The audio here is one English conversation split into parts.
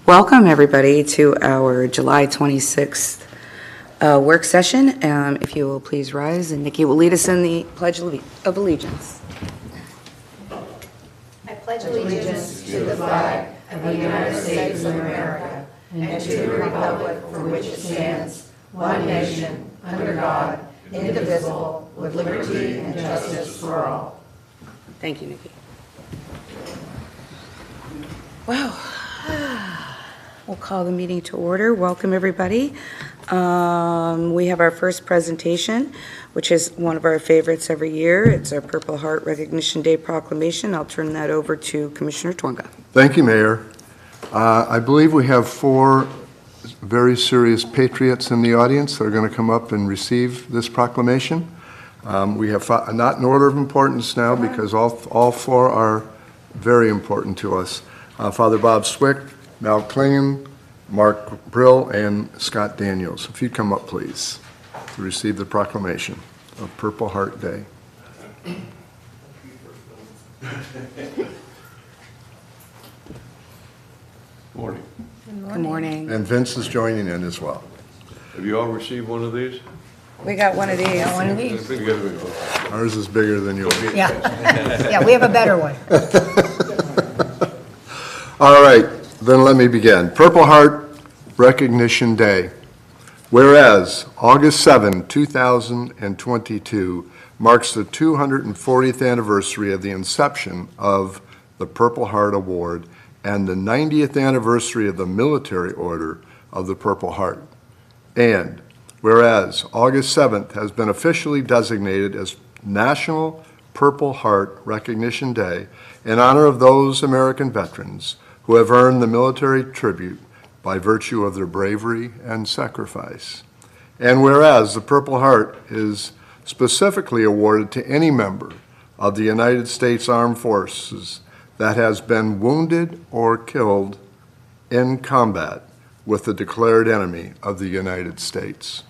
Welcome, everybody, to our July 26th work session. If you will please rise, and Nikki will lead us in the Pledge of Allegiance. I pledge allegiance to the flag of the United States of America and to the republic for which it stands, one nation, under God, indivisible, with liberty and justice for all. Thank you, Nikki. Wow. We'll call the meeting to order. Welcome, everybody. We have our first presentation, which is one of our favorites every year. It's our Purple Heart Recognition Day Proclamation. I'll turn that over to Commissioner Twonga. Thank you, Mayor. I believe we have 4 very serious patriots in the audience that are going to come up and receive this proclamation. We have not in order of importance now because all 4 are very important to us. Father Bob Swick, Mal Klingham, Mark Brill, and Scott Daniels. If you'd come up, please, to receive the proclamation of Purple Heart Day. Morning. Good morning. And Vince is joining in as well. Have you all received one of these? We got one of these. We got a big one. Ours is bigger than yours. Yeah, yeah, we have a better one. All right, then let me begin. Purple Heart Recognition Day. Whereas August 7, 2022 marks the 240th anniversary of the inception of the Purple Heart Award and the 90th anniversary of the Military Order of the Purple Heart. And whereas August 7th has been officially designated as National Purple Heart Recognition Day in honor of those American veterans who have earned the military tribute by virtue of their bravery and sacrifice. And whereas the Purple Heart is specifically awarded to any member of the United States Armed Forces that has been wounded or killed in combat with the declared enemy of the United States.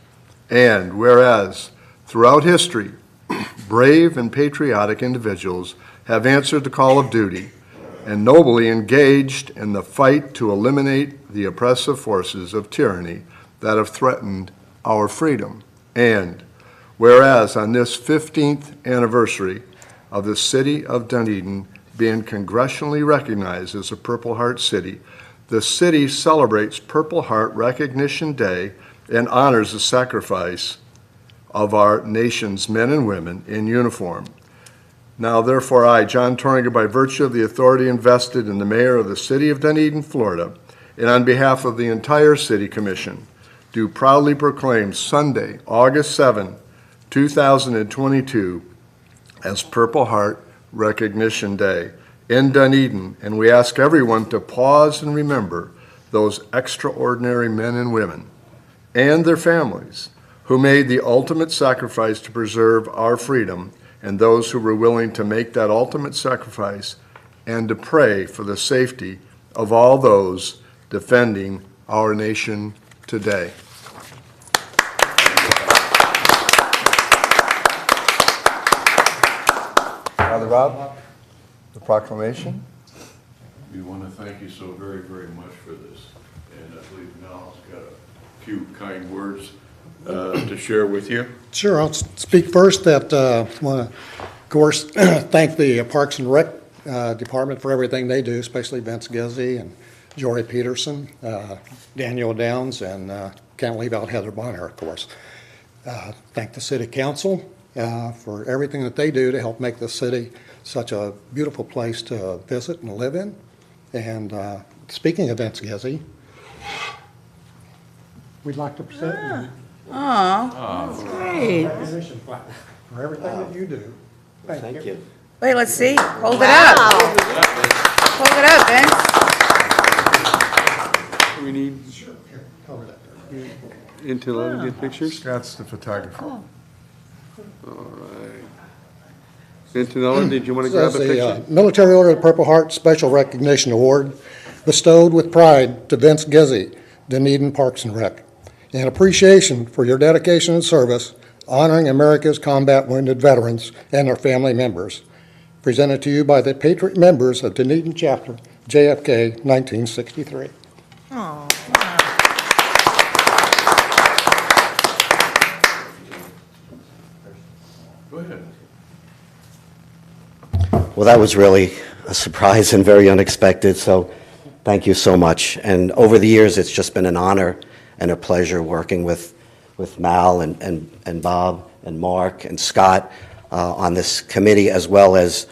And whereas throughout history, brave and patriotic individuals have answered the call of duty and nobly engaged in the fight to eliminate the oppressive forces of tyranny that have threatened our freedom. And whereas on this 15th anniversary of the city of Dunedin being congressionally recognized as a Purple Heart City, the city celebrates Purple Heart Recognition Day and honors the sacrifice of our nation's men and women in uniform. Now, therefore, I, John Torringa, by virtue of the authority invested in the mayor of the city of Dunedin, Florida, and on behalf of the entire city commission, do proudly proclaim Sunday, August 7, 2022, as Purple Heart Recognition Day in Dunedin, and we ask everyone to pause and remember those extraordinary men and women and their families who made the ultimate sacrifice to preserve our freedom, and those who were willing to make that ultimate sacrifice and to pray for the safety of all those defending our nation today. Father Rob, the proclamation. We want to thank you so very, very much for this. And I believe Mal's got a few kind words to share with you. Sure, I'll speak first. That want to, of course, thank the Parks and Rec Department for everything they do, especially Vince Gizzi and Jory Peterson, Daniel Downs, and can't leave out Heather Bonner, of course. Thank the City Council for everything that they do to help make the city such a beautiful place to visit and live in. And speaking of Vince Gizzi, we'd like to present That's great. recognition plaque for everything that you do. Thank you. Wait, let's see. Hold it up. Hold it up, Vince. We need Sure, here, cover that there. Until I get pictures. Scott's the photographer. All right. Antonella, did you want to grab Says a picture? the Military Order of the Purple Heart Special Recognition Award bestowed with pride to Vince Gizzi, Dunedin Parks and Rec, in appreciation for your dedication and service, honoring America's combat wounded veterans and their family members. Presented to you by the Patriot members of Dunedin Chapter, JFK, 1963. Go ahead. Well, that was really a surprise and very unexpected, so thank you so much. And over the years, it's just been an honor and a pleasure working with Mal and Bob and Mark and Scott on this committee, as well as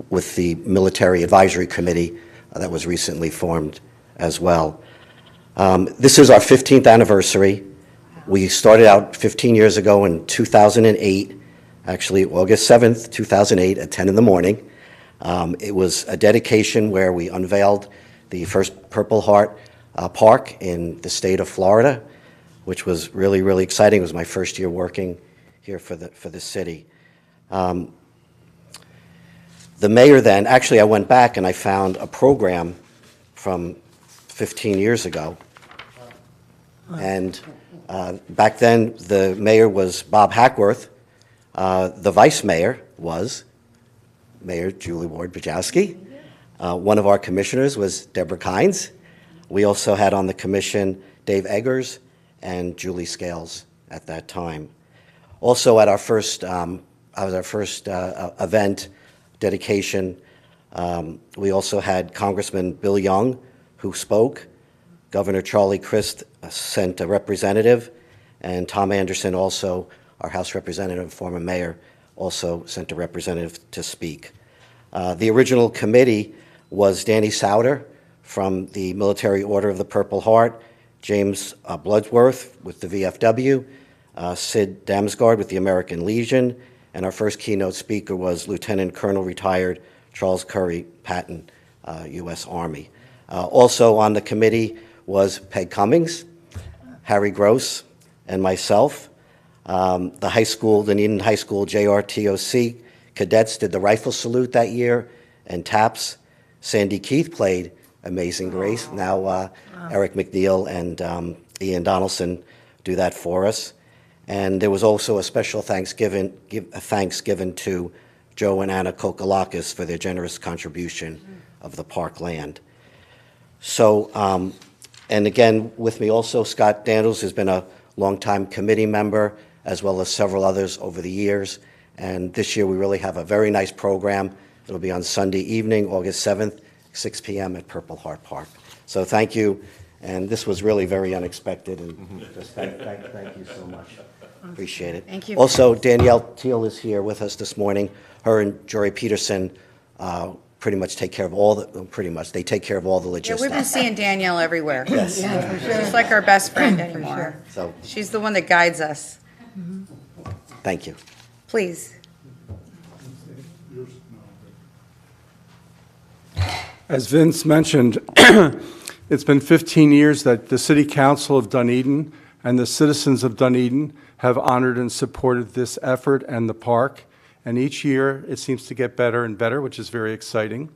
with the Military Advisory Committee that was recently formed as well. This is our 15th anniversary. We started out 15 years ago in 2008, actually August 7th, 2008 at 10 in the morning. It was a dedication where we unveiled the first Purple Heart Park in the state of Florida, which was really, really exciting. It was my first year working here for the city. The mayor then, actually I went back and I found a program from 15 years ago. And back then, the mayor was Bob Hackworth. The vice mayor was Mayor Julie Ward-Bajowski. One of our commissioners was Deborah Kynes. We also had on the commission Dave Eggers and Julie Scales at that time. Also at our first event dedication, we also had Congressman Bill Young, who spoke. Governor Charlie Crist sent a representative, and Tom Anderson, also our House representative, former mayor, also sent a representative to speak. The original committee was Danny Souter from the Military Order of the Purple Heart, James Bloodsworth with the VFW, Sid Damsgaard with the American Legion, and our first keynote speaker was Lieutenant Colonel retired Charles Curry Patton, U.S. Army. Also on the committee was Peg Cummings, Harry Gross, and myself. The high school, the Dunedin High School JRTOC cadets did the rifle salute that year, and TAPS. Sandy Keith played Amazing Grace. Now Eric McNeil and Ian Donaldson do that for us. And there was also a special thanks given to Joe and Anna Kokalakis for their generous contribution of the park land. So, and again, with me also, Scott Daniels has been a longtime committee member, as well as several others over the years. And this year, we really have a very nice program. It'll be on Sunday evening, August 7th, 6 p.m. at Purple Heart Park. So thank you. And this was really very unexpected. And just thank you so much. Appreciate it. Thank you. Also, Danielle Teal is here with us this morning. Her and Jory Peterson pretty much take care of all the, they take care of all the Yeah, logistics. we've been seeing Danielle everywhere. Yes. She's like our best friend anymore. So, She's the one that guides us. thank you. Please. As Vince mentioned, it's been 15 years that the City Council of Dunedin and the citizens of Dunedin have honored and supported this effort and the park. And each year, it seems to get better and better, which is very exciting.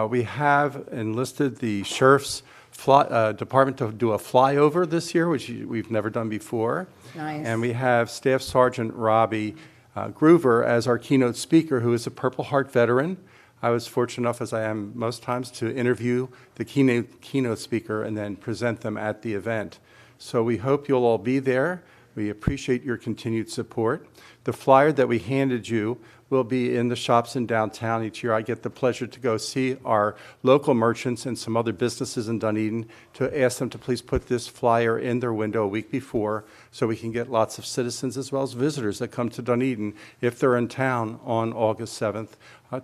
We have enlisted the Sheriff's Department to do a flyover this year, which we've never done before. Nice. And we have Staff Sergeant Robbie Groover as our keynote speaker, who is a Purple Heart veteran. I was fortunate enough, as I am most times, to interview the keynote speaker and then present them at the event. So we hope you'll all be there. We appreciate your continued support. The flyer that we handed you will be in the shops in downtown each year. I get the pleasure to go see our local merchants and some other businesses in Dunedin to ask them to please put this flyer in their window a week before so we can get lots of citizens as well as visitors that come to Dunedin if they're in town on August 7th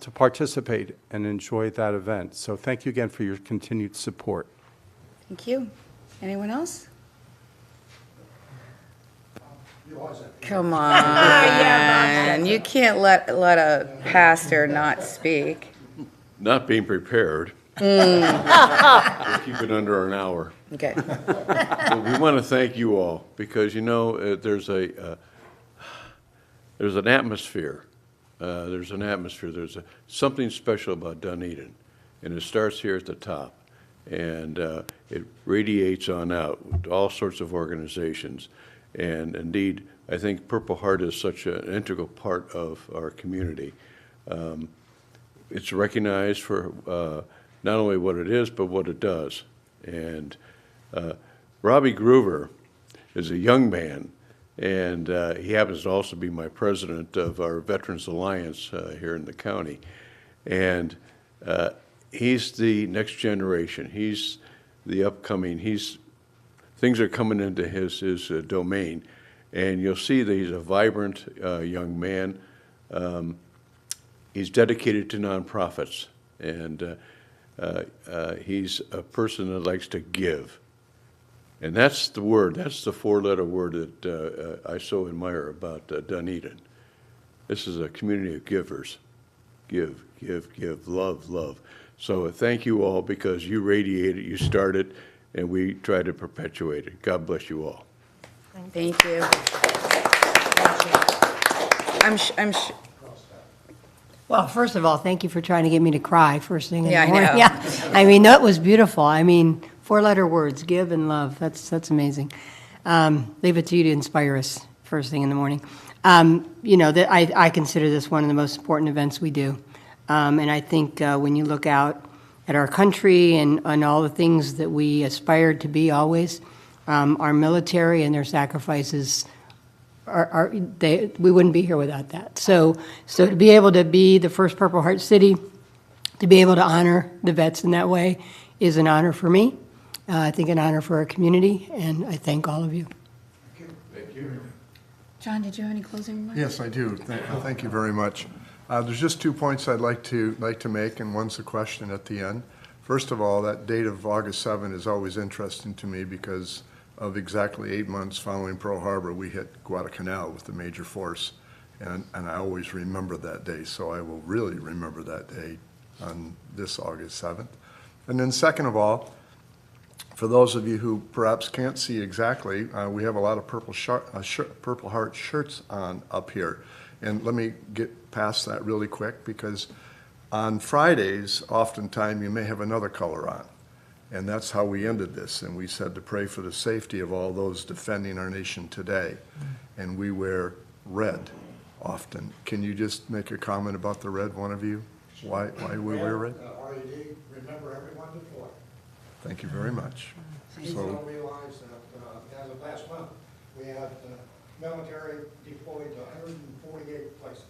to participate and enjoy that event. So thank you again for your continued support. Thank you. Anyone else? Come on. You can't let a pastor not speak. Not being prepared. We'll keep it under an hour. Okay. But we want to thank you all because, you know, there's an atmosphere. There's something special about Dunedin, and it starts here at the top, and it radiates on out with all sorts of organizations. And indeed, I think Purple Heart is such an integral part of our community. It's recognized for not only what it is, but what it does. And Robbie Groover is a young man, and he happens to also be my president of our Veterans Alliance here in the county. And he's the next generation. He's the upcoming, things are coming into his domain. And you'll see that he's a vibrant young man. He's dedicated to nonprofits, and he's a person that likes to give. And that's the word, that's the four-letter word that I so admire about Dunedin. This is a community of givers. Give, give, give, love, love. So thank you all, because you radiate it, you start it, and we try to perpetuate it. God bless you all. Thank you. Well, first of all, thank you for trying to get me to cry first thing in Yeah, the I morning. know. Yeah, I mean, that was beautiful. I mean, four-letter words, give and love. That's amazing. Leave it to you to inspire us first thing in the morning. You know, I consider this one of the most important events we do. And I think when you look out at our country and all the things that we aspire to be always, our military and their sacrifices we wouldn't be here without that. So to be able to be the first Purple Heart City, to be able to honor the vets in that way is an honor for me. I think an honor for our community, and I thank all of you. Thank you. John, did you have any closing remarks? Yes, I do. Thank you very much. There's just 2 points I'd like to make, and one's a question at the end. First of all, that date of August 7 is always interesting to me because of exactly 8 months following Pearl Harbor, we hit Guadalcanal with the major force, and I always remember that day, so I will really remember that day on this August 7th. And then second of all, for those of you who perhaps can't see exactly, we have a lot of Purple Heart shirts on up here. And let me get past that really quick, because on Fridays, oftentimes you may have another color on. And that's how we ended this. And we said to pray for the safety of all those defending our nation today. And we wear red often. Can you just make a comment about the red, one of you? Why we wear red? RED, remember everyone deployed. Thank you very much. People don't realize that as of last month, we had military deployed to 148 places.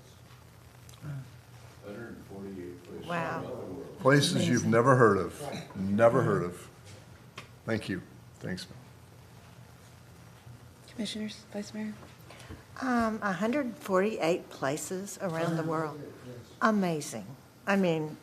148 places. Wow. Places you've never heard of. Never heard of. Thank you. Thanks. Commissioners, Vice Mayor? 148 places around the world. Amazing. I mean,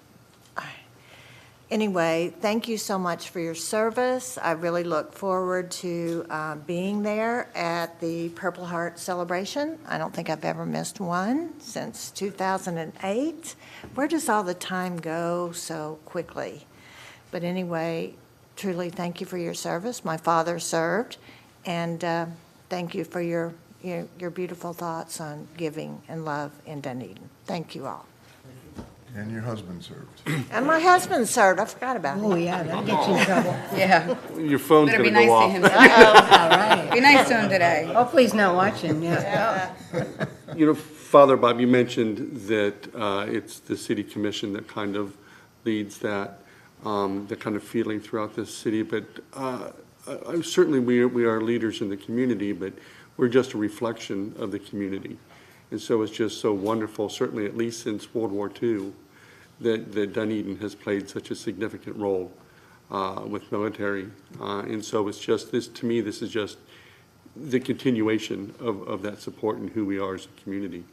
anyway, thank you so much for your service. I really look forward to being there at the Purple Heart celebration. I don't think I've ever missed one since 2008. Where does all the time go so quickly? But anyway, truly thank you for your service. My father served, and thank you for your beautiful thoughts on giving and love in Dunedin. Thank you all. And your husband served. And my husband served. I forgot about Oh, him. yeah, that'll get you in trouble. Yeah. Your phone's Better be going to nice go to off. him. All right. Be nice to him today. Hopefully he's not watching, yeah. You know, Father Bob, you mentioned that it's the city commission that kind of leads that kind of feeling throughout this city. But certainly we are leaders in the community, but we're just a reflection of the community. And so it's just so wonderful, certainly at least since World War II, that Dunedin has played such a significant role with military. And so it's just this, to me, this is just the continuation of that support and who we are as a community.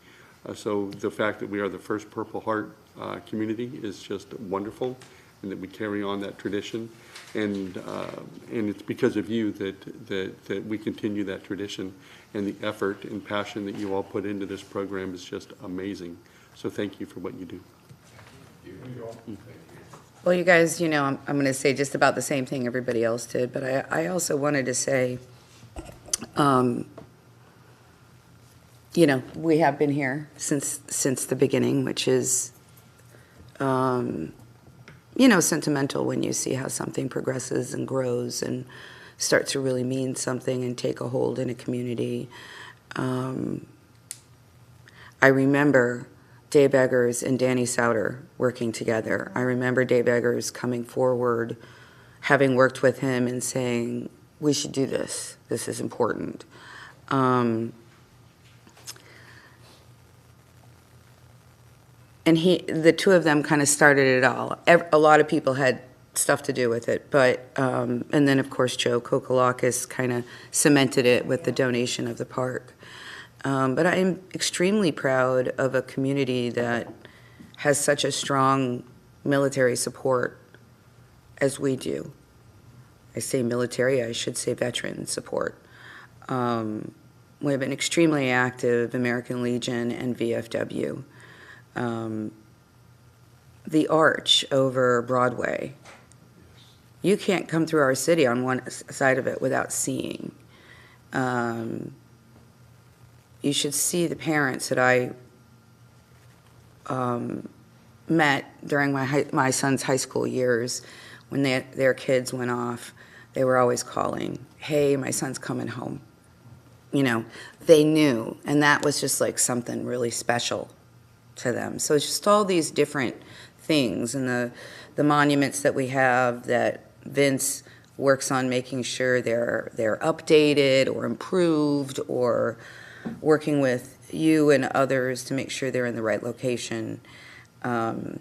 So the fact that we are the first Purple Heart community is just wonderful, and that we carry on that tradition. And it's because of you that we continue that tradition, and the effort and passion that you all put into this program is just amazing. So thank you for what you do. Well, you guys, you know, I'm going to say just about the same thing everybody else did, but I also wanted to say, you know, we have been here since the beginning, which is, you know, sentimental when you see how something progresses and grows and starts to really mean something and take a hold in a community. I remember Dave Eggers and Danny Souter working together. I remember Dave Eggers coming forward, having worked with him and saying, we should do this. This is important. And the two of them kind of started it all. A lot of people had stuff to do with it, but, and then of course Joe Kokolakis kind of cemented it with the donation of the park. But I'm extremely proud of a community that has such a strong military support as we do. I say military, I should say veteran support. We have an extremely active American Legion and VFW. The arch over Broadway, you can't come through our city on one side of it without seeing. You should see the parents that I met during my son's high school years when their kids went off. They were always calling, hey, my son's coming home. You know, they knew, and that was just like something really special to them. So it's just all these different things, and the monuments that we have that Vince works on making sure they're updated or improved, or working with you and others to make sure they're in the right location. You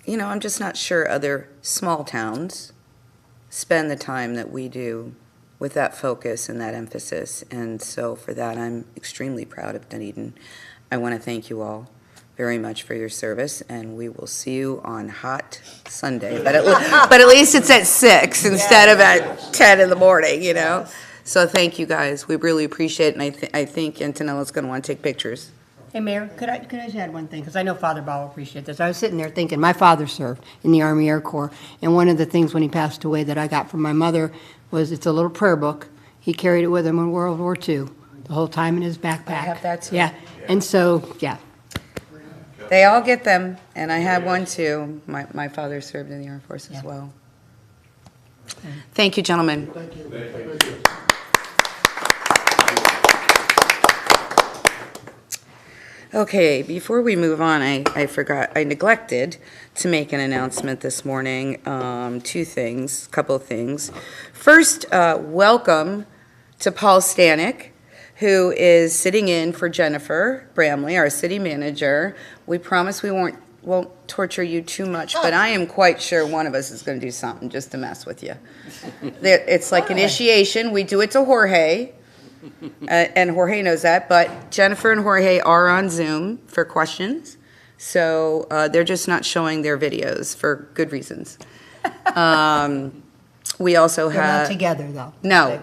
know, I'm just not sure other small towns spend the time that we do with that focus and that emphasis. And so for that, I'm extremely proud of Dunedin. I want to thank you all very much for your service, and we will see you on hot Sunday. But at least it's at 6 instead of at 10 in the morning, you know? So thank you, guys. We really appreciate it, and I think Antonella's going to want to take pictures. Hey, Mayor, could I just add one thing? Because I know Father Ball will appreciate this. I was sitting there thinking, my father served in the Army Air Corps, and one of the things when he passed away that I got from my mother was it's a little prayer book. He carried it with him in World War II, the whole time in his backpack. I have that too. Yeah, and so, yeah. They all get them, and I had one too. My father served in the Air Force as well. Thank you, gentlemen. Thank you. Okay, before we move on, I neglected to make an announcement this morning. Couple of things. First, welcome to Paul Stanek, who is sitting in for Jennifer Bramley, our city manager. We promise we won't torture you too much, but I am quite sure one of us is going to do something just to mess with you. It's like initiation. We do it to Jorge. And Jorge knows that, but Jennifer and Jorge are on Zoom for questions, so they're just not showing their videos for good reasons. We also They're have... not together, though. No,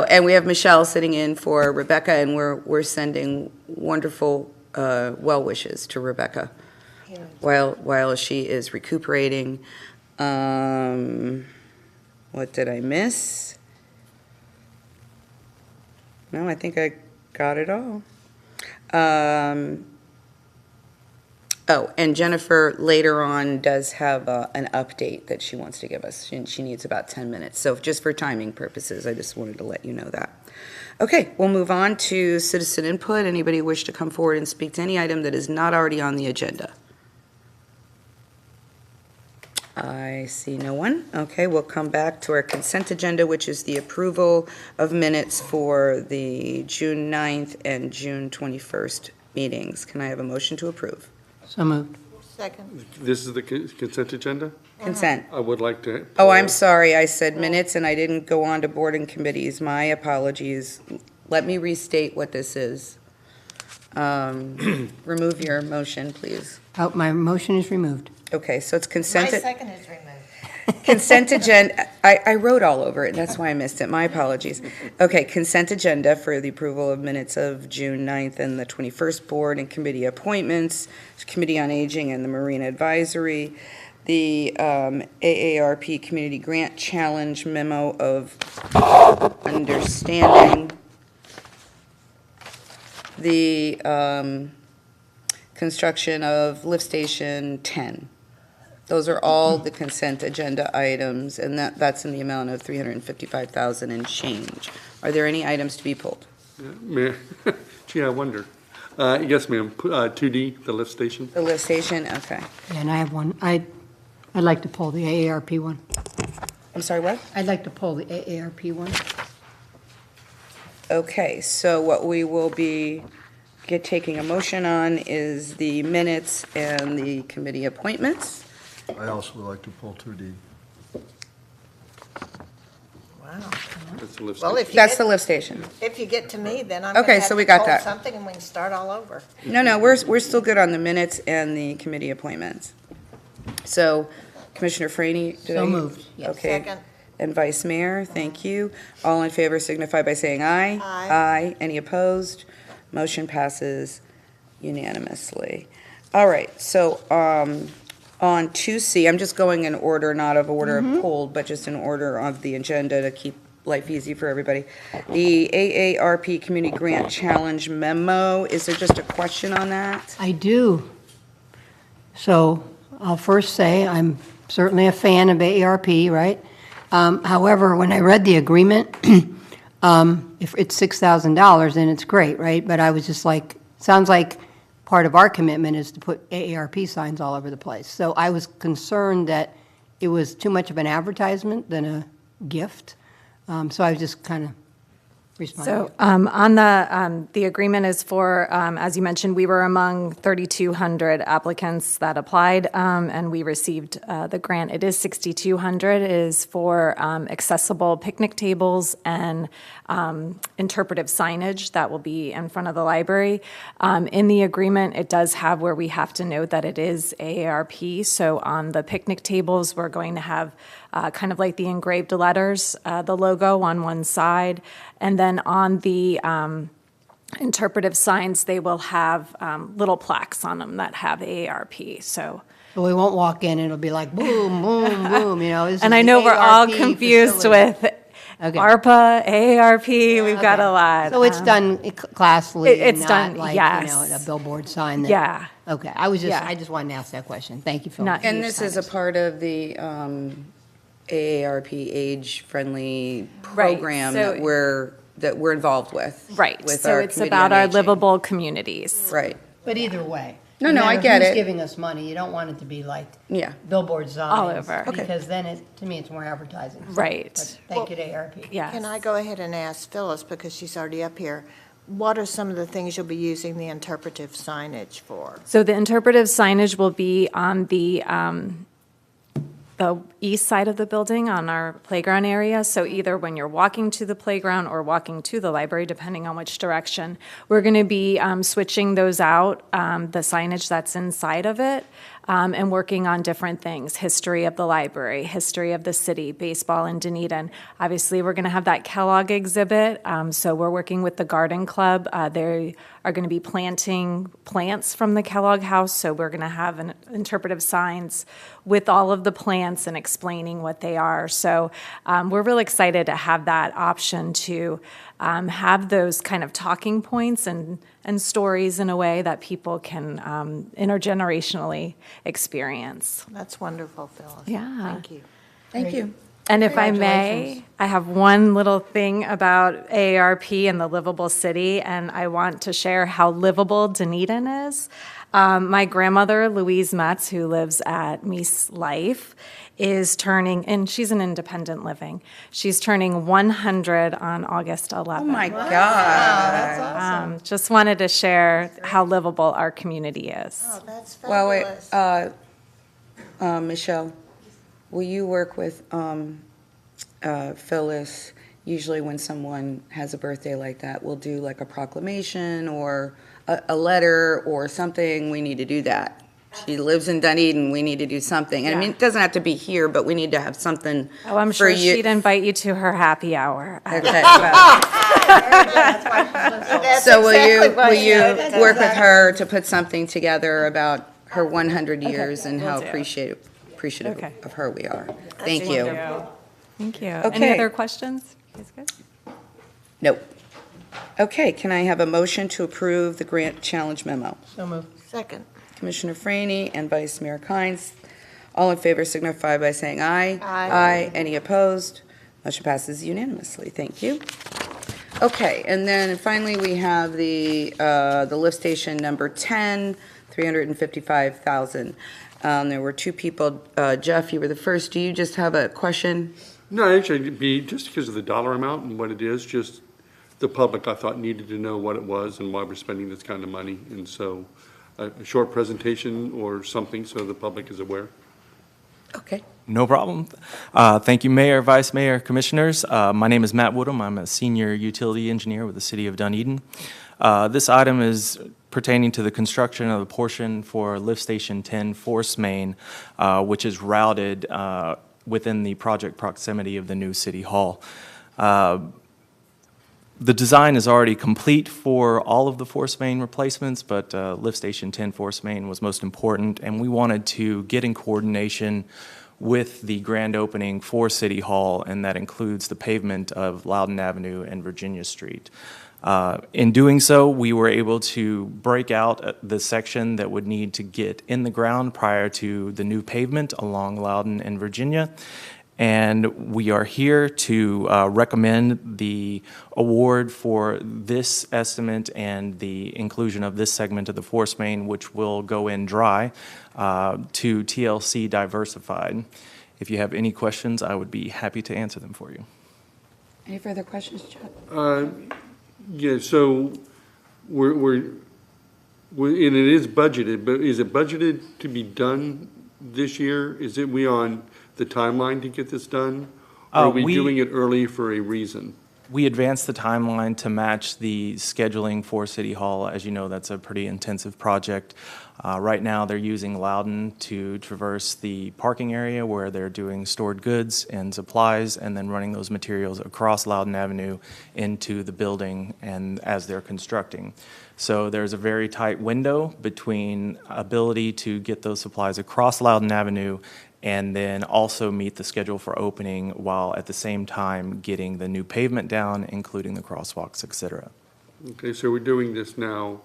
and we have Michelle sitting in for Rebecca, and we're sending wonderful well wishes to Rebecca while she is recuperating. What did I miss? No, I think I got it all. And Jennifer later on does have an update that she wants to give us. She needs about 10 minutes. So just for timing purposes, I just wanted to let you know that. Okay, we'll move on to citizen input. Anybody wish to come forward and speak to any item that is not already on the agenda? I see no one. Okay, we'll come back to our consent agenda, which is the approval of minutes for the June 9th and June 21st meetings. Can I have a motion to approve? So moved. Second. This is the consent agenda? Consent. I would like to. Oh, I'm sorry, I said minutes and I didn't go on to board and committees. My apologies. Let me restate what this is. Remove your motion, please. Oh, my motion is removed. Okay, so it's My consent. second is removed. Consent agenda, I wrote all over it, that's why I missed it, my apologies. Okay, consent agenda for the approval of minutes of June 9th and the 21st board and committee appointments, Committee on Aging and the Marine Advisory, the AARP Community Grant Challenge Memo of Understanding, the construction of Lift Station 10. Those are all the consent agenda items, and that's in the amount of $355,000 and change. Are there any items to be pulled? Mayor, gee, I wonder. Yes, ma'am. 2D, the lift station. The lift station, okay. Yeah, and I have one. I'd like to pull the AARP one. I'm sorry, what? I'd like to pull the AARP one. Okay, so what we will be taking a motion on is the minutes and the committee appointments. I also would like to pull 2D. Wow. That's the list. Well, That's the lift station. if you get to me, then I'm Okay, going to so have we to got pull that. something and we can start all over. No, we're still good on the minutes and the committee appointments. So Commissioner Franny? did So I- moved, yes. Okay. Second. And Vice Mayor, thank you. All in favor signify by saying aye. Aye. Aye. Any opposed? Motion passes unanimously. All right, so on 2C, I'm just going in order, not of order of pulled, but just in order of the agenda to keep life easy for everybody. The AARP Community Grant Challenge memo, is there just a question on that? I do. So I'll first say I'm certainly a fan of AARP, right? However, when I read the agreement, if it's $6,000, then it's great, right? But I was just like, sounds like part of our commitment is to put AARP signs all over the place. So I was concerned that it was too much of an advertisement than a gift. So I was just kind of responding. So on the agreement is for, as you mentioned, we were among 3,200 applicants that applied, and we received the grant. It is 6,200. It is for accessible picnic tables and interpretive signage that will be in front of the library. In the agreement, it does have where we have to note that it is AARP. So on the picnic tables, we're going to have kind of like the engraved letters, the logo on one side. And then on the interpretive signs, they will have little plaques on them that have AARP. So we won't walk in and it'll be like boom, boom, boom, this is and I the know we're all AARP confused facility. with Okay. ARPA, AARP, we've got Okay. a lot. So it's done classily, it's not done, like, yes. a billboard sign that. Yeah. Okay, Yeah. I just wanted to ask that question. Thank you, Phil. Not And huge this is a signage. part of the AARP age-friendly Right, program so- that we're involved with. Right, with so our it's Committee about on our Aging. livable communities. Right, But either way. No, no I matter get who's it. giving us money, you don't want it to be like yeah. billboard signs. All over. Okay. Because then to me, it's more advertising. Right. But thank you to ARP. Yes. Can I go ahead and ask Phyllis, because she's already up here, what are some of the things you'll be using the interpretive signage for? So the interpretive signage will be on the east side of the building on our playground area. So either when you're walking to the playground or walking to the library, depending on which direction. We're going to be switching those out, the signage that's inside of it, and working on different things, history of the library, history of the city, baseball in Dunedin. Obviously, we're going to have that Kellogg exhibit, so we're working with the Garden Club. They are going to be planting plants from the Kellogg House, so we're going to have interpretive signs with all of the plants and explaining what they are. So we're really excited to have that option to have those kind of talking points and stories in a way that people can intergenerationally experience. That's wonderful, Phyllis. Yeah. Thank you. Thank you. And if I Congratulations. may, I have one little thing about AARP and the livable city, and I want to share how livable Dunedin is. My grandmother, Louise Metz, who lives at Meese Life, is turning, and she's an independent living, she's turning 100 on August 11th. Oh, my God. Just wanted to share how livable our community is. Oh, that's Well, wait, fabulous. Michelle, will you work with Phyllis? Usually when someone has a birthday like that, we'll do like a proclamation or a letter or something. We need to do that. She lives in Dunedin, we need to do something. And I mean, it doesn't have to be here, but we need to have something for you. Oh, I'm sure she'd invite you to her happy hour. Okay. That's So exactly what will she you did. work with her to put something together about her 100 years and how will do. appreciative Okay. of her we are? Thank you. Thank you. Okay. Any other questions? You guys good? Nope. Okay, can I have a motion to approve the grant challenge memo? So moved. Second. Commissioner Franny and Vice Mayor Kynes. All in favor signify by saying aye. Aye. Aye. Any opposed? Motion passes unanimously. Thank you. Okay, and then finally, we have the lift station number 10, $355,000. There were two people. Jeff, you were the first. Do you just have a question? No, actually, it'd be just because of the dollar amount and what it is, just the public, I thought, needed to know what it was and why we're spending this kind of money. And so a short presentation or something so the public is aware. Okay. No problem. Thank you, Mayor, Vice Mayor, Commissioners. My name is Matt Woodham. I'm a senior utility engineer with the City of Dunedin. This item is pertaining to the construction of a portion for Lift Station 10 Force Main, which is routed within the project proximity of the new City Hall. The design is already complete for all of the force main replacements, but Lift Station 10 Force Main was most important, and we wanted to get in coordination with the grand opening for City Hall, and that includes the pavement of Loudon Avenue and Virginia Street. In doing so, we were able to break out the section that would need to get in the ground prior to the new pavement along Loudon and Virginia. And we are here to recommend the award for this estimate and the inclusion of this segment of the force main, which will go in dry, to TLC Diversified. If you have any questions, I would be happy to answer them for you. Any further questions, Chuck? Yeah, so and it is budgeted, but is it budgeted to be done this year? Is it we on the timeline to get this done? Or are we doing it early for a reason? We advanced the timeline to match the scheduling for City Hall. As you know, that's a pretty intensive project. Right now, they're using Loudon to traverse the parking area where they're doing stored goods and supplies, and then running those materials across Loudon Avenue into the building and as they're constructing. So there's a very tight window between ability to get those supplies across Loudon Avenue and then also meet the schedule for opening while at the same time getting the new pavement down, including the crosswalks, et cetera. Okay, so we're doing this now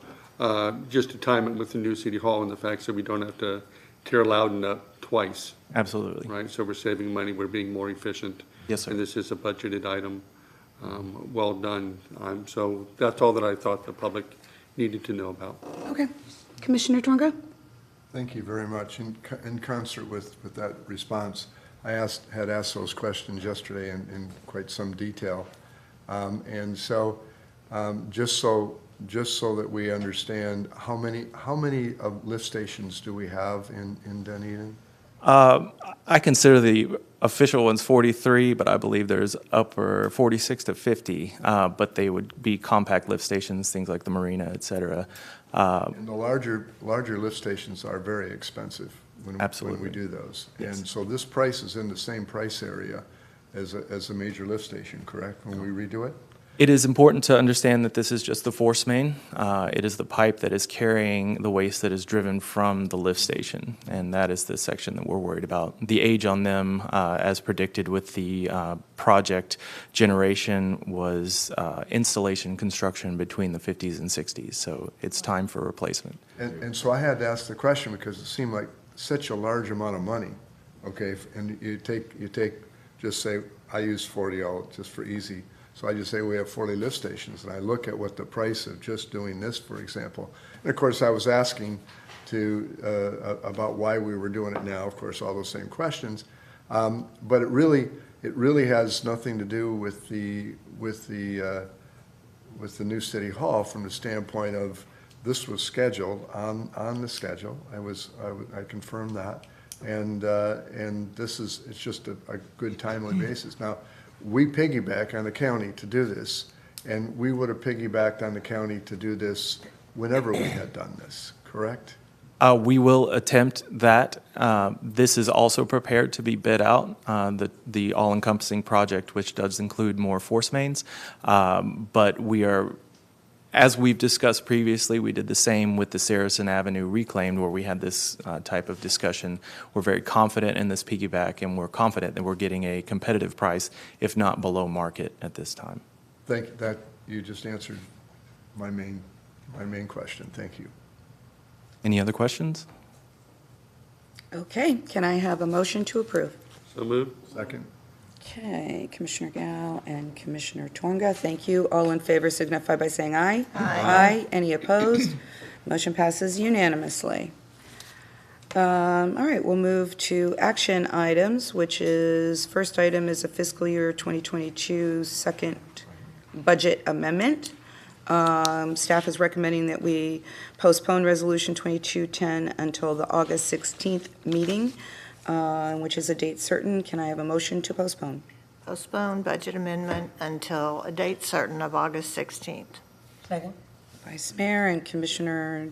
just to time it with the new City Hall and the fact that we don't have to tear Loudon up twice. Absolutely. Right, so we're saving money, we're being more efficient. Yes, sir. And this is a budgeted item. Well done. So that's all that I thought the public needed to know about. Okay. Commissioner Tonga? Thank you very much. In concert with that response, I had asked those questions yesterday in quite some detail. And so, just so that we understand, how many of lift stations do we have in Dunedin? I consider the official one's 43, but I believe there's upper 46 to 50, but they would be compact lift stations, things like the marina, et cetera. And the larger lift stations are very expensive when we do those. Yes. And so this price is in the same price area as a major lift station, correct, when we redo it? It is important to understand that this is just the force main. It is the pipe that is carrying the waste that is driven from the lift station, and that is the section that we're worried about. The age on them, as predicted with the project generation, was installation construction between the 50s and 60s, so it's time for replacement. And so I had to ask the question because it seemed like such a large amount of money, okay, and you take, just say, I use 40, just for easy. So I just say we have 40 lift stations, and I look at what the price of just doing this, for example. And of course, I was asking about why we were doing it now, of course, all those same questions. But it really has nothing to do with the new City Hall from the standpoint of this was scheduled on the schedule. I confirmed that, and it's just a good timely basis. Now, we piggyback on the county to do this, and we would have piggybacked on the county to do this whenever we had done this, correct? We will attempt that. This is also prepared to be bid out, the all-encompassing project, which does include more force mains. But we are, as we've discussed previously, we did the same with the Saracen Avenue reclaimed, where we had this type of discussion. We're very confident in this piggyback, and we're confident that we're getting a competitive price, if not below market at this time. That you just answered my main question. Thank you. Any other questions? Okay. Can I have a motion to approve? So moved. Second. Okay, Commissioner Gao and Commissioner Tonga, thank you. All in favor signify by saying aye. Aye. Any opposed? Motion passes unanimously. All right, we'll move to action items, which is, first item is a fiscal year 2022 second budget amendment. Staff is recommending that we postpone Resolution 2210 until the August 16th meeting, which is a date certain. Can I have a motion to postpone? Postpone budget amendment until a date certain of August 16th. Second. Vice Mayor and Commissioner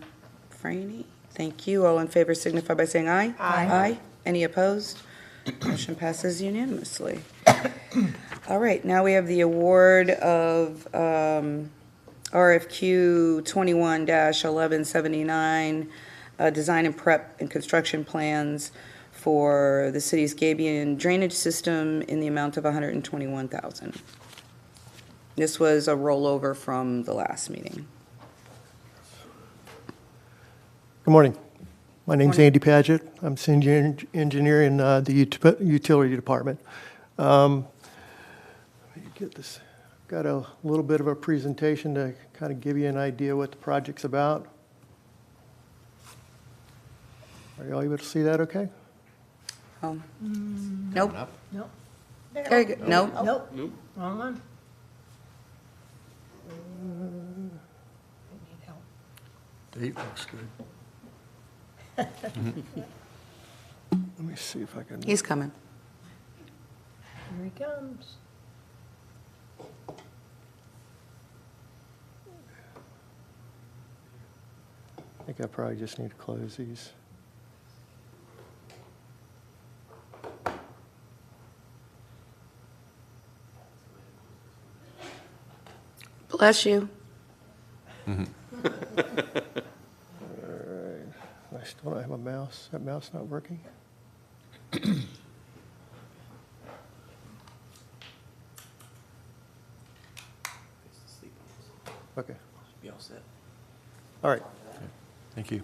Franny, thank you. All in favor signify by saying aye. Aye. Any opposed? Motion passes unanimously. All right, now we have the award of RFQ 21-1179, design and prep and construction plans for the city's Gabien drainage system in the amount of $121,000. This was a rollover from the last meeting. Good morning. My name's Andy Paget. I'm senior engineer in the utility department. Let me get this. Got a little bit of a presentation to kind of give you an idea what the project's about. Are you all able to see that okay? Oh. Nope. Nope. Very good. Nope. Nope. Wrong one. Need help. Date looks good. Let me see if I can. He's coming. Here he comes. I think I probably just need to close these. Bless you. I still don't have a mouse. That mouse not working? Okay. Be all set. All right. Thank you.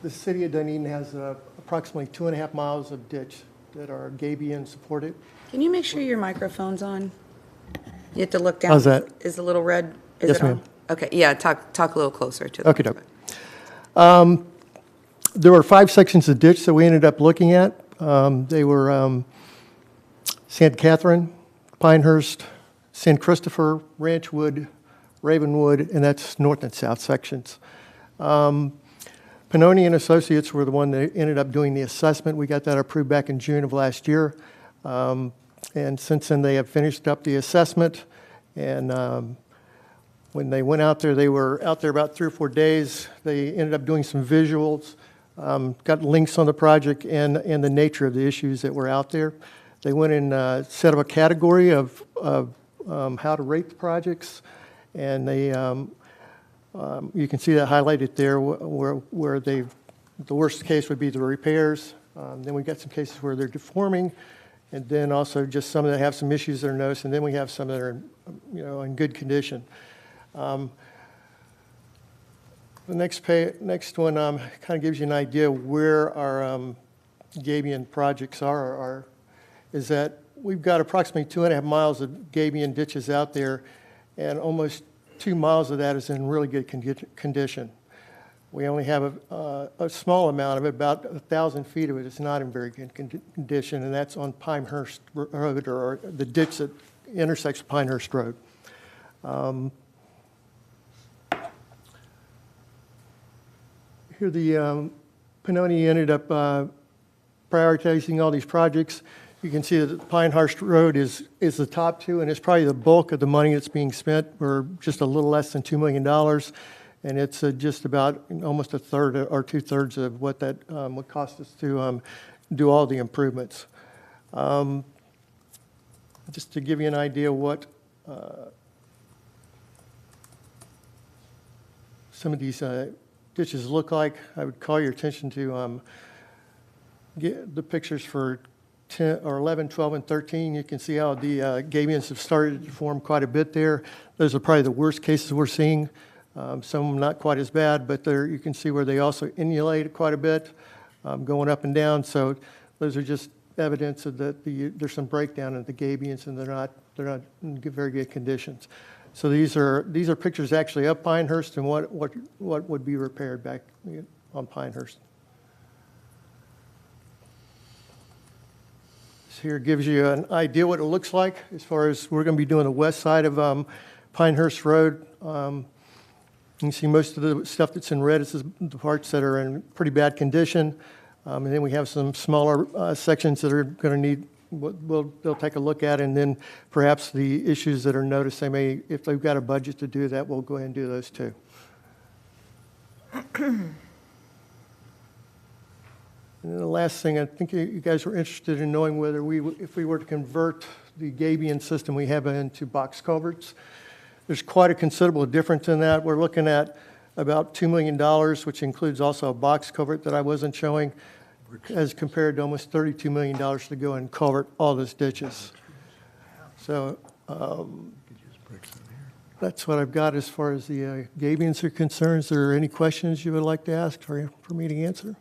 The city of Dunedin has approximately 2.5 miles of ditch that are Gabien supported. Can you make sure your microphone's on? You have to look down. How's that? Is the little red, is Yes, it on? ma'am. Okay, yeah, talk a little closer to the Okay, microphone. doke. There were 5 sections of ditch that we ended up looking at. They were St. Catherine, Pinehurst, St. Christopher, Ranchwood, Ravenwood, and that's north and south sections. Pannoni and Associates were the one that ended up doing the assessment. We got that approved back in June of last year. And since then, they have finished up the assessment. And when they went out there, they were out there about 3 or 4 days. They ended up doing some visuals, got links on the project and the nature of the issues that were out there. They went and set up a category of how to rate the projects. And they, you can see that highlighted there where the worst case would be the repairs. Then we got some cases where they're deforming, and then also just some that have some issues that are noticed, and then we have some that are, in good condition. The next one kind of gives you an idea where our Gabien projects is that we've got approximately 2.5 miles of Gabien ditches out there, and almost 2 miles of that is in really good condition. We only have a small amount of it, about 1,000 feet of it is not in very good condition, and that's on Pinehurst Road, or the ditch that intersects Pinehurst Road. Here the Pannoni ended up prioritizing all these projects. You can see that Pinehurst Road is the top two, and it's probably the bulk of the money that's being spent. We're just a little less than $2 million, and it's just about almost a third or 2/3 of what that would cost us to do all the improvements. Just to give you an idea what some of these ditches look like, I would call your attention to get the pictures for 10 or 11, 12, and 13. You can see how the Gabiens have started to form quite a bit there. Those are probably the worst cases we're seeing. Some not quite as bad, but there you can see where they also inulate quite a bit, going up and down. So those are just evidence of that there's some breakdown in the Gabiens, and they're not in very good conditions. So these are pictures actually of Pinehurst and what would be repaired back on Pinehurst. This here gives you an idea what it looks like as far as we're going to be doing the west side of Pinehurst Road. You can see most of the stuff that's in red is the parts that are in pretty bad condition. And then we have some smaller sections that are going to need, they'll take a look at, and then perhaps the issues that are noticed, they may, if they've got a budget to do that, we'll go ahead and do those too. And then the last thing, I think you guys were interested in knowing whether if we were to convert the Gabien system we have into box culverts. There's quite a considerable difference in that. We're looking at about $2 million, which includes also a box culvert that I wasn't showing, as compared to almost $32 million to go and culvert all those ditches. So that's what I've got as far as the Gabiens are concerned. Is there any questions you would like to ask for me to answer?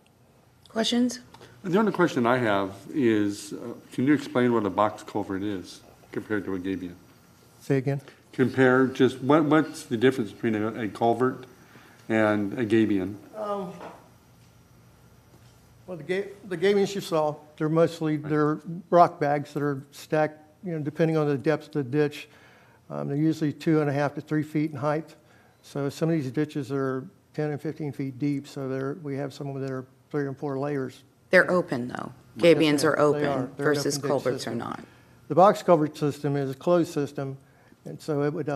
Questions? The only question I have is, can you explain what a box culvert is compared to a Gabien? Say again? Compare just, what's the difference between a culvert and a Gabien? Well, the Gabiens you saw, they're rock bags that are stacked, depending on the depth of the ditch. They're usually 2.5 to 3 feet in height. So some of these ditches are 10 and 15 feet deep. So we have some of them that are 3 and 4 layers. They're open, though. Gabiens are They open are. They're an versus open ditch culverts are system. not. The box culvert system is a closed system, and so it would,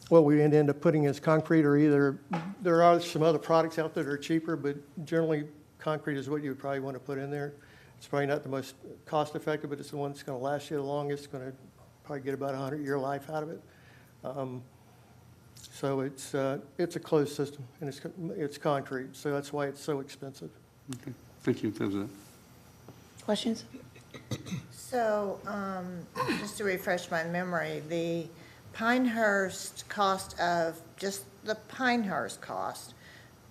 what we end up putting is concrete, or either, there are some other products out there that are cheaper, but generally concrete is what you would probably want to put in there. It's probably not the most cost effective, but it's the one that's going to last you the longest. It's going to probably get about a 100-year life out of it. So it's a closed system, and it's concrete, so that's why it's so expensive. Okay, thank you. That was it. Questions? So, just to refresh my memory, the Pinehurst cost of, just the Pinehurst cost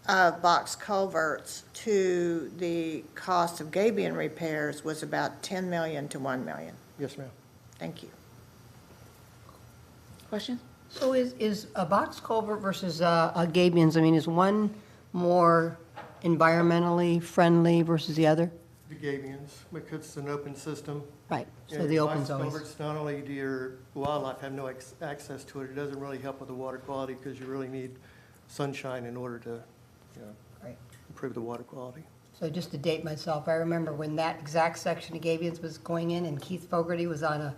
of box culverts to the cost of Gabien repairs was about $10 million to $1 million. Yes, ma'am. Thank you. Questions? So is a box culvert versus a Gabiens, I mean, is one more environmentally friendly versus the other? The Gabiens, because it's an open system. Right, so Yeah, the open's box always, culverts, not only do your wildlife have no access to it, it doesn't really help with the water quality because you really need sunshine in order to, right. improve the water quality. So just to date myself, I remember when that exact section of Gabiens was going in and Keith Fogarty was on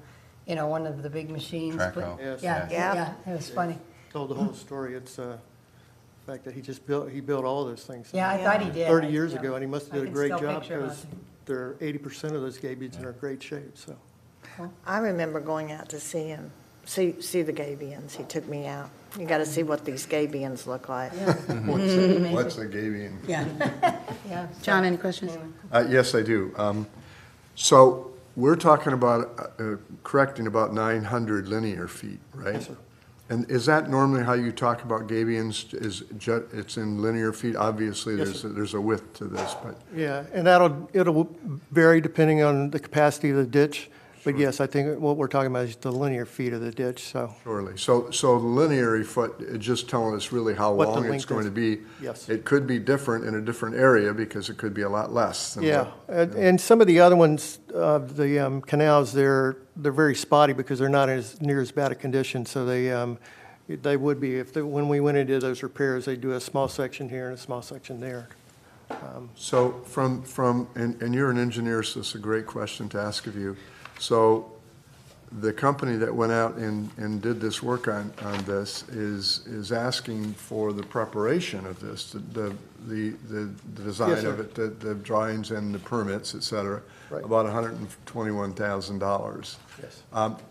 one of the big machines. Traco. Yes. Yeah. It was funny. Told the whole story. It's the fact that he built all those things. Yeah, I thought he did. 30 years ago, and he must have I did a can great still job picture him out because they're 80% of those Gabiens are in great shape, so. I remember going out to see him, see the Gabiens. He took me out. You got to see what these Gabiens look like. What's a Gabien? Yeah. Yeah. John, any questions? Yes, I do. So we're talking about correcting about 900 linear feet, right? Yes, sir. And is that normally how you talk about Gabiens? It's in linear feet? Obviously, Yes, there's a width to this, but Yeah, and it'll vary depending on the capacity of the ditch. But yes, I think what we're talking about is the linear feet of the ditch, so. surely. So the linear foot, just telling us really how What the long it's length going is. to be. Yes. It could be different in a different area because it could be a lot less. Than Yeah, what- and some of the other ones, the canals, they're very spotty because they're not near as bad a condition. So they would be, when we went into those repairs, they do a small section here and a small section there. So and you're an engineer, so it's a great question to ask of you. So the company that went out and did this work on this is asking for the preparation of this, the design Yes, sir. of it, the drawings and the permits, et cetera, Right. about $121,000. Yes.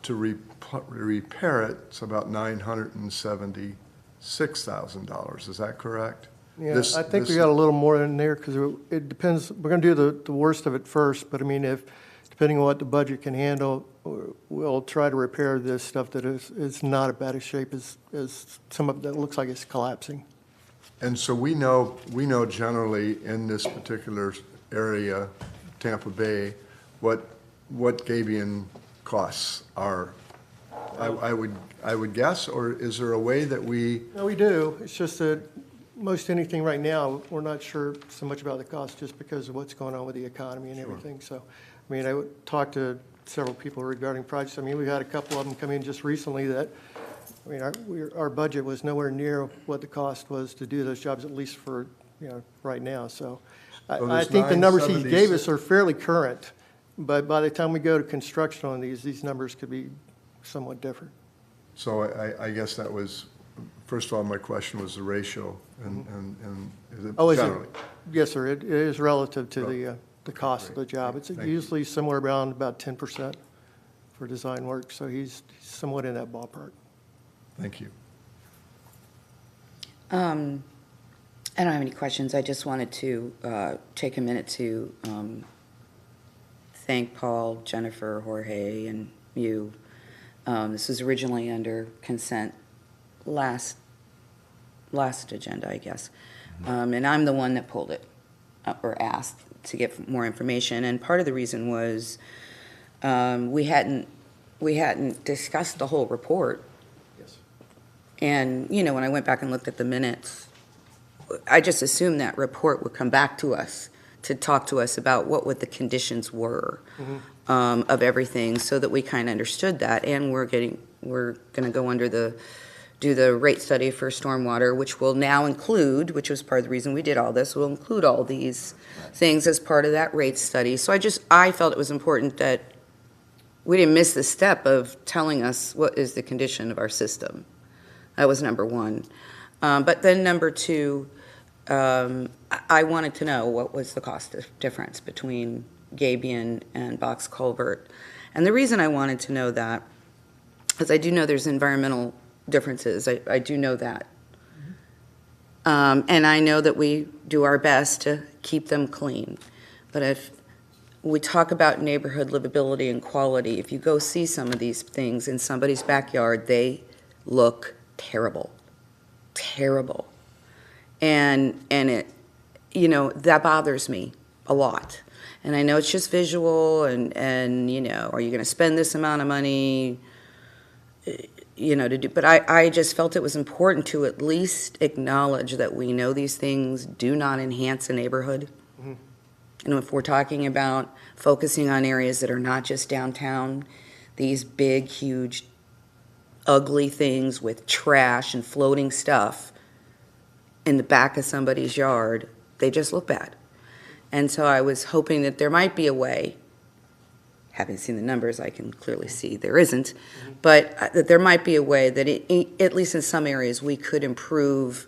To repair it, it's about $976,000. Is that correct? Yeah, I think we got a little more in there because it depends, we're going to do the worst of it first, but I mean, depending on what the budget can handle, we'll try to repair this stuff that is not as bad a shape as some of it that looks like it's collapsing. And so we know generally in this particular area, Tampa Bay, what Gabien costs are I would guess, or is there a way that we, No, we do. It's just that most anything right now, we're not sure so much about the cost just because of what's going on with the economy and everything. So, I mean, I would talk to several people regarding projects. I mean, we've had a couple of them come in just recently that, I mean, our budget was nowhere near what the cost was to do those jobs, at least for, right now. So I there's think the numbers he 976 gave us are fairly current, but by the time we go to construction on these numbers could be somewhat different. so I guess that was, first of all, my question was the ratio and is it Oh, is it? generally? Yes, sir. It is relative to the cost of the job. It's Thank you. usually somewhere around about 10% for design work, so he's somewhat in that ballpark. Thank you. I don't have any questions. I just wanted to take a minute to thank Paul, Jennifer, Jorge, and you. This was originally under consent last agenda, I guess. And I'm the one that pulled it or asked to get more information. And part of the reason was we hadn't discussed the whole report. Yes. And, when I went back and looked at the minutes, I just assumed that report would come back to us to talk to us about what the conditions were of everything, so that we kind of understood that. And we're going to go do the rate study for stormwater, which will now include, which was part of the reason we did all this, will include all these things as part of that rate study. So I felt it was important that we didn't miss the step of telling us what is the condition of our system. That was number one. But then number two, I wanted to know what was the cost difference between Gabien and Box Culvert. And the reason I wanted to know that is I do know there's environmental differences. I do know that. And I know that we do our best to keep them clean. But if we talk about neighborhood livability and quality, if you go see some of these things in somebody's backyard, they look terrible. Terrible. And it, that bothers me a lot. And I know it's just visual and are you going to spend this amount of money, to do, but I just felt it was important to at least acknowledge that we know these things do not enhance a neighborhood. Mm-hmm. And if we're talking about focusing on areas that are not just downtown, these big, huge, ugly things with trash and floating stuff in the back of somebody's yard, they just look bad. And so I was hoping that there might be a way, having seen the numbers, I can clearly see there isn't, but that there might be a way that at least in some areas we could improve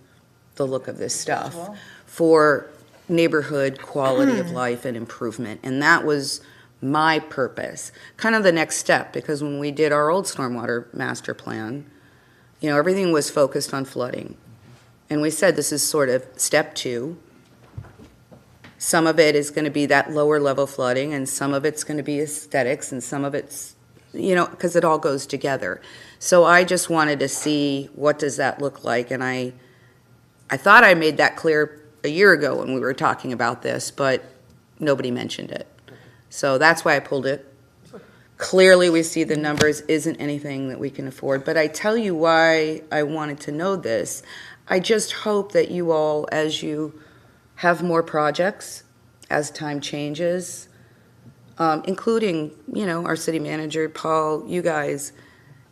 the look of this stuff for neighborhood quality of life and improvement. And that was my purpose, kind of the next step, because when we did our old stormwater master plan, everything was focused on flooding. And we said this is sort of step 2. Some of it is going to be that lower level flooding, and some of it's going to be aesthetics, and some of it's, because it all goes together. So I just wanted to see what does that look like, and I thought I made that clear a year ago when we were talking about this, but nobody mentioned it. So that's why I pulled it. Clearly we see the numbers isn't anything that we can afford, but I tell you why I wanted to know this. I just hope that you all, as you have more projects as time changes, including, our city manager, Paul, you guys,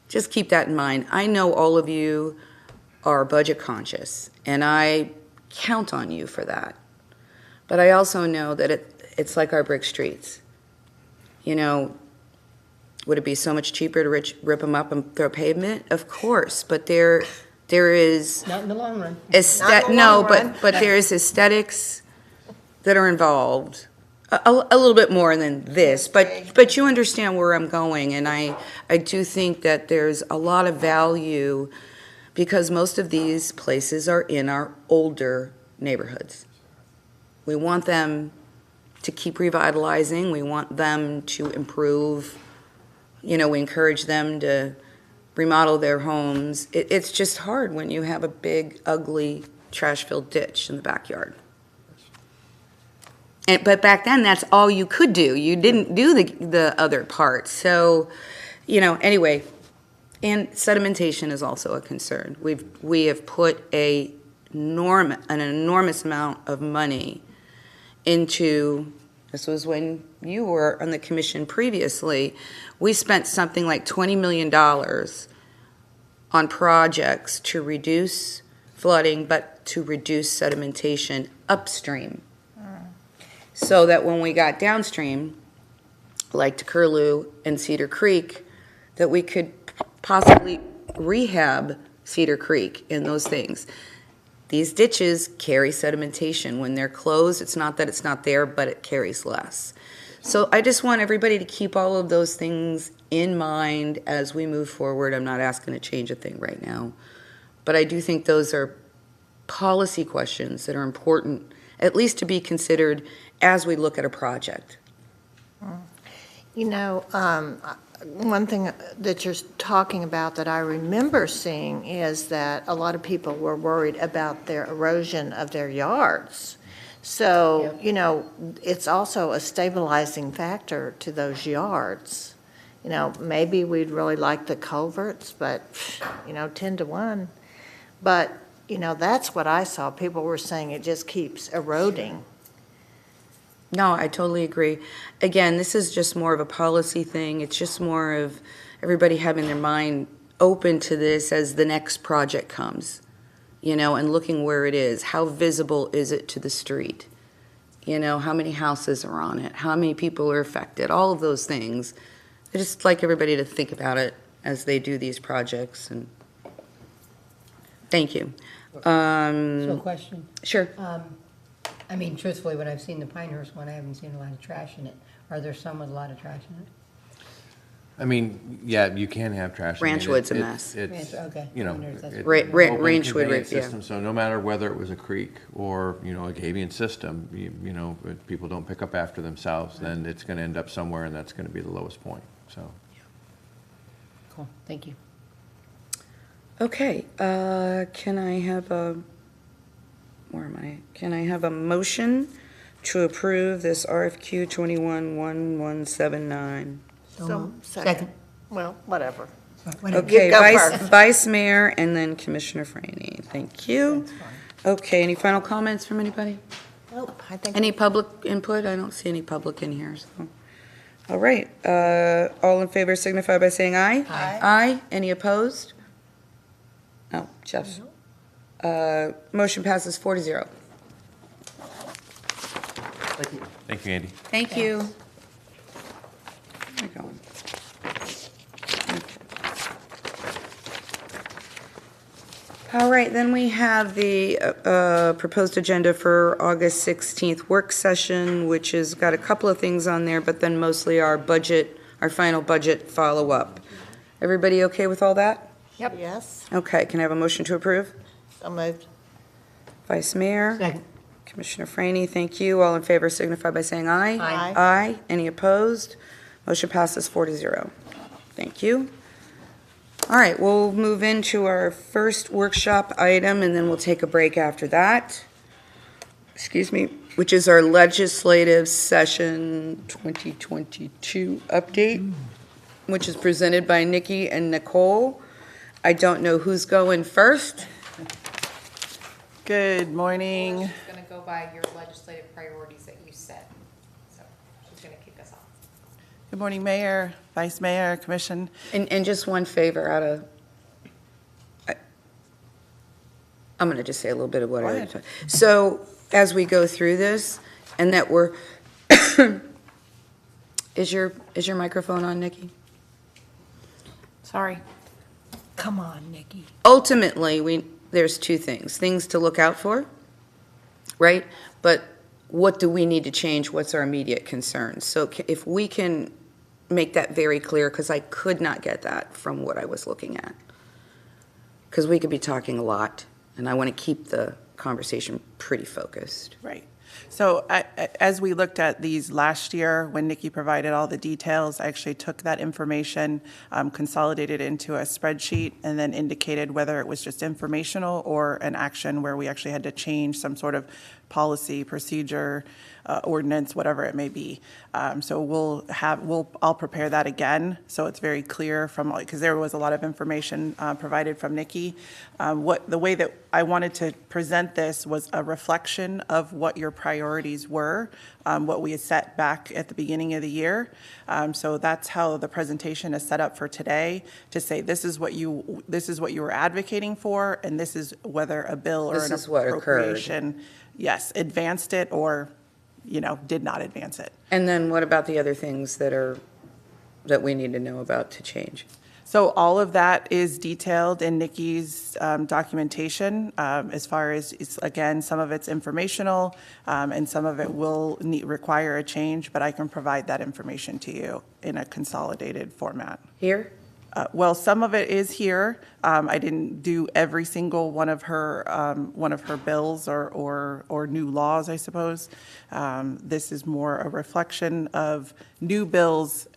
just keep that in mind. I know all of you are budget conscious, and I count on you for that. But I also know that it's like our brick streets. Would it be so much cheaper to rip them up and throw pavement? Of course, but there is Not in the long run. but there is aesthetics that are involved, a little bit more than this, but you understand where I'm going, and I do think that there's a lot of value because most of these places are in our older neighborhoods. We want them to keep revitalizing. We want them to improve. We encourage them to remodel their homes. It's just hard when you have a big, ugly, trash-filled ditch in the backyard. But back then, that's all you could do. You didn't do the other part. So, anyway, And sedimentation is also a concern. We have put an enormous amount of money into, this was when you were on the commission previously, we spent something like $20 million on projects to reduce flooding, but to reduce sedimentation upstream. So that when we got downstream, like to Curlew and Cedar Creek, that we could possibly rehab Cedar Creek and those things. These ditches carry sedimentation. When they're closed, it's not that it's not there, but it carries less. So I just want everybody to keep all of those things in mind as we move forward. I'm not asking to change a thing right now, but I do think those are policy questions that are important, at least to be considered as we look at a project. You know, one thing that you're talking about that I remember seeing is that a lot of people were worried about their erosion of their yards. So, you know, it's also a stabilizing factor to those yards. You know, maybe we'd really like the culverts, but, you know, 10 to 1. But, you know, that's what I saw. People were saying it just keeps eroding. No, I totally agree. Again, this is just more of a policy thing. It's just more of everybody having their mind open to this as the next project comes, you know, and looking where it is. How visible is it to the street? You know, how many houses are on it? How many people are affected? All of those things. I just like everybody to think about it as they do these projects. And thank you. So a question. Sure. I mean, truthfully, when I've seen the Pinehurst one, I haven't seen a lot of trash in it. Are there some with a lot of trash in it? I mean, yeah, you can have trash. Ranchwood's a mess. It's, Okay. you know, Wonders, that's it's right. an Ranchwood, open conveyance yeah. system, so no matter whether it was a creek or, you know, a Gabien system, you know, if people don't pick up after themselves, then it's going to end up somewhere, and that's going to be the lowest point, so. Cool, thank you. Okay, can I have a, where am I? Can I have a motion to approve this RFQ 211179? So, second. Well, whatever. Okay, You go first. Vice Mayor and then Commissioner Franny. Thank you. That's fine. Okay, any final comments from anybody? Nope, I think. Any public input? I don't see any public in here, so. All right, all in favor signify by saying aye. Aye. Aye, any opposed? No, Jeff. Motion passes 4-0. Thank you, Andy. Thank you. Where are you going? All right, then we have the proposed agenda for August 16th work session, which has got a couple of things on there, but then mostly our budget, our final budget follow-up. Everybody okay with all that? Yep. Yes, Okay, can I have a motion to approve? so moved. Vice Mayor? Second. Commissioner Franny, thank you. All in favor signify by saying aye. Aye. Aye. Any opposed? Motion passes 4-0. Thank you. All right, we'll move into our first workshop item, and then we'll take a break after that. Excuse me, which is our legislative session 2022 update, which is presented by Nikki and Nicole. I don't know who's going first. Good morning. She's going to go by your legislative priorities that you set. So she's going to kick us off. Good morning, Mayor, Vice Mayor, Commission. And just one favor out of, I'm going to just say a little bit of what I already Go ahead. talked. So as we go through this, and that we're, is your microphone on, Nikki? Sorry. Come on, Nikki. Ultimately, there's two things to look out for, right? But what do we need to change? What's our immediate concerns? So if we can make that very clear, because I could not get that from what I was looking at. Because we could be talking a lot, and I want to keep the conversation pretty focused. Right. So as we looked at these last year, when Nikki provided all the details, I actually took that information, consolidated into a spreadsheet, and then indicated whether it was just informational or an action where we actually had to change some sort of policy, procedure, ordinance, whatever it may be. So I'll prepare that again, so it's very clear from, because there was a lot of information provided from Nikki. The way that I wanted to present this was a reflection of what your priorities were, what we had set back at the beginning of the year. So that's how the presentation is set up for today, to say this is what you were advocating for, and this is whether a bill or an appropriation, yes, advanced it or, did not advance it. And then what about the other things that we need to know about to change? So all of that is detailed in Nikki's documentation, as far as, again, some of it's informational, and some of it will require a change, but I can provide that information to you in a consolidated format. Here? Well, some of it is here. I didn't do every single one of her bills or new laws, I suppose. This is more a reflection of new bills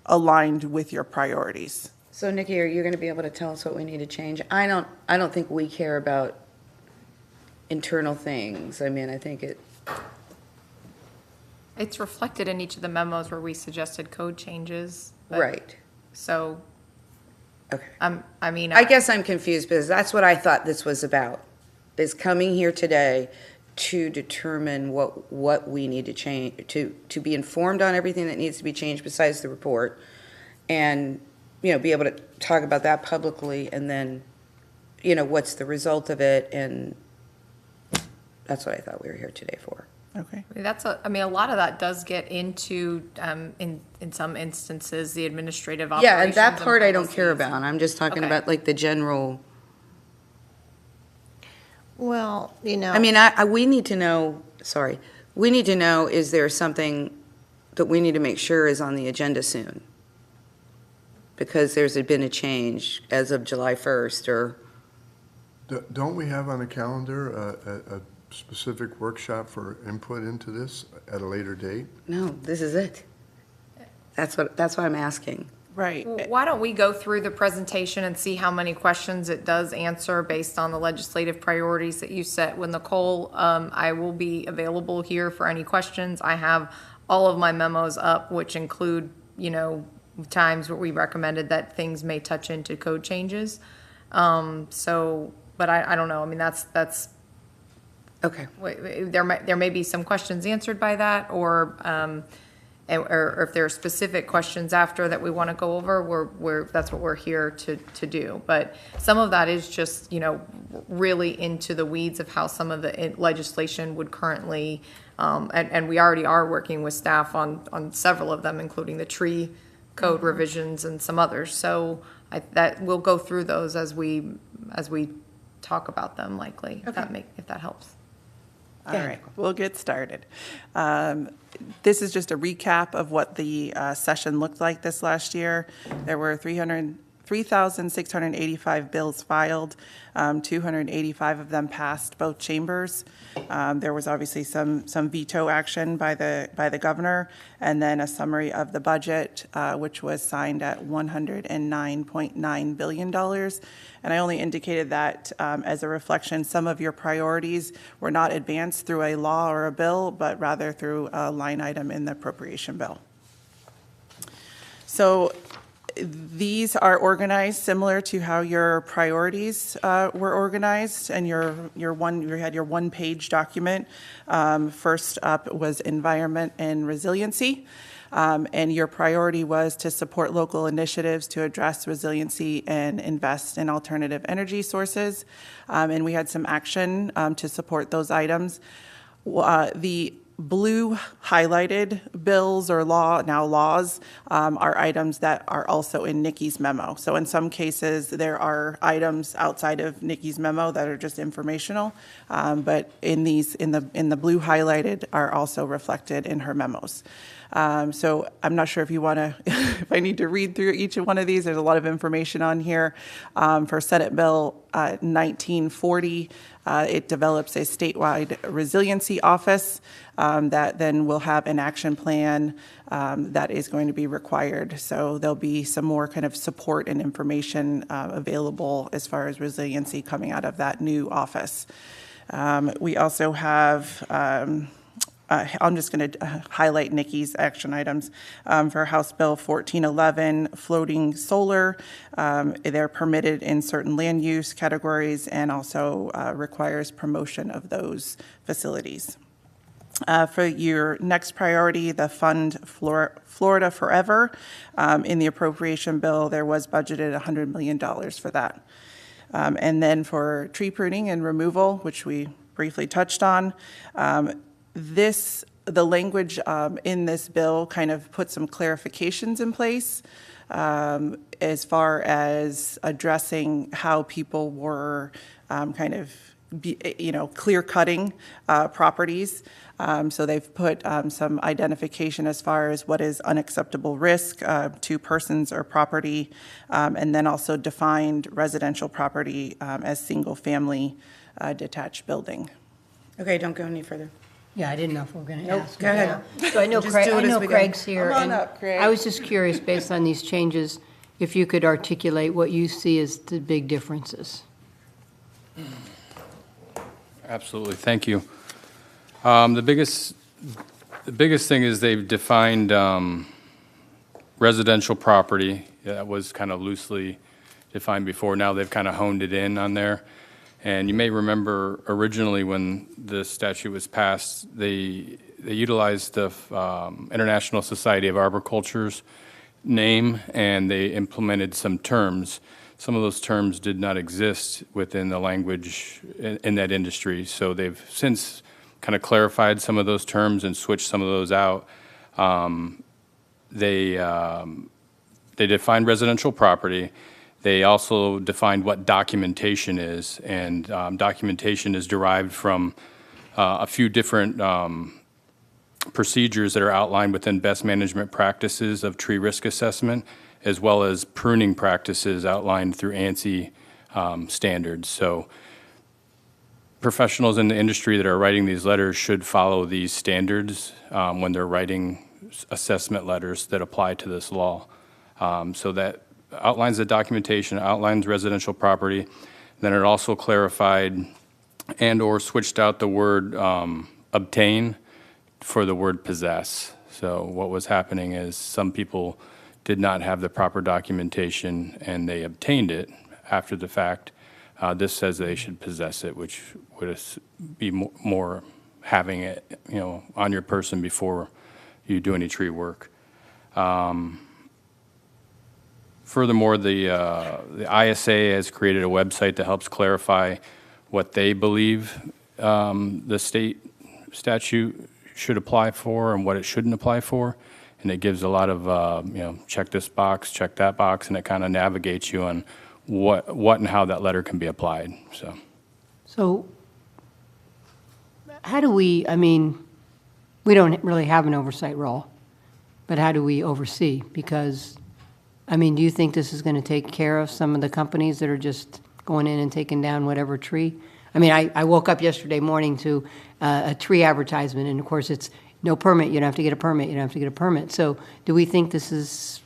aligned with your priorities. So Nikki, are you going to be able to tell us what we need to change? I don't think we care about internal things. I mean, I think It's reflected in each of the memos where we suggested code changes. Right. So, okay. I guess I'm confused because that's what I thought this was about, is coming here today to determine what we need to change, to be informed on everything that needs to be changed besides the report, and, be able to talk about that publicly, and then, what's the result of it, and that's what I thought we were here today for. Okay. A lot of that does get into, in some instances, the administrative operations. Yeah, and that part I don't care about. I'm just talking about like the general. Well, I mean, we need to know, is there something that we need to make sure is on the agenda soon? Because there's been a change as of July 1st, or. Don't we have on the calendar a specific workshop for input into this at a later date? No, this is it. That's what I'm asking. Right. Well, why don't we go through the presentation and see how many questions it does answer based on the legislative priorities that you set with Nicole? I will be available here for any questions. I have all of my memos up, which include, times where we recommended that things may touch into code changes. But I don't know. I mean, that's okay. There may be some questions answered by that, or if there are specific questions after that we want to go over, that's what we're here to do. But some of that is just, really into the weeds of how some of the legislation would currently, and we already are working with staff on several of them, including the tree code revisions and some others. So that we'll go through those as we talk about them, likely, if that helps. All right, we'll get started. This is just a recap of what the session looked like this last year. There were 3,685 bills filed. 285 of them passed both chambers. There was obviously some veto action by the governor, and then a summary of the budget, which was signed at $109.9 billion. And I only indicated that as a reflection. Some of your priorities were not advanced through a law or a bill, but rather through a line item in the appropriation bill. So these are organized similar to how your priorities were organized, and you had your one-page document. First up was environment and resiliency. And your priority was to support local initiatives to address resiliency and invest in alternative energy sources. And we had some action to support those items. The blue highlighted bills or laws are items that are also in Nikki's memo. So in some cases, there are items outside of Nikki's memo that are just informational, but in the blue highlighted are also reflected in her memos. So I'm not sure if you want to, if I need to read through each one of these. There's a lot of information on here. For Senate Bill 1940, it develops a statewide resiliency office that then will have an action plan that is going to be required. So there'll be some more kind of support and information available as far as resiliency coming out of that new office. We also have, I'm just going to highlight Nikki's action items. For House Bill 1411, floating solar, they're permitted in certain land use categories and also requires promotion of those facilities. For your next priority, the Fund Florida Forever, in the appropriation bill, there was budgeted $100 million for that. And then for tree pruning and removal, which we briefly touched on, the language in this bill kind of put some clarifications in place as far as addressing how people were kind of clear-cutting properties. So they've put some identification as far as what is unacceptable risk to persons or property, and then also defined residential property as single-family detached building. Okay, don't go any further. Yeah, I didn't know if we were going to Nope, ask. go ahead. So I know Just do it as we go. Craig's here. Come on and up, Craig. I was just curious, based on these changes, if you could articulate what you see as the big differences. Absolutely, thank you. The biggest thing is they've defined residential property. That was kind of loosely defined before. Now they've kind of honed it in on there. And you may remember originally when the statute was passed, they utilized the International Society of Arboriculture's name, and they implemented some terms. Some of those terms did not exist within the language in that industry, so they've since kind of clarified some of those terms and switched some of those out. They defined residential property. They also defined what documentation is, and documentation is derived from a few different procedures that are outlined within best management practices of tree risk assessment, as well as pruning practices outlined through ANSI standards. So professionals in the industry that are writing these letters should follow these standards when they're writing assessment letters that apply to this law. So that outlines the documentation, outlines residential property. Then it also clarified and or switched out the word obtain for the word possess. So what was happening is some people did not have the proper documentation and they obtained it after the fact. This says they should possess it, which would be more having it, on your person before you do any tree work. Furthermore, the ISA has created a website that helps clarify what they believe the state statute should apply for and what it shouldn't apply for. And it gives a lot of, check this box, check that box, and it kind of navigates you on what and how that letter can be applied. So how do we, we don't really have an oversight role, but how do we oversee? Because, do you think this is going to take care of some of the companies that are just going in and taking down whatever tree? I woke up yesterday morning to a tree advertisement, and of course it's no permit, you don't have to get a permit, you don't have to get a permit. So do we think this is,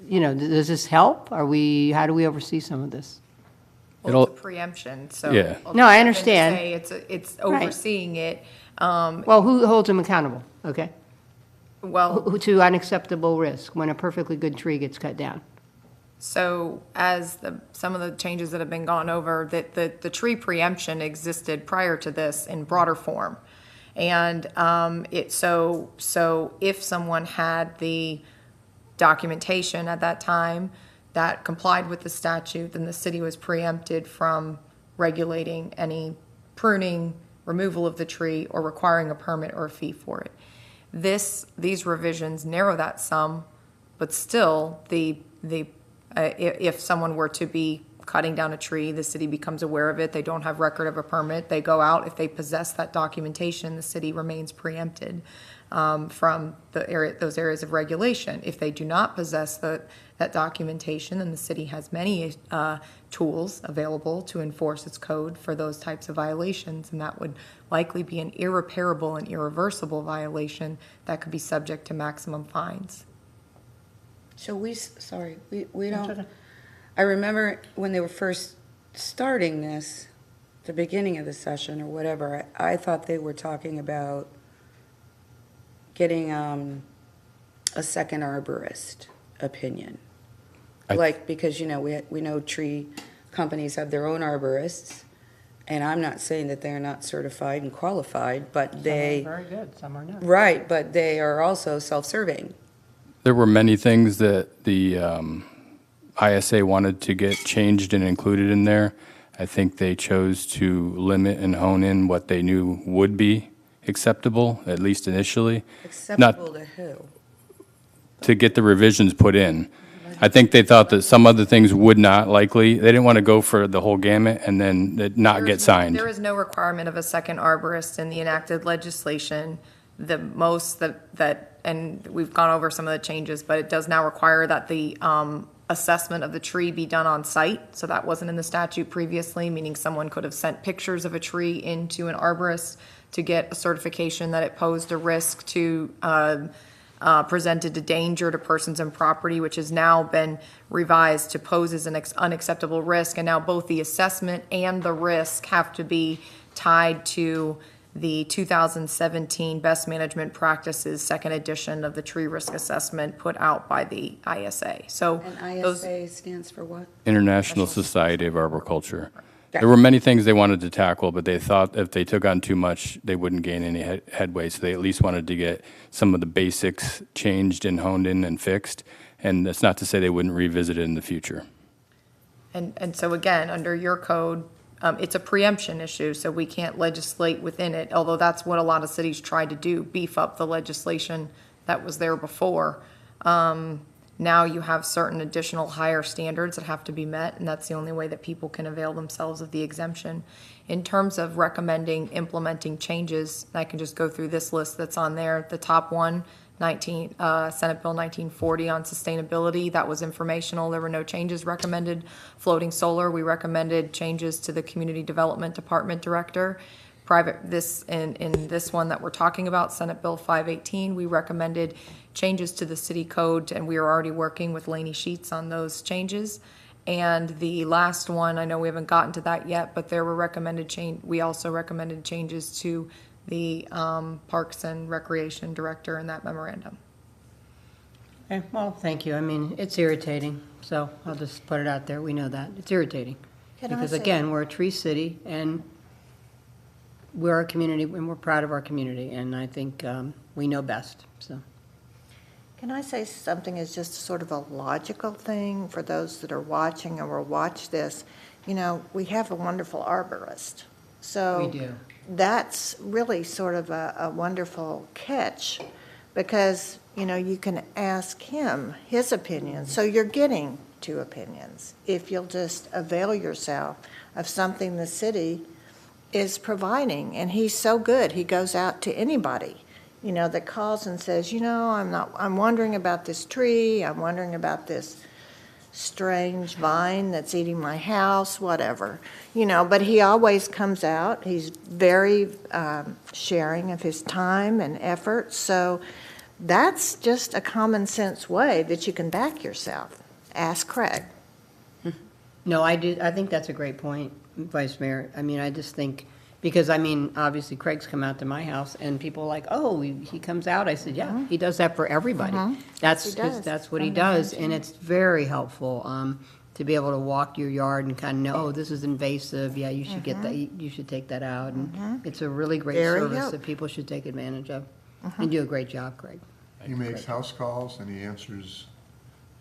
does this help? How do we oversee some of this? Well, it's a preemption, so. Yeah. No, I understand. Say it's overseeing it. Well, who holds them accountable? Okay. Well, To unacceptable risk when a perfectly good tree gets cut down. so as some of the changes that have been gone over, that the tree preemption existed prior to this in broader form. And so if someone had the documentation at that time that complied with the statute, then the city was preempted from regulating any pruning, removal of the tree, or requiring a permit or a fee for it. These revisions narrow that some, but still, if someone were to be cutting down a tree, the city becomes aware of it, they don't have record of a permit, they go out, if they possess that documentation, the city remains preempted from those areas of regulation. If they do not possess that documentation, then the city has many tools available to enforce its code for those types of violations, and that would likely be an irreparable and irreversible violation that could be subject to maximum fines. So we don't, I remember when they were first starting this, the beginning of the session or whatever, I thought they were talking about getting a second arborist opinion. Because, we know tree companies have their own arborists, and I'm not saying that they're not certified and qualified, but they... Some are very good, some are not. Right, but they are also self-serving. There were many things that the ISA wanted to get changed and included in there. I think they chose to limit and hone in what they knew would be acceptable, at least initially. Acceptable to who? To get the revisions put in. I think they thought that some other things would not likely. They didn't want to go for the whole gamut and then it not get signed. There is no requirement of a second arborist in the enacted legislation. The most that, and we've gone over some of the changes, but it does now require that the assessment of the tree be done on site. So that wasn't in the statute previously, meaning someone could have sent pictures of a tree into an arborist to get a certification that it posed a risk to presented a danger to persons and property, which has now been revised to pose as an unacceptable risk. And now both the assessment and the risk have to be tied to the 2017 Best Management Practices second edition of the tree risk assessment put out by the ISA. So And ISA stands for what? International Society of Arboriculture. There were many things they wanted to tackle, but they thought if they took on too much, they wouldn't gain any headway. So they at least wanted to get some of the basics changed and honed in and fixed. And that's not to say they wouldn't revisit it in the future. And so again, under your code, it's a preemption issue, so we can't legislate within it, although that's what a lot of cities tried to do, beef up the legislation that was there before. Now you have certain additional higher standards that have to be met, and that's the only way that people can avail themselves of the exemption. In terms of recommending implementing changes, I can just go through this list that's on there. The top one, Senate Bill 1940 on sustainability, that was informational. There were no changes recommended. Floating solar, we recommended changes to the Community Development Department Director. In this one that we're talking about, Senate Bill 518, we recommended changes to the city code, and we are already working with Laney Sheets on those changes. And the last one, I know we haven't gotten to that yet, but there were we also recommended changes to the Parks and Recreation Director in that memorandum. Okay, well, thank you. I mean, it's irritating, so I'll just put it out there. We know that. It's irritating. Because again, we're a tree city, and we're a community, and we're proud of our community, and I think we know best, so. Can I say something as just sort of a logical thing for those that are watching or will watch this? We have a wonderful arborist. So We do. That's really sort of a wonderful catch because, you can ask him his opinion. So you're getting two opinions if you'll just avail yourself of something the city is providing. And he's so good. He goes out to anybody, that calls and says, I'm wondering about this tree. I'm wondering about this strange vine that's eating my house, whatever, but he always comes out. He's very sharing of his time and effort. So that's just a common sense way that you can back yourself. Ask Craig. No, I think that's a great point, Vice Mayor. I mean, I just think, because obviously Craig's come out to my house and people are like, oh, he comes out. I said, yeah, he does that for everybody. That's what he does. And it's very helpful to be able to walk your yard and kind of know, oh, this is invasive. Yeah, you should get that. You should take that out. And it's a really great service that people should take advantage of. You do a great job, Craig. He makes house calls and he answers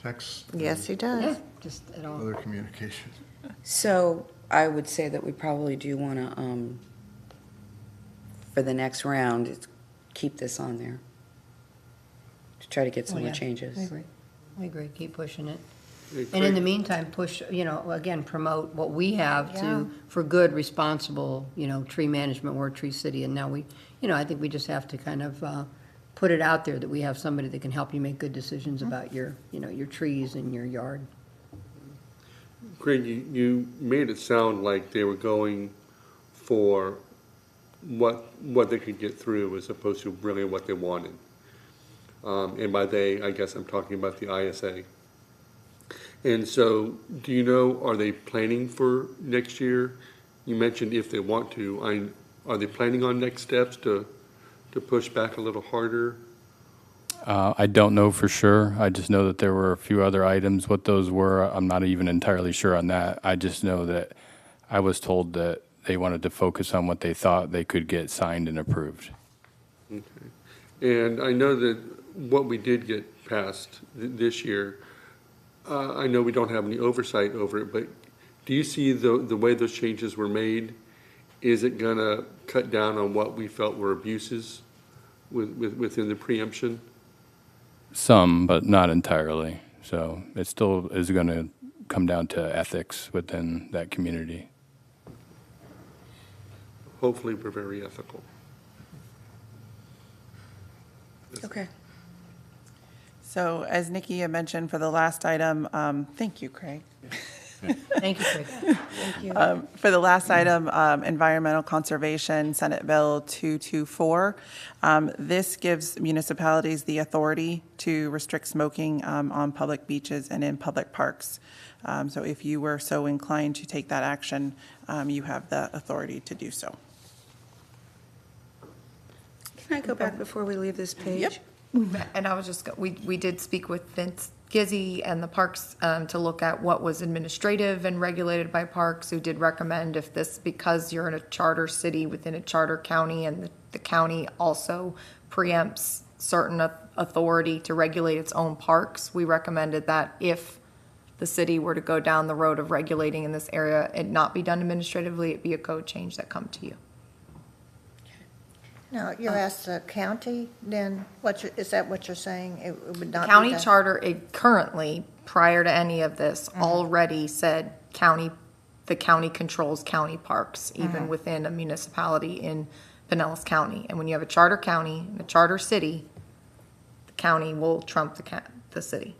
texts. Yes, he does. Yeah, just at all. Other communications. So I would say that we probably do want to, for the next round, keep this on there to try to get some more changes. I agree. Keep pushing it. And in the meantime, push, again, promote what we have for good, responsible, tree management, we're a tree city, and now I think we just have to kind of put it out there that we have somebody that can help you make good decisions about your trees in your yard. Craig, you made it sound like they were going for what they could get through as opposed to really what they wanted. And by they, I guess I'm talking about the ISA. And so, do you know, are they planning for next year? You mentioned if they want to. Are they planning on next steps to push back a little harder? I don't know for sure. I just know that there were a few other items. What those were, I'm not even entirely sure on that. I just know that I was told that they wanted to focus on what they thought they could get signed and approved. Okay. And I know that what we did get passed this year, I know we don't have any oversight over it, but do you see the way those changes were made? Is it going to cut down on what we felt were abuses within the preemption? Some, but not entirely. So it still is going to come down to ethics within that community. Hopefully, we're very ethical. Okay. So as Nikki had mentioned for the last item, thank you, Craig. Thank you, Craig. Thank you. For the last item, Environmental Conservation, Senate Bill 224. This gives municipalities the authority to restrict smoking on public beaches and in public parks. So if you were so inclined to take that action, you have the authority to do so. Can I go back before we leave this page? Yep. And I was just, we did speak with Vince Gizzi and the parks to look at what was administrative and regulated by parks, who did recommend if this, because you're in a charter city within a charter county and the county also preempts certain authority to regulate its own parks, we recommended that if the city were to go down the road of regulating in this area, it not be done administratively, it be a code change that come to you. Now, you asked the county, then is that what you're saying? It would not be County done? charter, it currently, prior to any of this, already said the county controls county parks, even within a municipality in Pinellas County. And when you have a charter county and a charter city, the county will trump the city.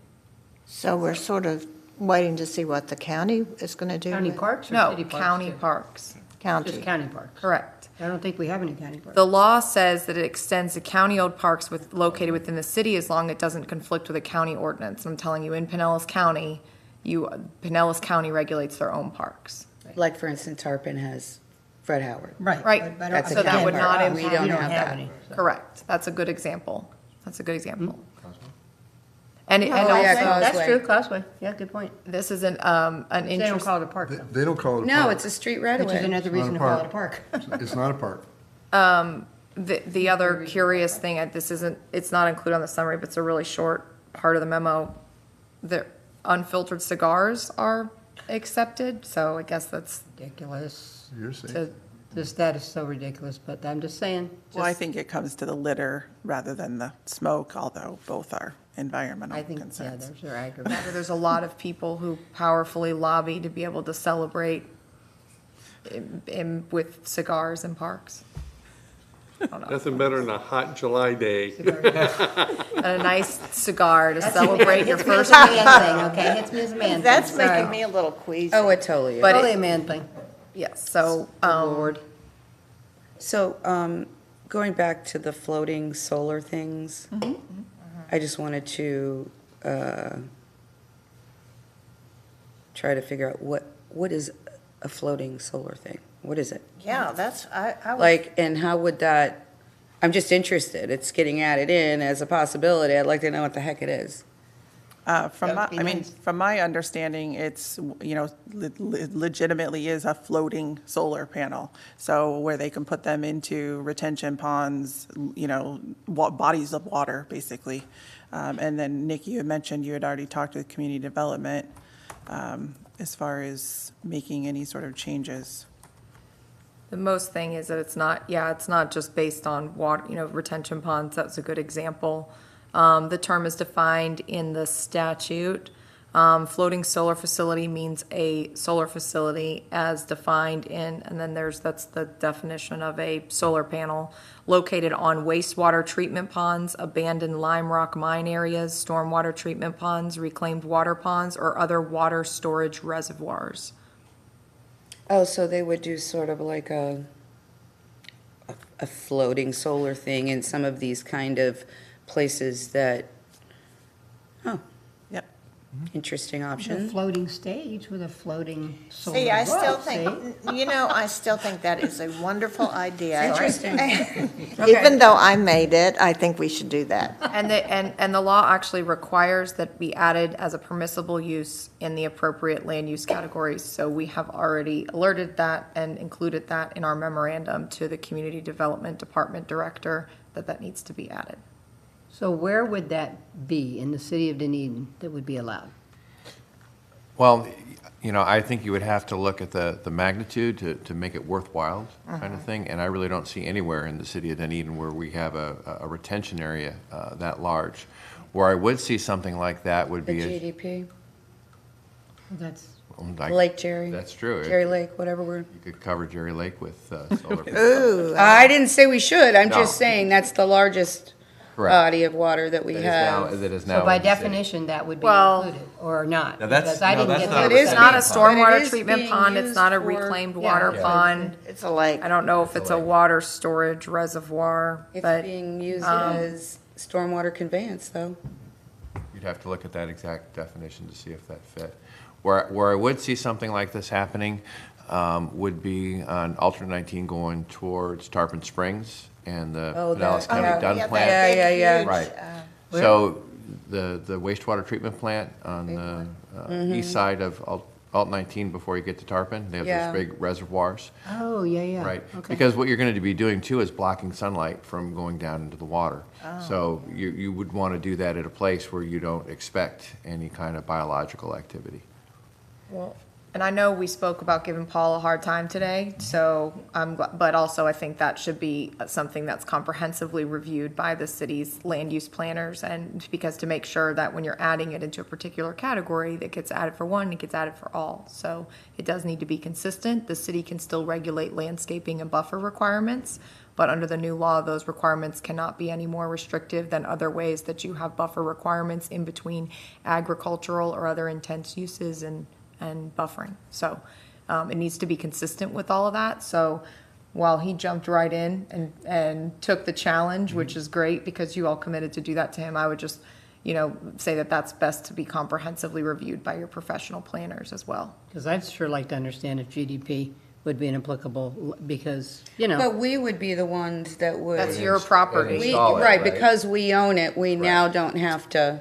So we're sort of waiting to see what the county is going to do? County parks or No, city parks? county parks. County. Just county parks. Correct. I don't think we have any county parks. The law says that it extends to county-owned parks located within the city as long as it doesn't conflict with a county ordinance. And I'm telling you, in Pinellas County, Pinellas County regulates their own parks. Like, for instance, Tarpon has Fred Howard. Right. Right. But That's a So that would county not park. impact. We don't have that. any. so. Correct. That's a good example. That's a good example. And Oh, also, yeah, That's Causeway. true, Causeway. Yeah, good point. this is an They don't interest. call it a park, though. They don't call it a No, park. it's a street right Which is away. another reason to call it a park. It's not a park. The other curious thing, it's not included on the summary, but it's a really short part of the memo. The unfiltered cigars are accepted, so I guess that's Ridiculous. You're saying. That is so ridiculous, but I'm just saying. Well, I think it comes to the litter rather than the smoke, although both are environmental I think, concerns. those are aggravating. there's a lot of people who powerfully lobby to be able to celebrate with cigars in parks. I don't know. Nothing better than a hot July day. And a nice cigar to celebrate your first. It's a man thing, okay? It's me as a man thing. That's sorry. making me a little queasy. Oh, it totally is. But Totally a man thing. Yes, so, Lord. So, going back to the floating solar things, I just wanted to try to figure out what is a floating solar thing? What is it? Yeah, I was. Like, and how would that, I'm just interested. It's getting added in as a possibility. I'd like to know what the heck it is. From my understanding, it's, legitimately is a floating solar panel. So where they can put them into retention ponds, bodies of water, basically. And then, Nick, you had mentioned you had already talked with community development as far as making any sort of changes. the most thing is that it's not just based on water, retention ponds. That's a good example. The term is defined in the statute. Floating solar facility means a solar facility as defined in, and then that's the definition of a solar panel located on wastewater treatment ponds, abandoned lime rock mine areas, stormwater treatment ponds, reclaimed water ponds, or other water storage reservoirs. Oh, so they would do sort of like a floating solar thing in some of these kind of places that, oh. Yep. Interesting A option. floating stage with a floating solar. See, I still roof, think, I still think that is a wonderful idea. Interesting. Even though I made it, I think we should do that. And the law actually requires that be added as a permissible use in the appropriate land use categories. So we have already alerted that and included that in our memorandum to the Community Development Department Director that needs to be added. So where would that be in the city of Dunedin that would be allowed? Well, I think you would have to look at the magnitude to make it worthwhile kind of thing, and I really don't see anywhere in the city of Dunedin where we have a retention area that large. Where I would see something like that would The be GDP, That's, Lake Jerry. That's true. Jerry Lake, whatever we're. You could cover Jerry Lake with solar. Ooh. I didn't say we should, I'm No. just saying that's the largest Correct. body of water that we That is now- have. that is now so by in the city. definition, that would be Well- included, or not? Now, that's- Because I no, didn't that's get not that. a It is not a But it stormwater is treatment being pond, it's not a used for- reclaimed Yeah. water Yeah. pond. It's a lake. I don't know if it's a water storage reservoir, It's but being used as stormwater conveyance, though. You'd have to look at that exact definition to see if that fit. Where I would see something like this happening would be on alternate 19 going towards Tarpon Springs and the Pinellas County Dunn plant. Yeah. Right. So the wastewater treatment plant on the east side of Alt 19 before you get to Tarpon, they have Yeah. those big reservoirs. Oh, yeah. Right, Okay. because what you're going to be doing too is blocking sunlight from going down into the water. So you would want to do that at a place where you don't expect any kind of biological activity. Well, and I know we spoke about giving Paul a hard time today, so but also I think that should be something that's comprehensively reviewed by the city's land use planners, and because to make sure that when you're adding it into a particular category, that gets added for one, it gets added for all. So it does need to be consistent. The city can still regulate landscaping and buffer requirements, but under the new law, those requirements cannot be any more restrictive than other ways that you have buffer requirements in between agricultural or other intense uses and buffering. So it needs to be consistent with all of that. So while he jumped right in and took the challenge, which is great because you all committed to do that to him, I would just, say that that's best to be comprehensively reviewed by your professional planners as well. Because I'd sure like to understand if GDP would be inapplicable, because, But we would be the ones that would. That's your property. Install it, Right, right? because we own it, we now don't have to,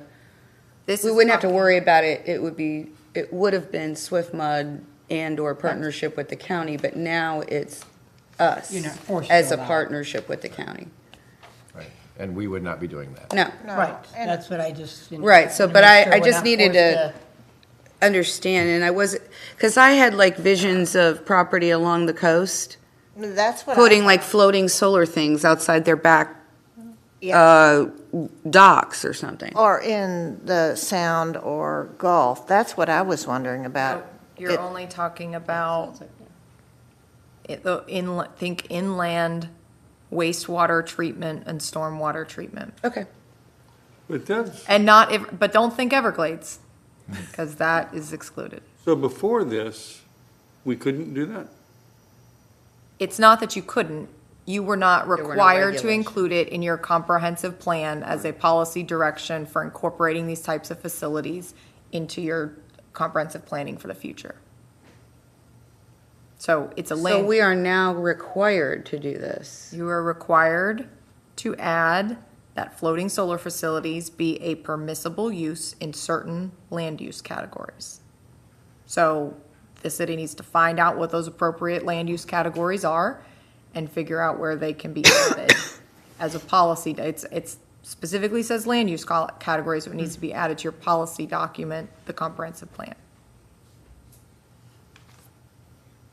This we is wouldn't have to talking- worry about it. It would have been Swift Mud and/or partnership with the county, but now it's us. You're not forced to as a allow it. partnership with the county. Right, and we would not be doing that. No, right, that's what I just. right, so, wanna but make sure I we're just not needed forced to understand, and I was, because I had like visions of property along the coast, That's what putting like floating solar things outside their back Yeah. docks or something. Or in the Sound or Gulf. That's what I was wondering about. You're only talking about, think inland wastewater treatment and stormwater treatment. Okay. But that's, And but don't think Everglades, because that is excluded. so before this, we couldn't do that? It's not that you couldn't, you were not were no required to regulations. include it in your comprehensive plan as a policy direction for incorporating these types of facilities into your comprehensive planning for the future. So it's a So land. we are now required to do this. You are required to add that floating solar facilities be a permissible use in certain land use categories. So the city needs to find out what those appropriate land use categories are and figure out where they can be added as a policy. It specifically says land use categories, so it needs to be added to your policy document, the comprehensive plan.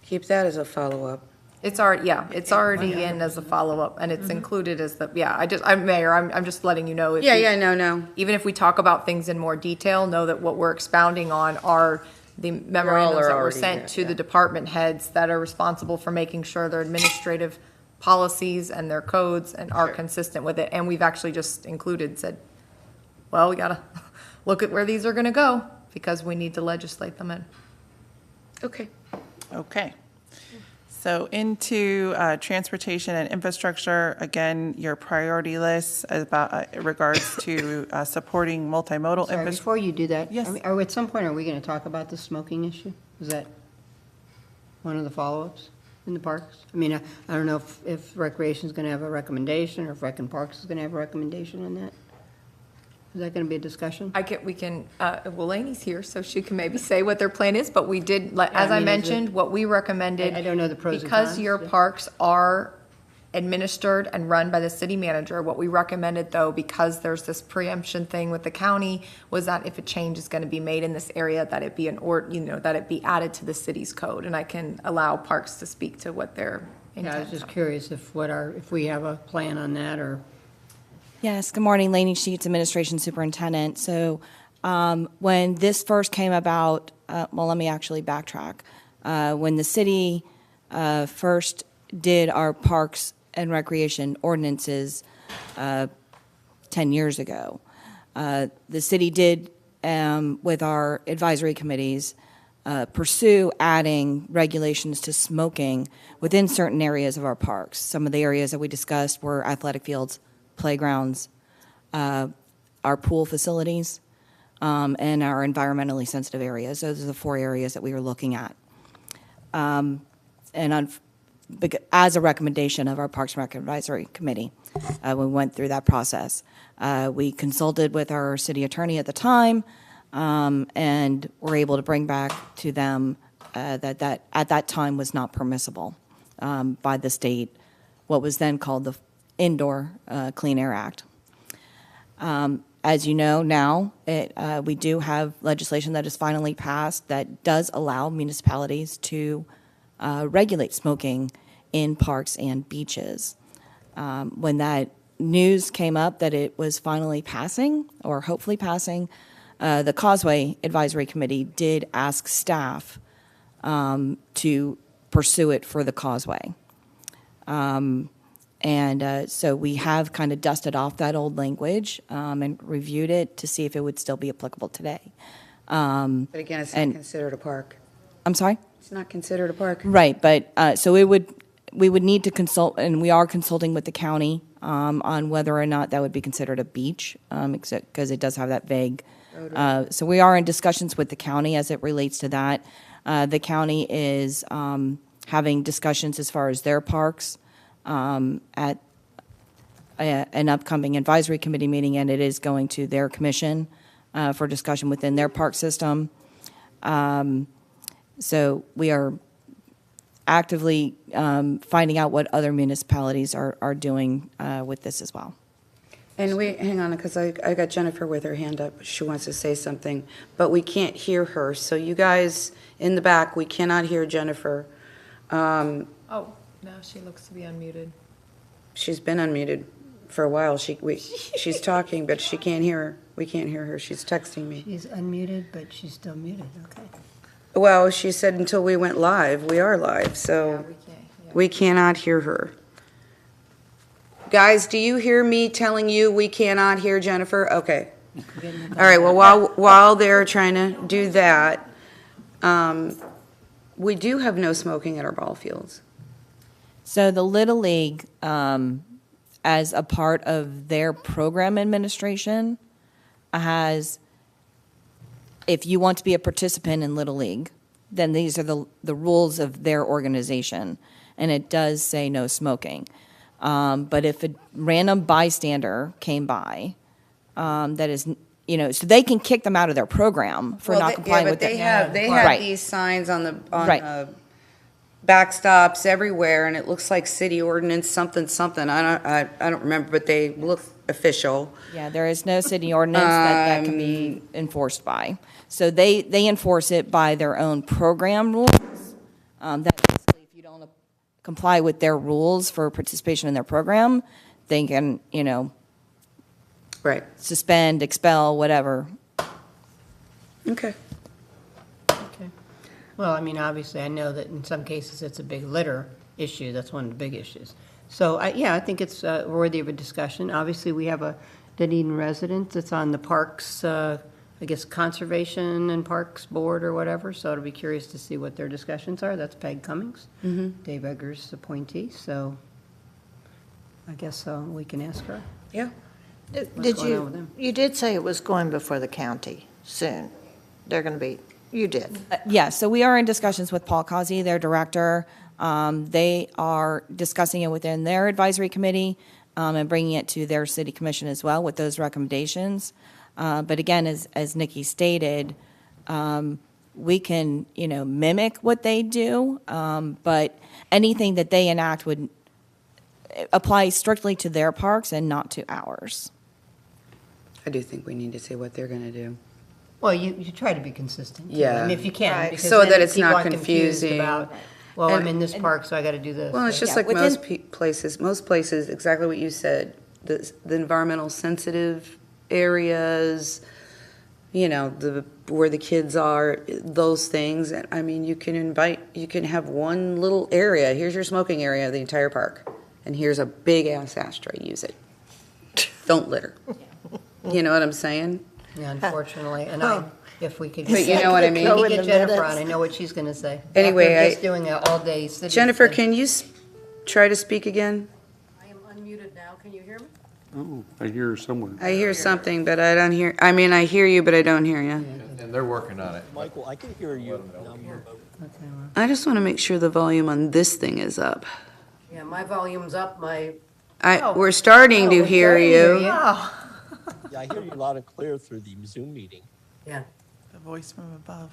Keep that as a follow-up. It's already, yeah, it's already in as a follow-up, and it's included as the, yeah, I'm just letting you know. No. Even if we talk about things in more detail, know that what we're expounding on are the memorandums that were already sent there, to yeah. the department heads that are responsible for making sure their administrative policies and their codes and are consistent with it. And we've actually just said, well, we gotta look at where these are gonna go, because we need to legislate them in. Okay. Okay. So into transportation and infrastructure, again, your priority list about regards to supporting multimodal Sorry, infrastructure. before you do that, Yes. at some point, are we going to talk about the smoking issue? Is that one of the follow-ups in the parks? I mean, I don't know if Recreation is going to have a recommendation, or if Rec and Parks is going to have a recommendation on that. Is that going to be a discussion? Well, Lainey's here, so she can maybe say what their plan is, but we did, as I I mean, mentioned, what we recommended. I don't know the pros and Because cons, your but- parks are administered and run by the city manager, what we recommended, though, because there's this preemption thing with the county, was that if a change is going to be made in this area, that it be that it be added to the city's code, and I can allow parks to speak to what their Yeah, I was intent just are. curious if we have a plan on that, or. Yes, good morning, Lainey Sheets, Administration Superintendent. So when this first came about, let me actually backtrack. When the city first did our parks and recreation ordinances 10 years ago, the city did, with our advisory committees, pursue adding regulations to smoking within certain areas of our parks. Some of the areas that we discussed were athletic fields, playgrounds, our pool facilities, and our environmentally sensitive areas. Those are the 4 areas that we were looking at. As a recommendation of our Parks and Rec Advisory Committee, we went through that process. We consulted with our city attorney at the time, and were able to bring back to them that at that time was not permissible by the state, what was then called the Indoor Clean Air Act. As you know now, we do have legislation that is finally passed that does allow municipalities to regulate smoking in parks and beaches. When that news came up that it was finally passing, or hopefully passing, the Causeway Advisory Committee did ask staff to pursue it for the Causeway. So we have kind of dusted off that old language and reviewed it to see if it would still be applicable today. But again, it's not considered a park. I'm sorry? It's not considered a park. Right, but so we would need to consult, and we are consulting with the county on whether or not that would be considered a beach, because it does have that vague. So we are in discussions with the county as it relates to that. The county is having discussions as far as their parks at an upcoming advisory committee meeting, and it is going to their commission for discussion within their park system. So we are actively finding out what other municipalities are doing with this as well. And hang on, because I got Jennifer with her hand up. She wants to say something, but we can't hear her. So you guys in the back, we cannot hear Jennifer. Oh, no, she looks to be unmuted. She's been unmuted for a while. She's talking, but she can't hear her. We can't hear her. She's texting me. She's unmuted, but she's still muted, okay. Well, she said until we went live. We are live, so we cannot hear her. Guys, do you hear me telling you we cannot hear Jennifer? Okay. All right, well, while they're trying to do that, we do have no smoking at our ball fields. So the Little League, as a part of their program administration, has, if you want to be a participant in Little League, then these are the rules of their organization, and it does say no smoking. But if a random bystander came by, that is, so they can kick them out of their program for not complying with they it. they Right. have these signs on the Right. backstops everywhere, and it looks like city ordinance something. I don't remember, but they look official. Yeah, there is no city ordinance that can be enforced by. So they enforce it by their own program rules. That basically, comply with their rules for participation in their program, they can, Right. suspend, expel, whatever. Okay. Okay. Well, I mean, obviously, I know that in some cases it's a big litter issue. That's one of the big issues. So, I think it's worthy of a discussion. Obviously, we have a Dunedin resident that's on the Parks, I guess, Conservation and Parks Board or whatever, so I'll be curious to see what their discussions are. That's Peg Cummings, Dave Eggers' appointee, so I guess we can ask her. Yeah. Did going on with them? you did say it was going before the county soon. They're going to be, you did. Yeah, so we are in discussions with Paul Causey, their director. They are discussing it within their advisory committee and bringing it to their city commission as well with those recommendations. But again, as Nikki stated, we can, mimic what they do, but anything that they enact would apply strictly to their parks and not to ours. I do think we need to say what they're going to do. Well, you try to be consistent. too. Yeah. I mean, if you can, Right. because So then that it's people not are confused confusing. about, well, And- I'm in this park, so I got to do this. Well, it's just Yeah, like within- most places, exactly what you said, the environmental sensitive areas, where the kids are, those things. And I mean, you can have one little area, here's your smoking area of the entire park, and here's a big ass ashtray, use it. Don't litter. You know what I'm saying? Yeah, unfortunately, and if we could. But you know what I mean? We Go could in get the Jennifer minutes. on, I know what she's going to say. Anyway, After just doing it all day. Jennifer, can you try to speak again? I am unmuted now. Can you hear me? Oh, I hear her somewhere. I hear something, but I don't hear, I hear you, but I don't hear you. And they're working on it. Michael, I can hear you. I just want to make sure the volume on this thing is up. Yeah, my volume's up. We're starting to hear you. Yeah, I hear you loud and clear through the Zoom meeting. Yeah. The voice from above.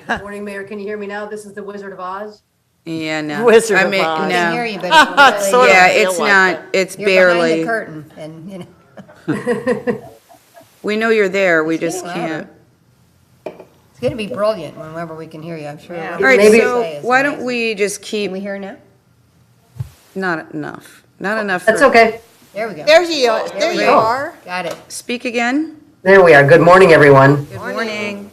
Good morning, Mayor. Can you hear me now? This is the Wizard of Oz. Yeah, no. Wizard I of mean, Oz. I no. can hear you, but it's Sort of Yeah, feel it's like not, it. it's you're behind barely. the curtain, and, We know you're there, we just getting louder. can't. It's going to be brilliant whenever we can hear you, I'm sure. Yeah. All right, Maybe so say is why don't amazing. we just keep, Can we hear now? not enough. Not enough. That's for- okay. There we go. There you are. There we you go. are. Got it. Speak again? There we are. Good morning, everyone. Good morning.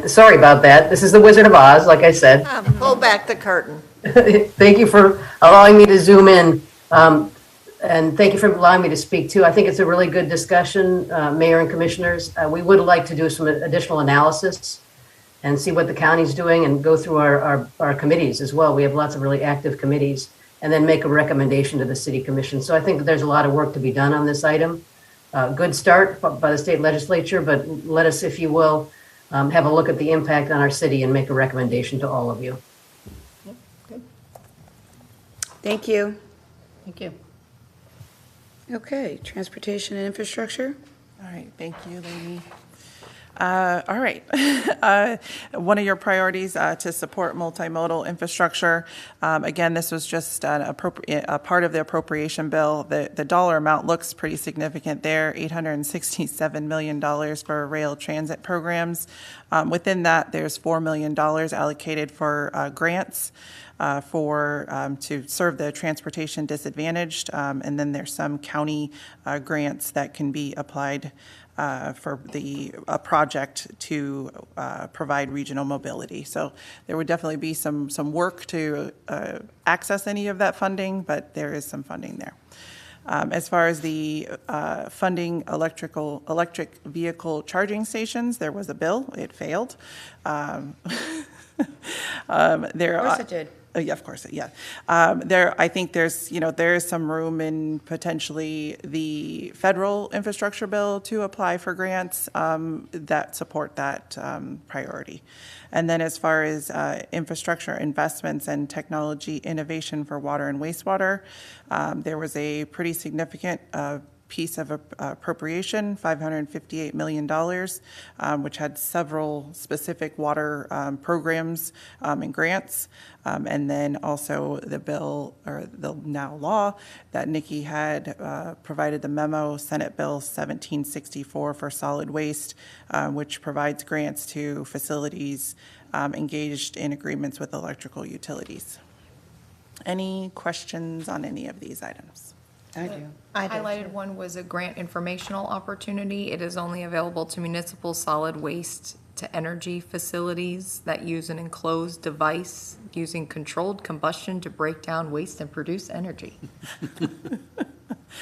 Sorry about that. This is the Wizard of Oz, like I said. Pull back the curtain. Thank you for allowing me to zoom in. And thank you for allowing me to speak too. I think it's a really good discussion, Mayor and Commissioners. We would like to do some additional analysis and see what the county's doing and go through our committees as well. We have lots of really active committees, and then make a recommendation to the City Commission. So I think that there's a lot of work to be done on this item. Good start by the state legislature, but let us, if you will, have a look at the impact on our city and make a recommendation to all of you. Thank you. Thank you. Okay, transportation and infrastructure? All right, thank you, Lainey. All right. One of your priorities to support multimodal infrastructure. Again, this was just a part of the appropriation bill. The dollar amount looks pretty significant there, $867 million for rail transit programs. Within that, there's $4 million allocated for grants to serve the transportation disadvantaged. And then there's some county grants that can be applied for a project to provide regional mobility. So there would definitely be some work to access any of that funding, but there is some funding there. As far as the funding electric vehicle charging stations, there was a bill. It failed. Of course it did. Yeah, of course, yeah. I think there is some room in potentially the federal infrastructure bill to apply for grants that support that priority. And then as far as infrastructure investments and technology innovation for water and wastewater, there was a pretty significant piece of appropriation, $558 million, which had several specific water programs and grants. And then also the bill, or the now law, that Nikki had provided the memo, Senate Bill 1764 for solid waste, which provides grants to facilities engaged in agreements with electrical utilities. Any questions on any of these items? I do. I do Highlighted too. one was a grant informational opportunity. It is only available to municipal solid waste to energy facilities that use an enclosed device using controlled combustion to break down waste and produce energy.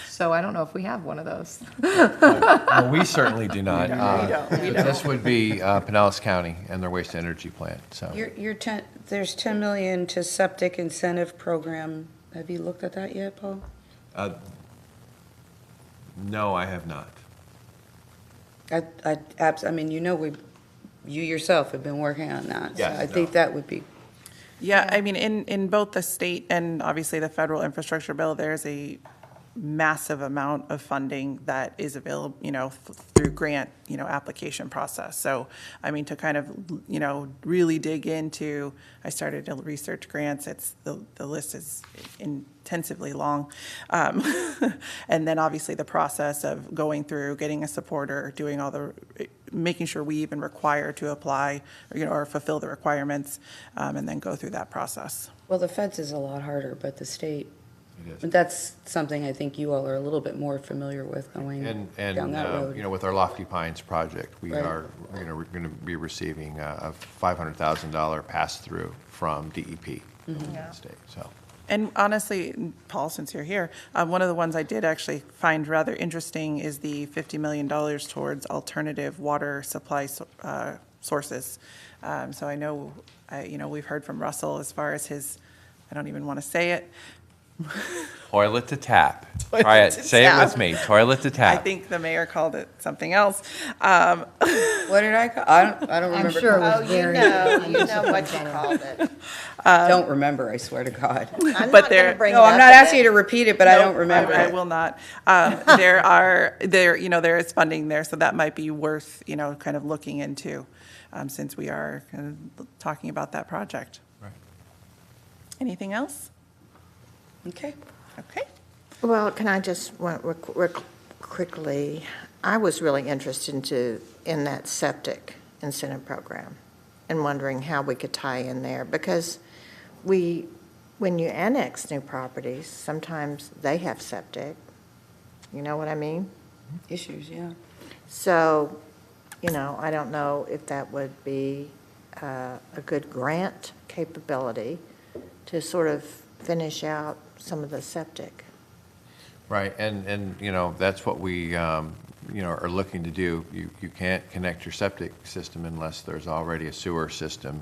So I don't know if we have one of those. Well, we certainly do not. We don't. This would be Pinellas County and their waste-to-energy plant, so. There's 10 million to septic incentive program. Have you looked at that yet, Paul? No, I have not. I mean, you yourself have been working on that. So Yes, I think that would be, Yeah, I mean, in both the state and obviously the federal infrastructure bill, there's a massive amount of funding that is available, through grant, application process. So, I mean, to kind of, really dig into, I started to research grants. The list is intensively long. And then obviously the process of going through, getting a supporter, doing all the, making sure we even require to apply, or fulfill the requirements, and then go through that process. well, the feds is a lot harder, but the state, It is. that's something I think you all are a little bit more familiar with going And down that road. with our Lofty Pines project, we're Right. going to be receiving a $500,000 pass-through from DEP in the state, so. And honestly, Paul, since you're here, one of the ones I did actually find rather interesting is the $50 million towards alternative water supply sources. So I know, we've heard from Russell as far as his, I don't even want to say it. Toilet to tap. Toilet Try it. to Say tap. it with me. Toilet to I tap. think the mayor called it something else. What did I call, I don't remember. I'm sure it was calling very. you know what you called it. I don't remember, I swear to God. I'm But not there- going to bring it No, up I'm not again. asking you to repeat it, but I don't remember I it. will not. There is funding there, so that might be worth, kind of looking into, since we are kind of talking about that project. Right. Anything else? Okay. Okay. Well, can I just quickly, I was really interested in that septic incentive program and wondering how we could tie in there, because when you annex new properties, sometimes they have septic, you know what I mean? Issues, yeah. So, I don't know if that would be a good grant capability to sort of finish out some of the septic. Right, and that's what we, are looking to do. You can't connect your septic system unless there's already a sewer system,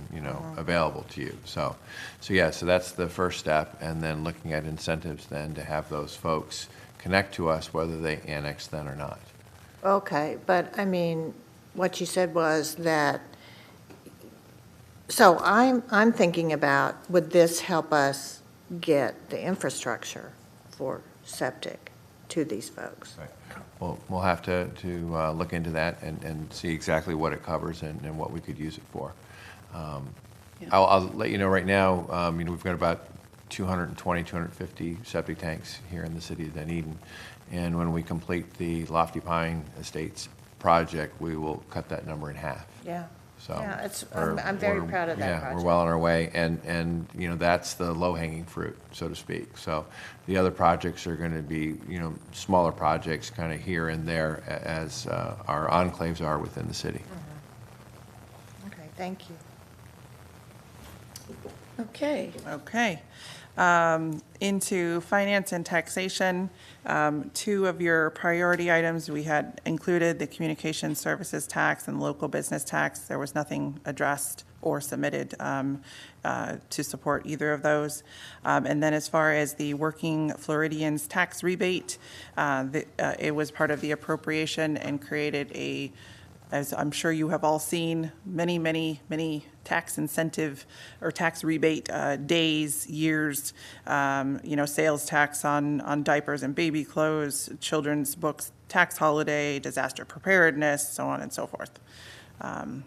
available to you. So that's the first step, and then looking at incentives then to have those folks connect to us, whether they annex then or not. Okay, but I mean, what you said was that, so I'm thinking about, would this help us get the infrastructure for septic to these folks? Right. Well, we'll have to look into that and see exactly what it covers and what we could use it for. I'll let you know right now, we've got about 220, 250 septic tanks here in the city of Dunedin. And when we complete the Lofty Pine Estates project, we will cut that number in half. Yeah. So Yeah, I'm very proud of that Yeah, project. we're well on our way, and that's the low-hanging fruit, so to speak. So the other projects are going to be, smaller projects kind of here and there as our enclaves are within the city. Okay, thank you. Okay. Okay. Into finance and taxation, two of your priority items, we had included the communication services tax and local business tax. There was nothing addressed or submitted to support either of those. And then as far as the Working Floridians tax rebate, it was part of the appropriation and created as I'm sure you have all seen, many tax incentive or tax rebate days, years, sales tax on diapers and baby clothes, children's books, tax holiday, disaster preparedness, so on and so forth,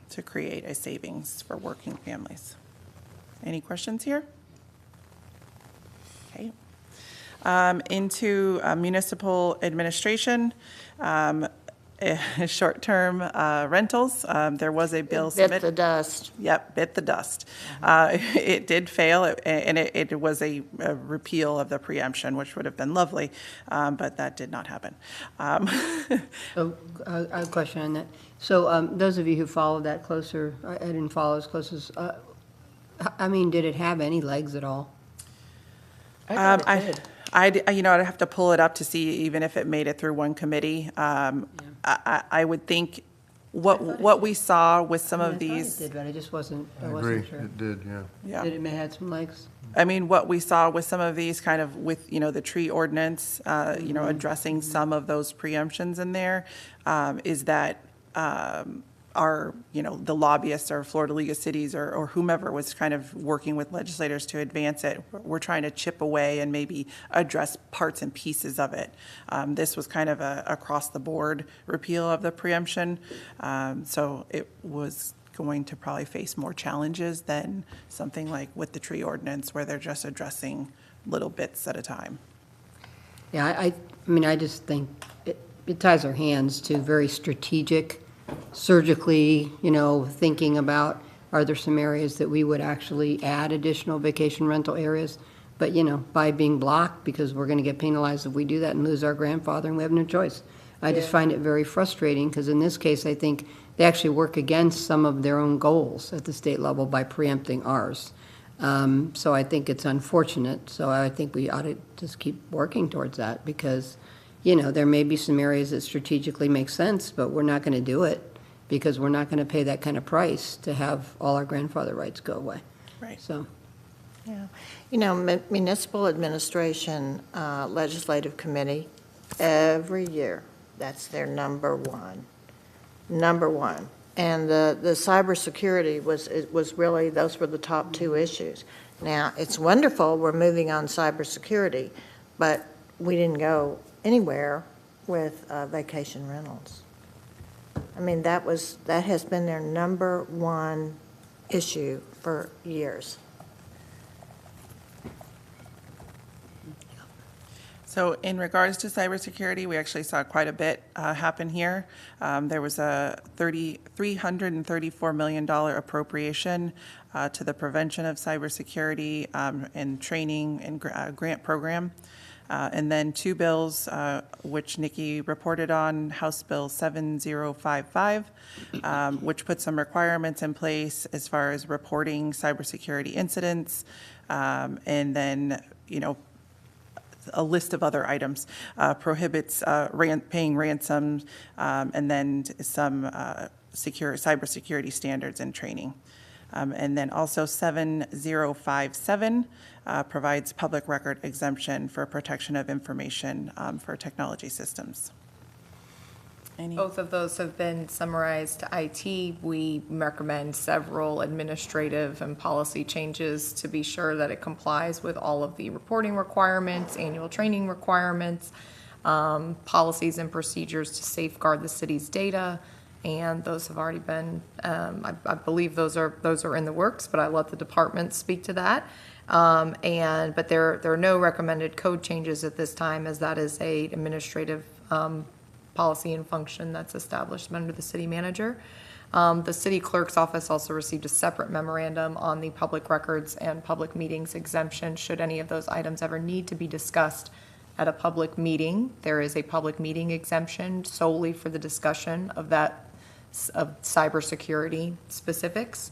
to create a savings for working families. Any questions here? Okay. Into municipal administration. short-term rentals. There was a bill Bit submitted. the dust. Yep, bit the dust. It did fail, and it was a repeal of the preemption, which would have been lovely, but that did not happen. So, I have a question on that. So, those of you who followed that closer, I didn't follow as close as, I mean, did it have any legs at all? I'd have to pull it up to see even if it made it through one committee. I would think what we saw with some of these. I thought it did, but I just wasn't sure. It did, yeah. Yeah. Did it may have some legs? I mean, what we saw with some of these kind of with, the tree ordinance, addressing some of those preemptions in there, is that our, the lobbyists or Florida League of Cities or whomever was kind of working with legislators to advance it. We're trying to chip away and maybe address parts and pieces of it. This was kind of a across-the-board repeal of the preemption, so it was going to probably face more challenges than something like with the tree ordinance where they're just addressing little bits at a time. Yeah, I mean, I just think it ties our hands to very strategic, surgically, thinking about, are there some areas that we would actually add additional vacation rental areas? But, by being blocked, because we're going to get penalized if we do that and lose our grandfather, and we have no choice. I just find it very frustrating, because in this case, I think they actually work against some of their own goals at the state level by preempting ours. So I think it's unfortunate. So I think we ought to just keep working towards that, because, there may be some areas that strategically make sense, but we're not going to do it because we're not going to pay that kind of price to have all our grandfather rights go away. Right. So. Yeah. Municipal Administration Legislative Committee, every year, that's their number one. Number one. And the cybersecurity was really, those were the top two issues. Now, it's wonderful we're moving on cybersecurity, but we didn't go anywhere with vacation rentals. I mean, that has been their number one issue for years. So in regards to cybersecurity, we actually saw quite a bit happen here. There was a $334 million appropriation to the prevention of cybersecurity and training and grant program. And then two bills, which Nikki reported on, House Bill 7055, which put some requirements in place as far as reporting cybersecurity incidents, and then, a list of other items, prohibits paying ransoms, and then some cybersecurity standards and training. And then also 7057 provides public record exemption for protection of information for technology systems. Both of those have been summarized to IT. We recommend several administrative and policy changes to be sure that it complies with all of the reporting requirements, annual training requirements, policies and procedures to safeguard the city's data. And those have already been, I believe those are in the works, but I let the department speak to that. But there are no recommended code changes at this time, as that is a administrative policy and function that's established under the city manager. The city clerk's office also received a separate memorandum on the public records and public meetings exemption should any of those items ever need to be discussed at a public meeting. There is a public meeting exemption solely for the discussion of cybersecurity specifics.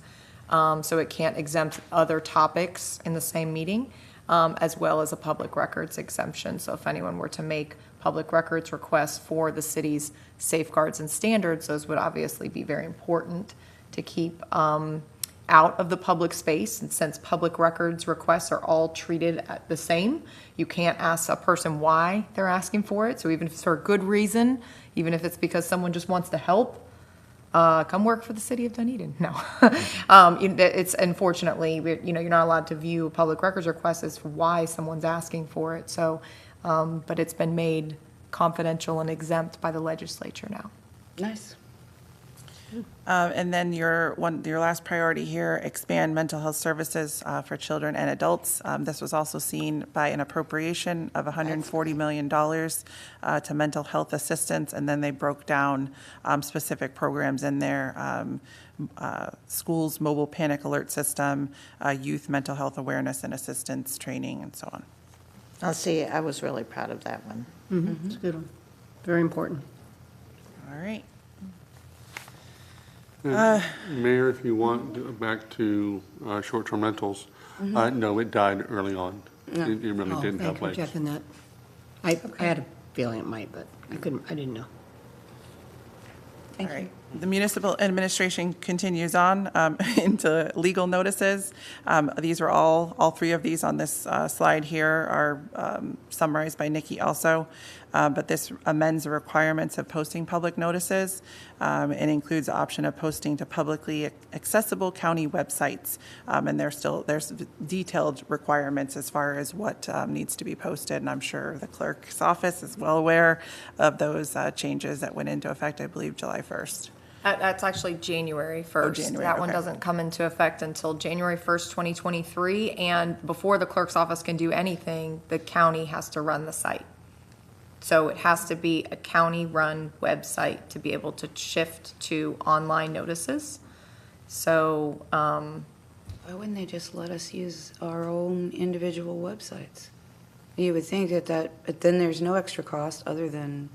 So it can't exempt other topics in the same meeting, as well as a public records exemption. So if anyone were to make public records requests for the city's safeguards and standards, those would obviously be very important to keep out of the public space. And since public records requests are all treated the same, you can't ask a person why they're asking for it. So even if it's for a good reason, even if it's because someone just wants to help, come work for the city of Dunedin. No, it's unfortunately, you're not allowed to view a public records request as why someone's asking for it. So, but it's been made confidential and exempt by the legislature now. Nice. And then your last priority here, expand mental health services for children and adults. This was also seen by an appropriation of $140 million to mental health assistance, and then they broke down specific programs in there. Schools mobile panic alert system, youth mental health awareness and assistance training, and so on. I'll see, I was really proud of that one. It's a good one. Very important. All right. Mayor, if you want, back to short-term rentals, no, it died early on. No. It really didn't have Thank you for legs. checking that. I had a feeling it might, but I didn't know. All right. The municipal administration continues on into legal notices. These are all three of these on this slide here are summarized by Nikki also. But this amends the requirements of posting public notices and includes the option of posting to publicly accessible county websites. And there's detailed requirements as far as what needs to be posted. And I'm sure the clerk's office is well aware of those changes that went into effect, I believe, July 1st. That's actually January 1st. January, That one okay. doesn't come into effect until January 1st, 2023. And before the clerk's office can do anything, the county has to run the site. So it has to be a county-run website to be able to shift to online notices. So, Why wouldn't they just let us use our own individual websites? You would think but then there's no extra cost other than,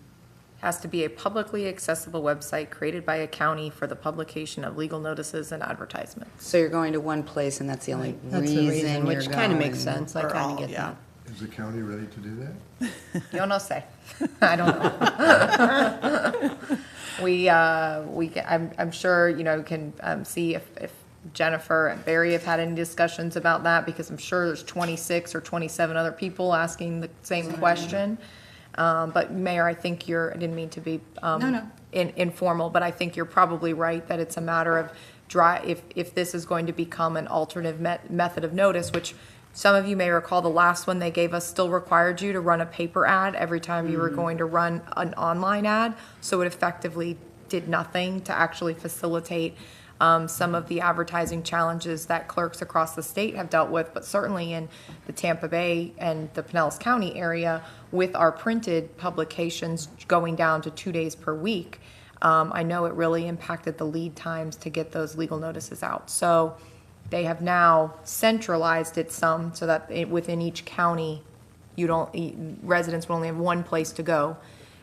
has to be a publicly accessible website created by a county for the publication of legal notices and advertisements. so you're going to one place and that's the only That's the reason, reason you're which kind of makes going. sense. I kind of get that. Is the county ready to do that? Yo no sé. I don't know. I'm sure, can see if Jennifer and Barry have had any discussions about that, because I'm sure there's 26 or 27 other people asking the same question. But Mayor, I think I didn't mean to be informal, but I think you're probably right that it's a matter of if this is going to become an alternative method of notice, which some of you may recall the last one they gave us still required you to run a paper ad every time you were going to run an online ad. So it effectively did nothing to actually facilitate some of the advertising challenges that clerks across the state have dealt with, but certainly in the Tampa Bay and the Pinellas County area with our printed publications going down to 2 days per week. I know it really impacted the lead times to get those legal notices out. So they have now centralized it some so that within each county, residents will only have one place to go.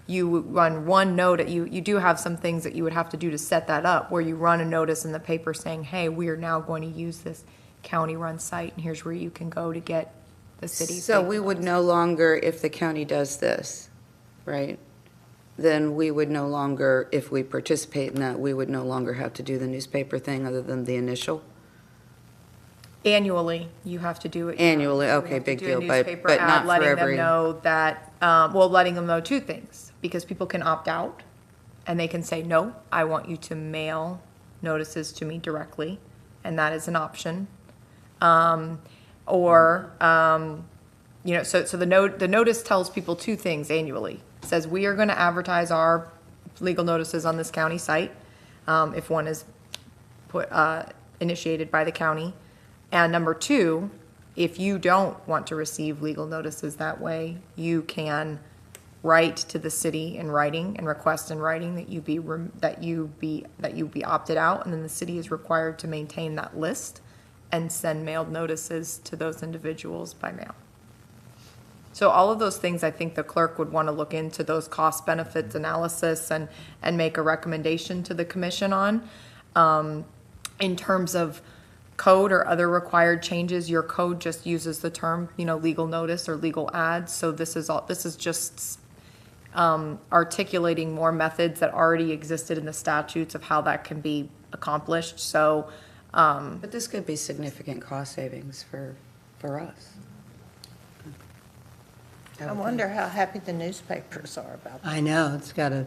You run one note, you do have some things that you would have to do to set that up, where you run a notice in the paper saying, hey, we are now going to use this county-run site, and here's where you can go to get the city's. So we would no longer, if the county does this, right? Then we would no longer, if we participate in that, we would no longer have to do the newspaper thing other than the initial? Annually, you have to do it. Annually, You okay, have to big do a deal, but newspaper ad, not for letting them every. know that, letting them know two things, because people can opt out, and they can say, no, I want you to mail notices to me directly, and that is an option. So the notice tells people two things annually. It says, we are going to advertise our legal notices on this county site, if one is initiated by the county. And number two, if you don't want to receive legal notices that way, you can write to the city in writing and request in writing that you be opted out, and then the city is required to maintain that list and send mailed notices to those individuals by mail. So all of those things, I think the clerk would want to look into those cost benefits analysis and make a recommendation to the commission on. In terms of code or other required changes, your code just uses the term, legal notice or legal ads. So this is just articulating more methods that already existed in the statutes of how that can be accomplished. So, But this could be significant cost savings for us. I wonder how happy the newspapers are about that. I know, it's got to,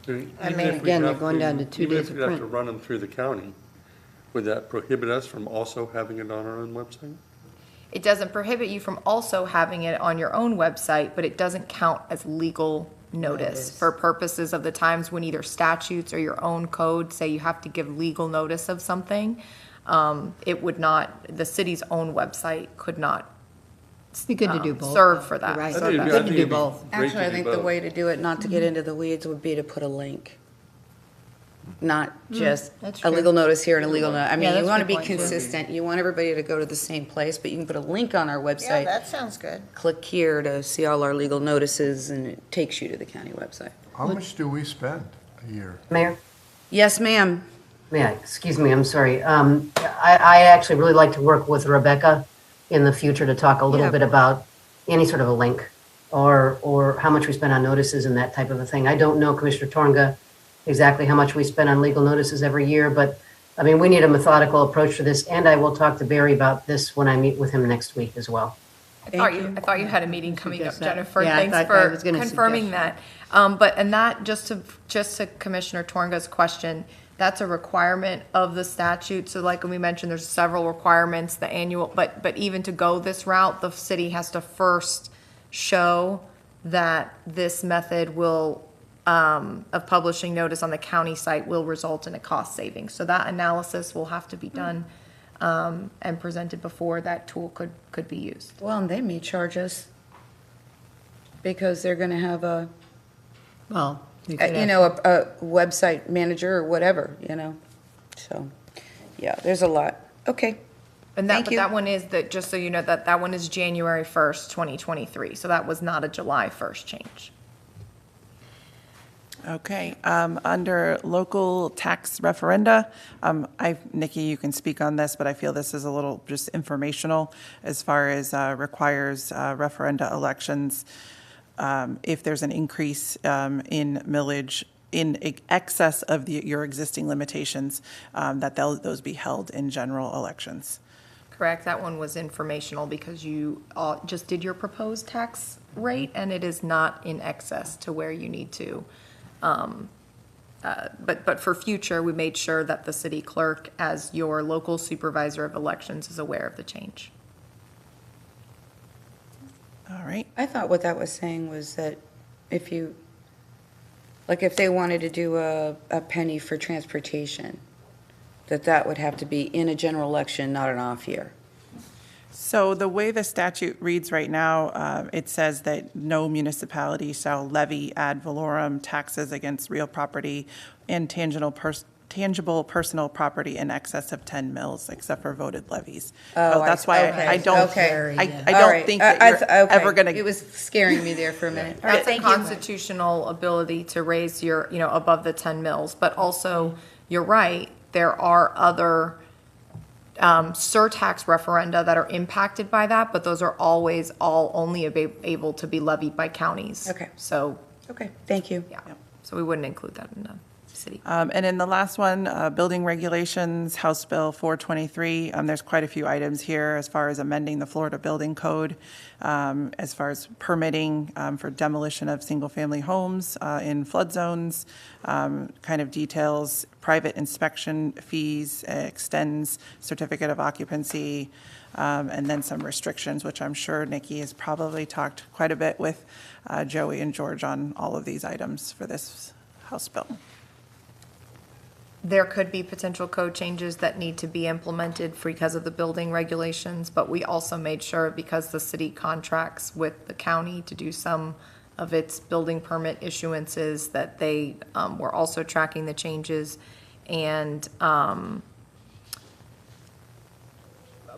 Even I mean, if we again, they're have going to- down to 2 even days if of we have to print. run them through the county, would that prohibit us from also having it on our own website? it doesn't prohibit you from also having it on your own website, but it doesn't count as legal notice for purposes of the times when either statutes or your own code say you have to give legal notice of something. It would not, the city's own website could not Be good to do both. serve for that. You're right. So Good that's- to do both. Actually, I think the way to do it, not to get into the weeds, would be to put a link. Not just that's a true. legal notice here and a legal note. I mean, Yeah, you that's a want to good be point, too. consistent. You want everybody to go to the same place, but you can put a link on our Yeah, website. that sounds good. Click here to see all our legal notices, and it takes you to the county website. How much do we spend a year? Mayor? Yes, ma'am. Excuse me, I'm sorry. I actually really like to work with Rebecca in the future to talk a little bit about any sort of a link or how much we spend on notices and that type of a thing. I don't know, Commissioner Tornga, exactly how much we spend on legal notices every year, but I mean, we need a methodical approach to this, and I will talk to Barry about this when I meet with him next week as well. I thought you had a meeting coming up, Suggest that. Jennifer. Yeah, Thanks I for was gonna confirming suggest that. And that, just to Commissioner Tornga's question, that's a requirement of the statute. So like we mentioned, there's several requirements, the annual, but even to go this route, the city has to first show that this method will, of publishing notice on the county site will result in a cost saving. So that analysis will have to be done and presented before that tool could be used. Well, and they may charge us because they're going to have a website manager or whatever, So, yeah, there's a lot. Okay. And Thank you. that one is just so you know, that one is January 1st, 2023. So that was not a July 1st change. Okay, under local tax referenda, Nikki, you can speak on this, but I feel this is a little just informational as far as requires referenda elections. If there's an increase in millage in excess of your existing limitations, that those be held in general elections. Correct. That one was informational because you just did your proposed tax rate and it is not in excess to where you need to. But for future, we made sure that the city clerk, as your local supervisor of elections, is aware of the change. All right. I thought what that was saying was that if they wanted to do a penny for transportation, that would have to be in a general election, not an off year. So the way the statute reads right now, it says that no municipality shall levy ad valorem taxes against real property and tangible personal property in excess of 10 mils, except for voted levies. So that's why I don't think that you're ever going to. It was scaring me there for a minute. All right, That's a constitutional ability to raise your, above the 10 mils. But also, you're right, there are other surtax referenda that are impacted by that, but those are always only able to be levied by counties. Okay. So, Okay, thank you. yeah, so we wouldn't include that in the city. And in the last one, building regulations, House Bill 423, there's quite a few items here as far as amending the Florida Building Code, as far as permitting for demolition of single-family homes in flood zones, kind of details private inspection fees, extends certificate of occupancy, and then some restrictions, which I'm sure Nikki has probably talked quite a bit with Joey and George on all of these items for this House bill. There could be potential code changes that need to be implemented because of the building regulations, but we also made sure, because the city contracts with the county to do some of its building permit issuances, that they were also tracking the changes. And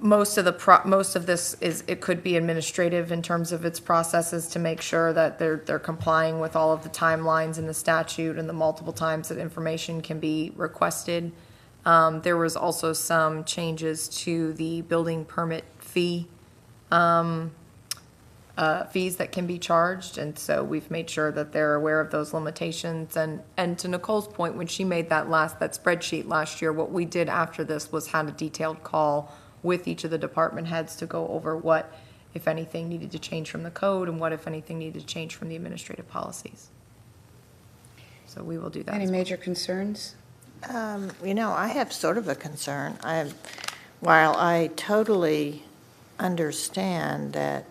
most of this it could be administrative in terms of its processes to make sure that they're complying with all of the timelines in the statute and the multiple times that information can be requested. There was also some changes to the building permit fee fees that can be charged, and so we've made sure that they're aware of those limitations. And to Nicole's point, when she made that spreadsheet last year, what we did after this was had a detailed call with each of the department heads to go over what, if anything, needed to change from the code and what, if anything, needed to change from the administrative policies. So we will do that. Any major concerns? I have sort of a concern. While I totally understand that,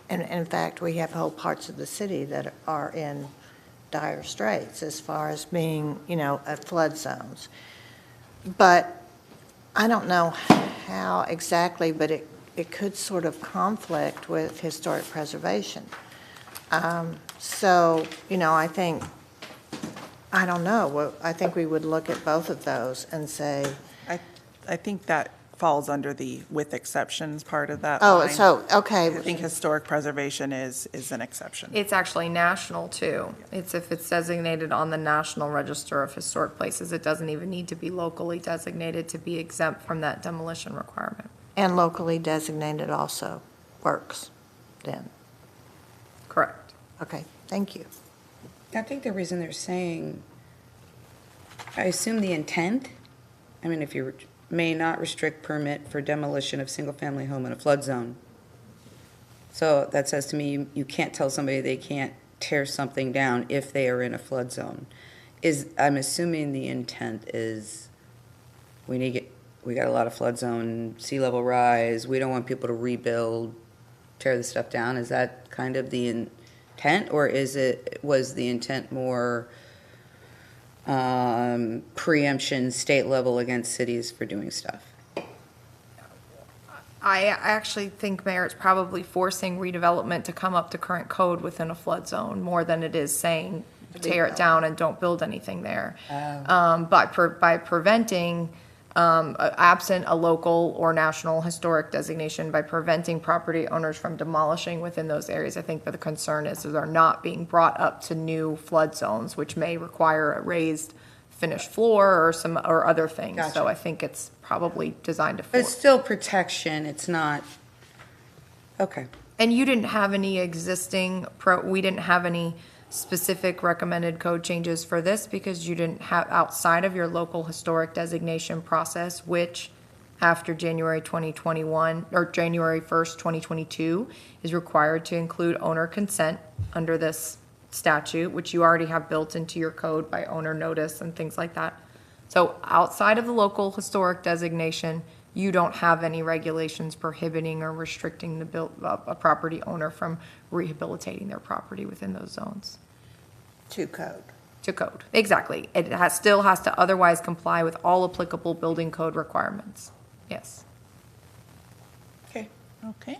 and in fact, we have whole parts of the city that are in dire straits as far as being, at flood zones. But I don't know how exactly, but it could sort of conflict with historic preservation. So, I don't know. I think we would look at both of those and say. I think that falls under the with exceptions part of that Oh, line. so, okay. I think historic preservation is an exception. It's actually national too. It's if it's designated on the National Register of Historic Places, it doesn't even need to be locally designated to be exempt from that demolition requirement. And locally designated also works then. Correct. Okay, thank you. I think the reason they're saying, I assume the intent, if you may not restrict permit for demolition of single-family home in a flood zone. So that says to me, you can't tell somebody they can't tear something down if they are in a flood zone. I'm assuming the intent is, we got a lot of flood zone, sea level rise, we don't want people to rebuild, tear the stuff down. Is that kind of the intent, or was the intent more preemption state level against cities for doing stuff? I actually think, Mayor, it's probably forcing redevelopment to come up to current code within a flood zone more than it is saying tear it down and don't build anything there. But by preventing, absent a local or national historic designation, by preventing property owners from demolishing within those areas, I think that the concern is that they're not being brought up to new flood zones, which may require a raised finished floor or other things. Gotcha. So I think it's probably designed to But it's force. still protection, it's not, okay. And you didn't have any we didn't have any specific recommended code changes for this because you didn't have, outside of your local historic designation process, which after January 2021 or January 1st, 2022 is required to include owner consent under this statute, which you already have built into your code by owner notice and things like that. So outside of the local historic designation, you don't have any regulations prohibiting or restricting a property owner from rehabilitating their property within those zones. To code. To code, exactly. It still has to otherwise comply with all applicable building code requirements. Yes. Okay.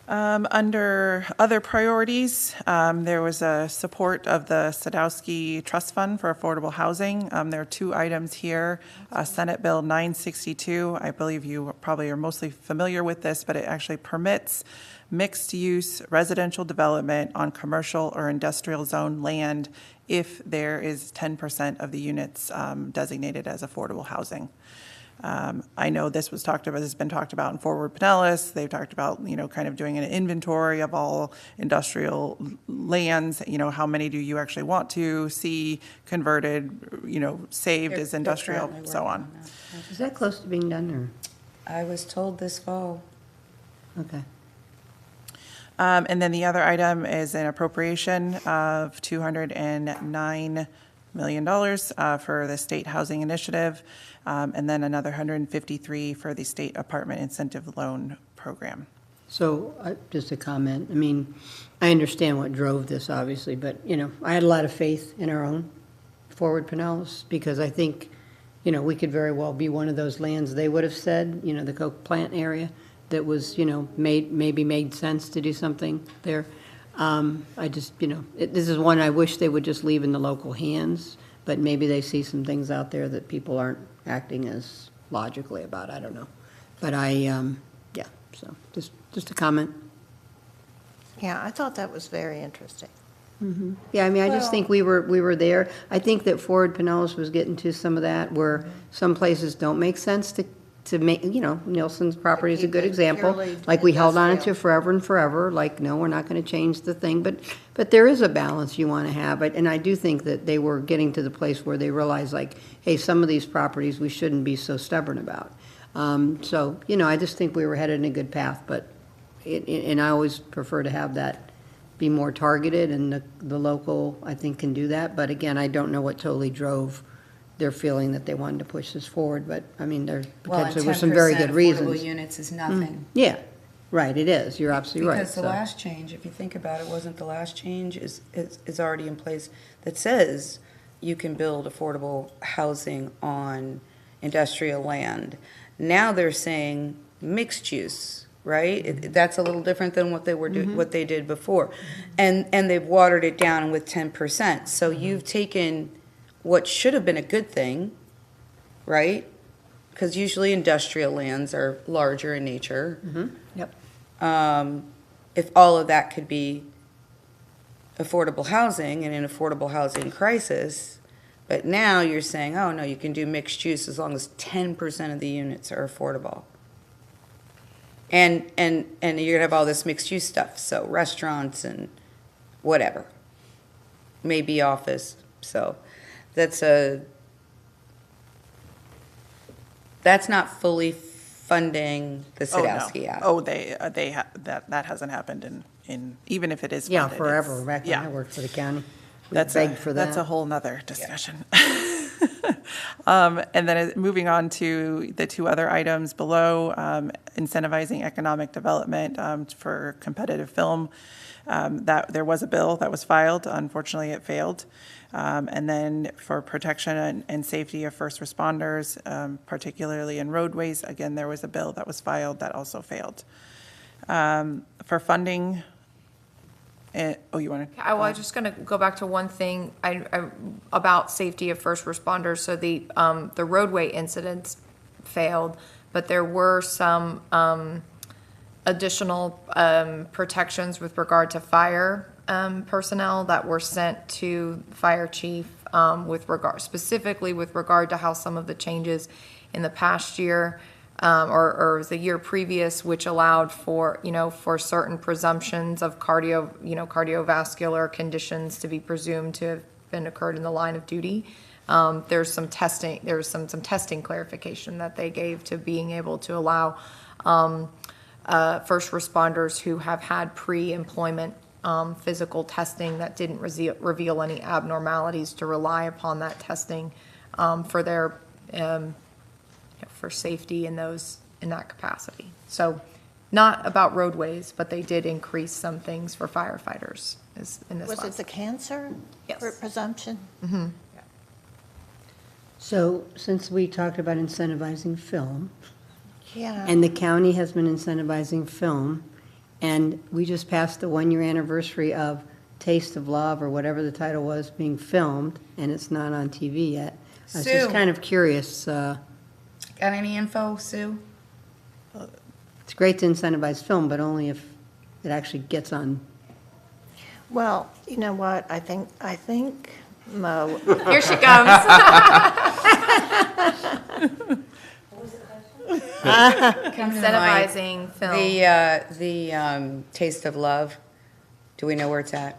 Under other priorities, there was a support of the Sadowski Trust Fund for Affordable Housing. There are two items here. Senate Bill 962, I believe you probably are mostly familiar with this, but it actually permits mixed-use residential development on commercial or industrial zone land if there is 10% of the units designated as affordable housing. I know this has been talked about in Forward Pinellas. They've talked about, kind of doing an inventory of all industrial lands. How many do you actually want to see converted, saved as industrial, so on. Is that close to being done, or? I was told this fall. Okay. And then the other item is an appropriation of $209 million for the State Housing Initiative, and then another 153 for the State Apartment Incentive Loan Program. So, just a comment. I understand what drove this, obviously, but, I had a lot of faith in our own Forward Pinellas, because I think, we could very well be one of those lands they would have said, the Coke plant area, that was, maybe made sense to do something there. I just, this is one I wish they would just leave in the local hands, but maybe they see some things out there that people aren't acting as logically about. I don't know. But so just a comment. Yeah, I thought that was very interesting. Mm-hmm. Yeah, I just think we were there. I think that Forward Pinellas was getting to some of that, where some places don't make sense to make, Nielsen's property is a good example. Like, we held on to forever and forever, like, no, we're not going to change the thing. But there is a balance you want to have. And I do think that they were getting to the place where they realized, like, hey, some of these properties we shouldn't be so stubborn about. So, I just think we were headed in a good path. But, and I always prefer to have that be more targeted, and the local, I think, can do that. But again, I don't know what totally drove their feeling that they wanted to push this forward, but there potentially were some very good reasons. Well, 10% affordable units is nothing. Yeah, Right, it is. You're absolutely right. Because the So- last change, if you think about it, wasn't the last change is already in place that says you can build affordable housing on industrial land. Now they're saying mixed use, right? That's a little different than what they were what they did before. And they've watered it down with 10%. So you've taken what should have been a good thing, right? Because usually industrial lands are larger in nature. Yep. If all of that could be affordable housing in an affordable housing crisis, but now you're saying, oh, no, you can do mixed use as long as 10% of the units are affordable. And you're gonna have all this mixed use stuff, so restaurants and whatever, maybe office, so that's not fully funding the Sadowski Act. Oh, that hasn't happened in, even if it is Yeah, funded, forever. it's- Back when yeah. I worked for the county. We That's begged for That's a that. whole nother discussion. And then moving on to the two other items below, incentivizing economic development for competitive film. That there was a bill that was filed. Unfortunately, it failed. And then for protection and safety of first responders, particularly in roadways, again, there was a bill that was filed that also failed. For funding, you want to? I was just going to go back to one thing about safety of first responders. So the roadway incidents failed, but there were some additional protections with regard to fire personnel that were sent to fire chief specifically with regard to how some of the changes in the past year or the year previous, which allowed for certain presumptions of cardiovascular conditions to be presumed to have been occurred in the line of duty. There's some testing clarification that they gave to being able to allow first responders who have had pre-employment physical testing that didn't reveal any abnormalities to rely upon that testing for their for safety in that capacity. So not about roadways, but they did increase some things for firefighters in this. Was it the cancer presumption? Mm-hmm. So since we talked about incentivizing film, Yeah. and the county has been incentivizing film, and we just passed the 1-year anniversary of Taste of Love, or whatever the title was, being filmed, and it's not on TV yet. I was just Sue. kind of curious. Got any info, Sue? It's great to incentivize film, but only if it actually gets on. Well, you know what, I think, Mo. Here she comes. Incentivizing film. The Taste of Love, do we know where it's at?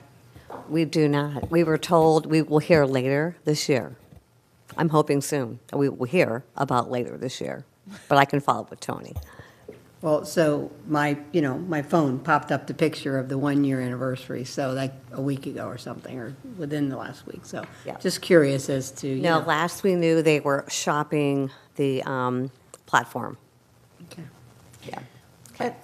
We do not. We were told we will hear later this year. I'm hoping soon that we will hear about later this year, but I can follow up with Tony. Well, so my phone popped up the picture of the 1-year anniversary, so like a week ago or something, or within the last week. So Yeah. just curious as to, No, last we knew they were shopping the platform. Okay. Yeah.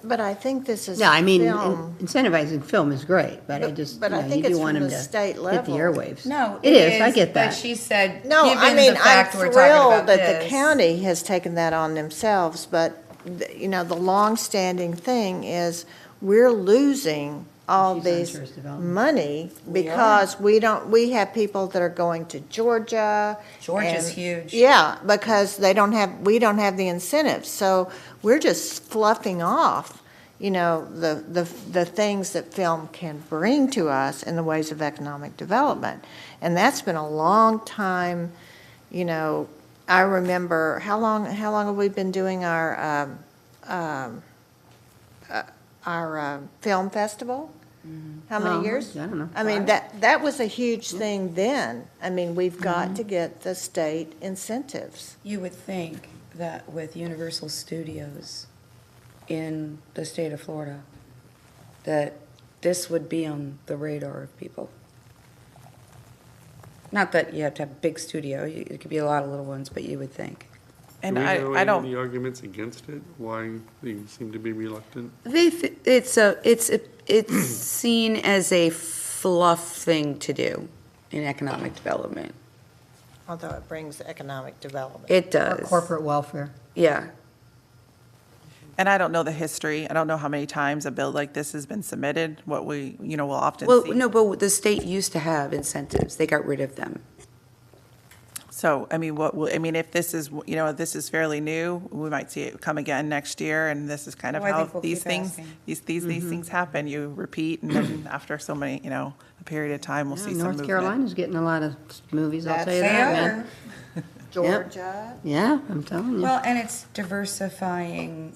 But I think this is. No, I mean, film. incentivizing film is great, but I just, But I think you it's do want from them the to state hit the level. airwaves. No, It is, I get But that. she said, No, I given mean, the I'm fact we're talking thrilled about that this. the county has taken that on themselves, but, the longstanding thing is we're losing all She's on these tourist development. money We because we have people that are going to Georgia. Georgia's and- huge. Yeah, because we don't have the incentives, so we're just fluffing off, the things that film can bring to us in the ways of economic development. And that's been a long time, I remember, how long have we been doing our film festival? How many years? I don't know. I mean, that was a huge thing then. I mean, we've got to get the state incentives. You would think that with Universal Studios in the state of Florida, that this would be on the radar of people. Not that you have to have a big studio, it could be a lot of little ones, but you would think. And Do we know I any of don't, the arguments against it? Why they seem to be reluctant? It's seen as a fluff thing to do in economic development. Although it brings economic development. It does. Or corporate welfare. Yeah. and I don't know the history. I don't know how many times a bill like this has been submitted. What we, we'll often Well, see. no, but the state used to have incentives. They got rid of them. So, I mean, if this is, this is fairly new, we might see it come again next year, and this is kind of Oh, I how think we'll these keep things, asking. these things happen. You repeat, and then after so many, a period of time, we'll see some North movement. Carolina's getting a lot of movies, I'll tell you That's- that, they man. Georgia. Yeah, I'm telling you. Well, and it's diversifying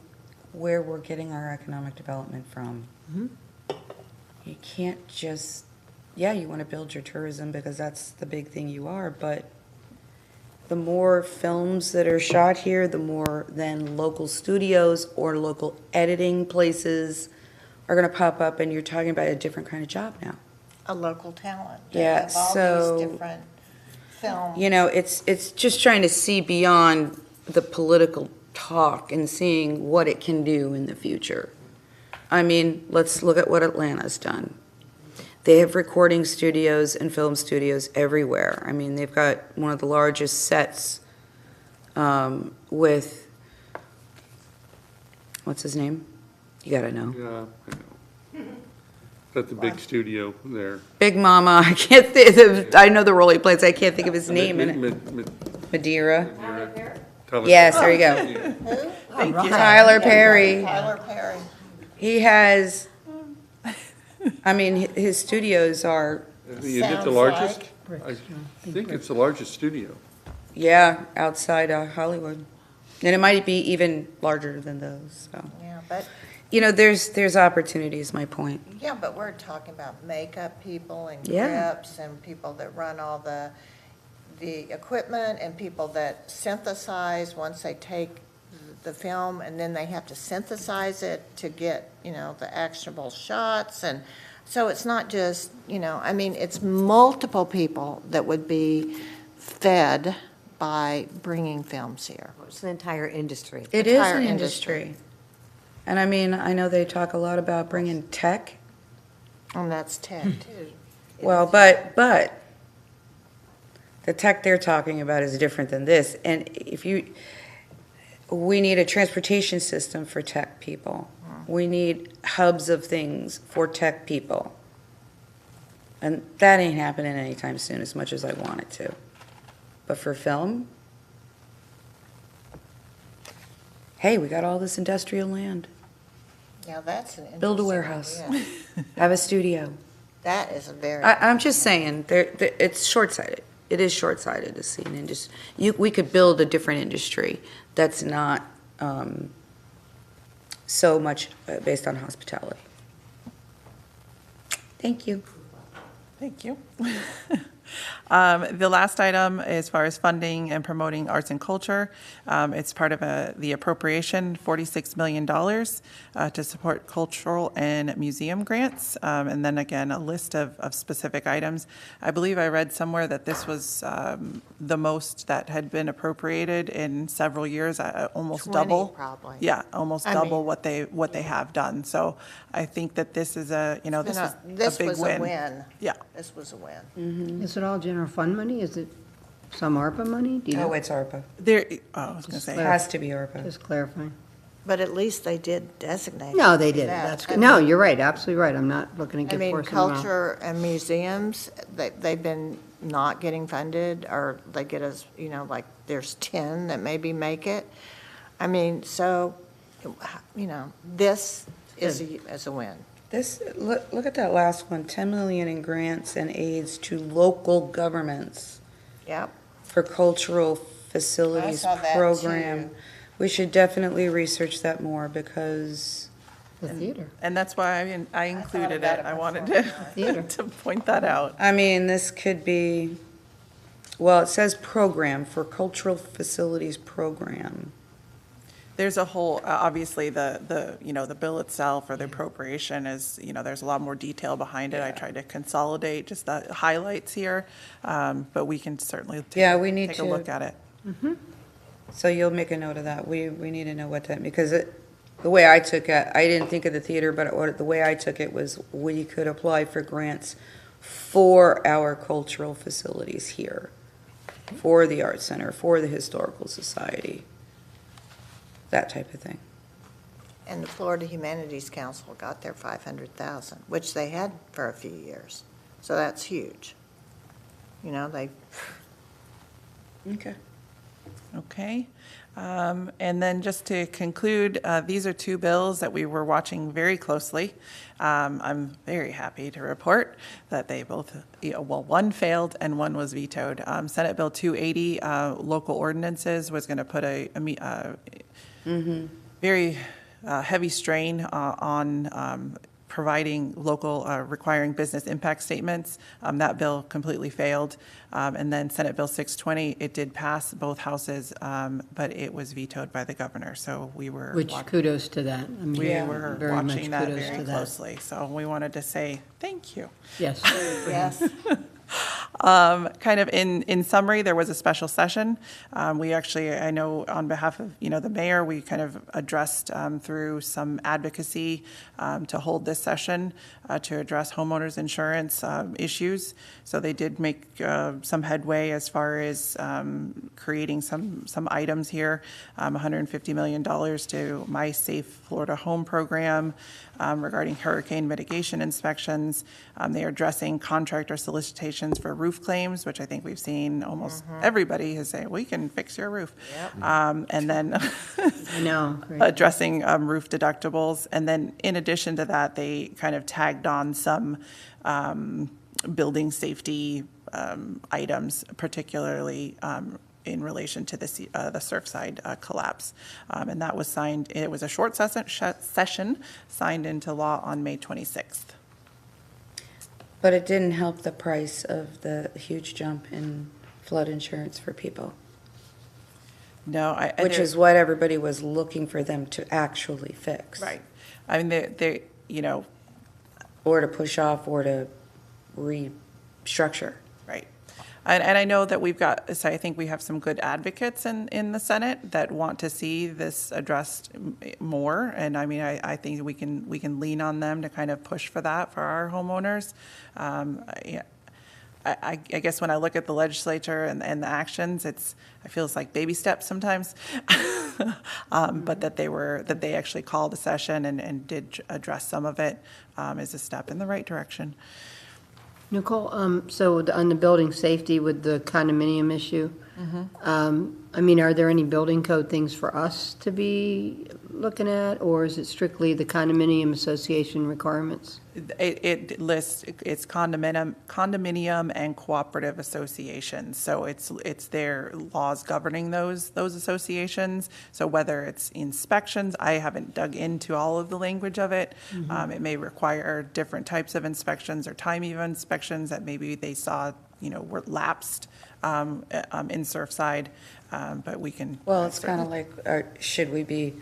where we're getting our economic development from. You can't just, you want to build your tourism because that's the big thing you are, but the more films that are shot here, the more then local studios or local editing places are going to pop up, and you're talking about a different kind of job now. A local talent. They Yeah, have all so, these different films. It's just trying to see beyond the political talk and seeing what it can do in the future. I mean, let's look at what Atlanta's done. They have recording studios and film studios everywhere. I mean, they've got one of the largest sets with, what's his name? You gotta know. Yeah, I know. That's the big studio there. Big Mama, I can't think, I know the role he plays, I can't think of his name in it. Madeira. Tyler Yes, there Perry. you go. Who? Thank you. Tyler Perry. Tyler Perry. He has, I mean, his studios are, Is it the Sounds largest? I think it's the largest studio. outside Hollywood. And it might be even larger than those, so. Yeah, but, There's opportunities, my point. yeah, but we're talking about makeup people and Yeah. grips and people that run all the equipment and people that synthesize once they take the film, and then they have to synthesize it to get, the actionable shots. And so it's not just, it's multiple people that would be fed by bringing films here. It's an entire industry. It is Entire an industry. industry. And I mean, I know they talk a lot about bringing tech. And that's tech, too. Well, but the tech they're talking about is different than this. And we need a transportation system for tech people. We need hubs of things for tech people. And that ain't happening anytime soon, as much as I want it to. But for film, hey, we got all this industrial land. Yeah, that's an interesting Build a warehouse. idea. Have a studio. That is a very. I'm just saying, it's short-sighted. It is short-sighted to see an industry. We could build a different industry that's not so much based on hospitality. Thank you. Thank you. The last item, as far as funding and promoting arts and culture, it's part of the appropriation, $46 million to support cultural and museum grants. And then again, a list of specific items. I believe I read somewhere that this was the most that had been appropriated in several years, almost 20 double. probably. Yeah, almost I double mean- what they have done. So I think that this is this was This a big was win. a win. Yeah. This was a win. Is it all general fund money? Is it some ARPA money? Do you know? Oh, it's ARPA. I was going to say. It has to be ARPA. Just clarifying. But at least they did designate. No, they did. that. That's I good. mean- No, you're right, absolutely right. I'm not looking to I get mean, forced them out. culture and museums, they've been not getting funded, or they get us, like, there's 10 that maybe make it. I mean, so, this is a win. Look at that last one, 10 million in grants and aids to local governments Yep. for cultural facilities saw that program. too. We should definitely research that more because The theater. And that's why I included about it. it I wanted Theater. to point that out. I mean, this could be, well, it says program for cultural facilities program. There's a whole, obviously, the bill itself or the appropriation is, there's a lot more detail behind it. I tried to consolidate just the highlights here, but we can certainly Yeah, we need take to- a look at it. So you'll make a note of that. We need to know what that, because the way I took it, I didn't think of the theater, but the way I took it was we could apply for grants for our cultural facilities here, for the Art Center, for the Historical Society, that type of thing. And the Florida Humanities Council got their $500,000, which they had for a few years. So that's huge. You know, they. Okay. Okay. And then just to conclude, these are two bills that we were watching very closely. I'm very happy to report that they both, well, one failed and one was vetoed. Senate Bill 280, local ordinances, was going to put a very heavy strain on providing local, requiring business impact statements. That bill completely failed. And then Senate Bill 620, it did pass both houses, but it was vetoed by the governor. So we were. Which kudos to that. I mean, We were very much watching that kudos very to that. closely. So we wanted to say thank you. Yes. Yes. Kind of in summary, there was a special session. We actually, I know on behalf of, the mayor, we kind of addressed through some advocacy to hold this session to address homeowners insurance issues. So they did make some headway as far as creating some items here, $150 million to My Safe Florida Home program regarding hurricane mitigation inspections. They are addressing contractor solicitations for roof claims, which I think we've seen almost everybody has said, we can fix your roof. Yep. And then I know. Great. addressing roof deductibles. And then in addition to that, they kind of tagged on some building safety items, particularly in relation to the Surfside collapse. And that was signed, it was a short session signed into law on May 26th. But it didn't help the price of the huge jump in flood insurance for people, No, which is what everybody was looking for them to actually fix. right. I mean, they Or to push off or to restructure. right. And I know that so I think we have some good advocates in the Senate that want to see this addressed more. And I mean, I think we can lean on them to kind of push for that for our homeowners. I guess when I look at the legislature and the actions, it feels like baby steps sometimes. But that they actually called a session and did address some of it is a step in the right direction. Nicole, so on the building safety with the condominium issue, I mean, are there any building code things for us to be looking at, or is it strictly the condominium association requirements? It lists, it's condominium and cooperative associations. So it's their laws governing those associations. So whether it's inspections, I haven't dug into all of the language of it. It may require different types of inspections or time of inspections that maybe they saw, were lapsed in Surfside, but we can. Well, it's kind of like, should we be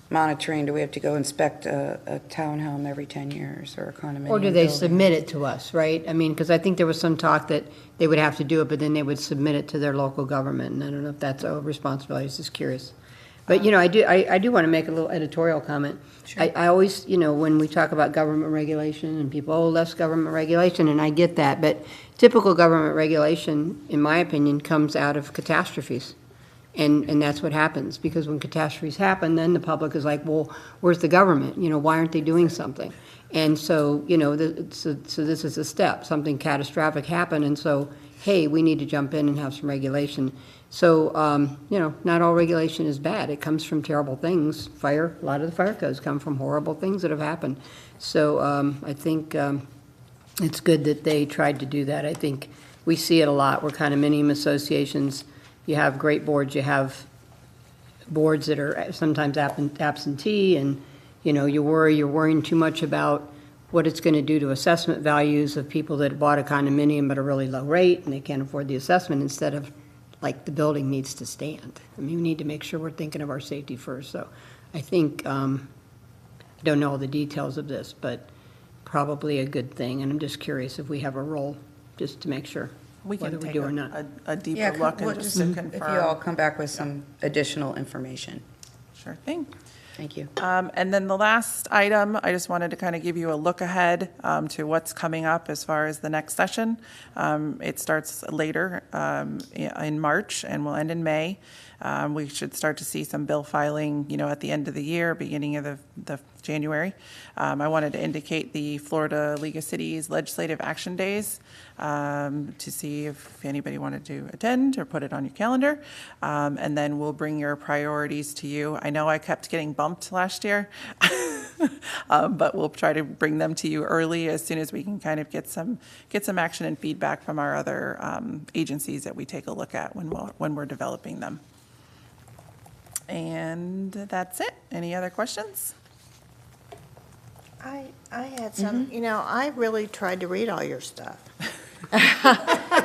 monitoring, do we have to go inspect a townhome every 10 years or a condominium Or do they building? submit it to us, right? I mean, because I think there was some talk that they would have to do it, but then they would submit it to their local government, and I don't know if that's a responsibility, I was just curious. But, I do want to make a little editorial comment. Sure. I always, when we talk about government regulation and people, less government regulation, and I get that, but typical government regulation, in my opinion, comes out of catastrophes. And that's what happens, because when catastrophes happen, then the public is like, well, where's the government? Why aren't they doing something? And so, so this is a step, something catastrophic happened, and so, hey, we need to jump in and have some regulation. So, not all regulation is bad. It comes from terrible things. Fire, a lot of the fire codes come from horrible things that have happened. So I think it's good that they tried to do that. I think we see it a lot. We're condominium associations. You have great boards. You have boards that are sometimes absentee, and, you're worrying too much about what it's going to do to assessment values of people that bought a condominium at a really low rate and they can't afford the assessment, instead of like the building needs to stand. I mean, we need to make sure we're thinking of our safety first. So I think, I don't know all the details of this, but probably a good thing. And I'm just curious if we have a role, just to make sure. We can whether we take do or not. a deeper Yeah, look and just to if confirm. you all come back with some additional information. Sure thing. Thank you. And then the last item, I just wanted to kind of give you a look ahead to what's coming up as far as the next session. It starts later in March and will end in May. We should start to see some bill filing, at the end of the year, beginning of the January. I wanted to indicate the Florida League of Cities Legislative Action Days to see if anybody wanted to attend or put it on your calendar. And then we'll bring your priorities to you. I know I kept getting bumped last year, but we'll try to bring them to you early as soon as we can kind of get some action and feedback from our other agencies that we take a look at when we're developing them. And that's it. Any other questions? I had some, I really tried to read all your stuff.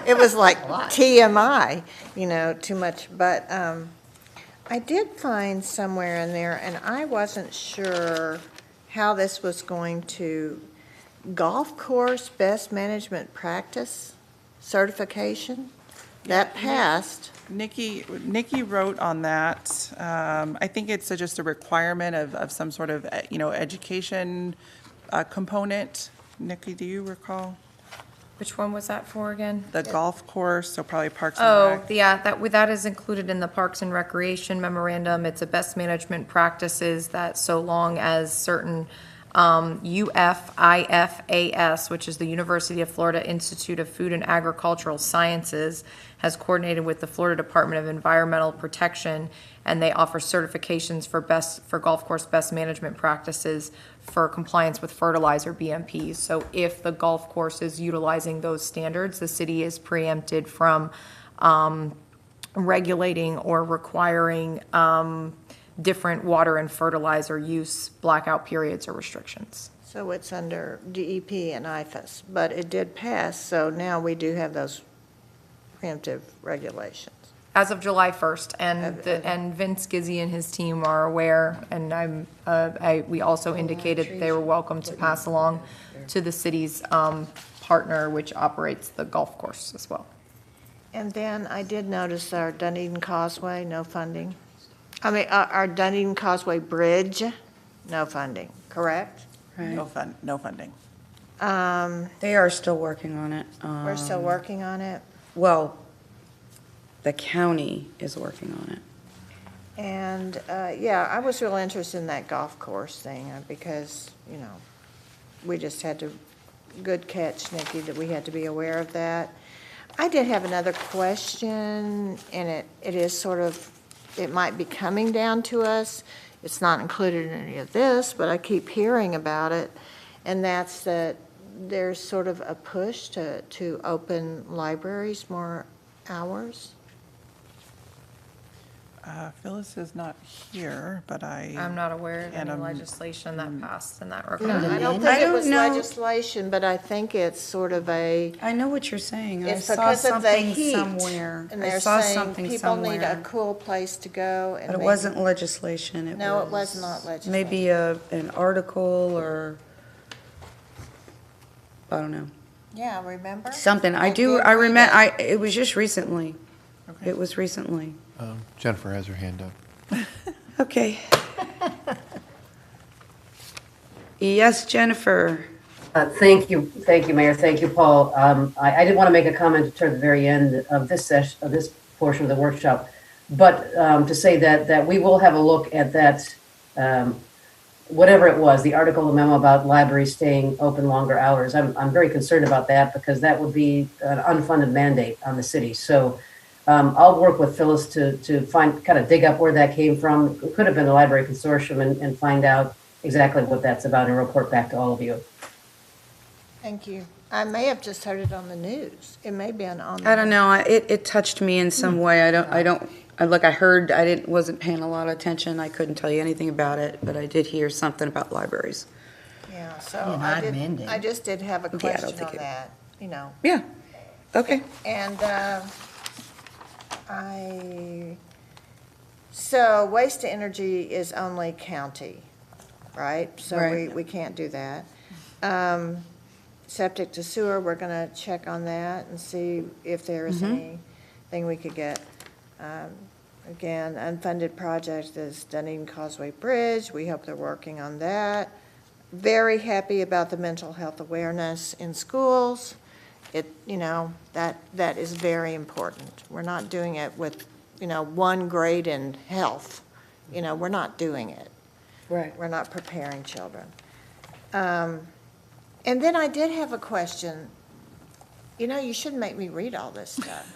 It was like TMI, too much, but I did find somewhere in there, and I wasn't sure how this was going to, golf course best management practice certification, that passed. Nikki wrote on that. I think it's just a requirement of some sort of, education component. Nikki, do you recall? Which one was that for again? The golf course, so probably Parks and Oh, Rec. yeah, that is included in the Parks and Recreation memorandum. It's a best management practices that so long as certain UFIFAS, which is the University of Florida Institute of Food and Agricultural Sciences, has coordinated with the Florida Department of Environmental Protection, and they offer certifications for golf course best management practices for compliance with fertilizer BMPs. So if the golf course is utilizing those standards, the city is preempted from regulating or requiring different water and fertilizer use blackout periods or restrictions. So it's under DEP and IFAS, but it did pass, so now we do have those preemptive regulations. As of July 1st, and Vince Gizzi and his team are aware, and we also indicated they were welcome to pass along to the city's partner, which operates the golf course as well. And then I did notice our Dunedin Causeway, no funding. I mean, our Dunedin Causeway Bridge, no funding, correct? Right. No funding. They are still working on it. We're still working on it. Well, the county is working on it. And, yeah, I was real interested in that golf course thing because, we just had to, good catch, Nikki, that we had to be aware of that. I did have another question, and it is sort of, it might be coming down to us. It's not included in any of this, but I keep hearing about it, and that's that there's sort of a push to open libraries more hours. Phyllis is not here, but I'm not aware of any And, legislation that passed in that I regard. don't think it was legislation, but I think it's sort of a. I know what you're saying. I It's saw because of the something heat. somewhere. And I they're saw saying something people need a somewhere. cool place to go. And But it maybe- wasn't legislation. No, it was not legislation. Maybe an article or, I don't know. Yeah, remember? Something. I did read remember, that. it was just recently. It was recently. Jennifer has her hand up. Okay. Yes, Jennifer. Thank you, Mayor. Thank you, Paul. I did want to make a comment toward the very end of this session, of this portion of the workshop, but to say that we will have a look at that, whatever it was, the article, the memo about libraries staying open longer hours. I'm very concerned about that because that would be an unfunded mandate on the city. So I'll work with Phyllis to kind of dig up where that came from. It could have been the library consortium and find out exactly what that's about and report back to all of you. Thank you. I may have just heard it on the news. It may be on. I don't know. It touched me in some way. I wasn't paying a lot of attention. I couldn't tell you anything about it, but I did hear something about libraries. Yeah, so An odd mandate. I just did have a Yeah, I don't question think on it- that, Yeah. Okay. And so waste to energy is only county, right? So Right. we can't do that. septic to sewer, we're going to check on that and see if there is anything we could get. Again, unfunded project is Dunedin Causeway Bridge. We hope they're working on that. Very happy about the mental health awareness in schools. That is very important. We're not doing it with, one grade in health. We're not doing it. Right. We're not preparing children. And then I did have a question. You shouldn't make me read all this stuff.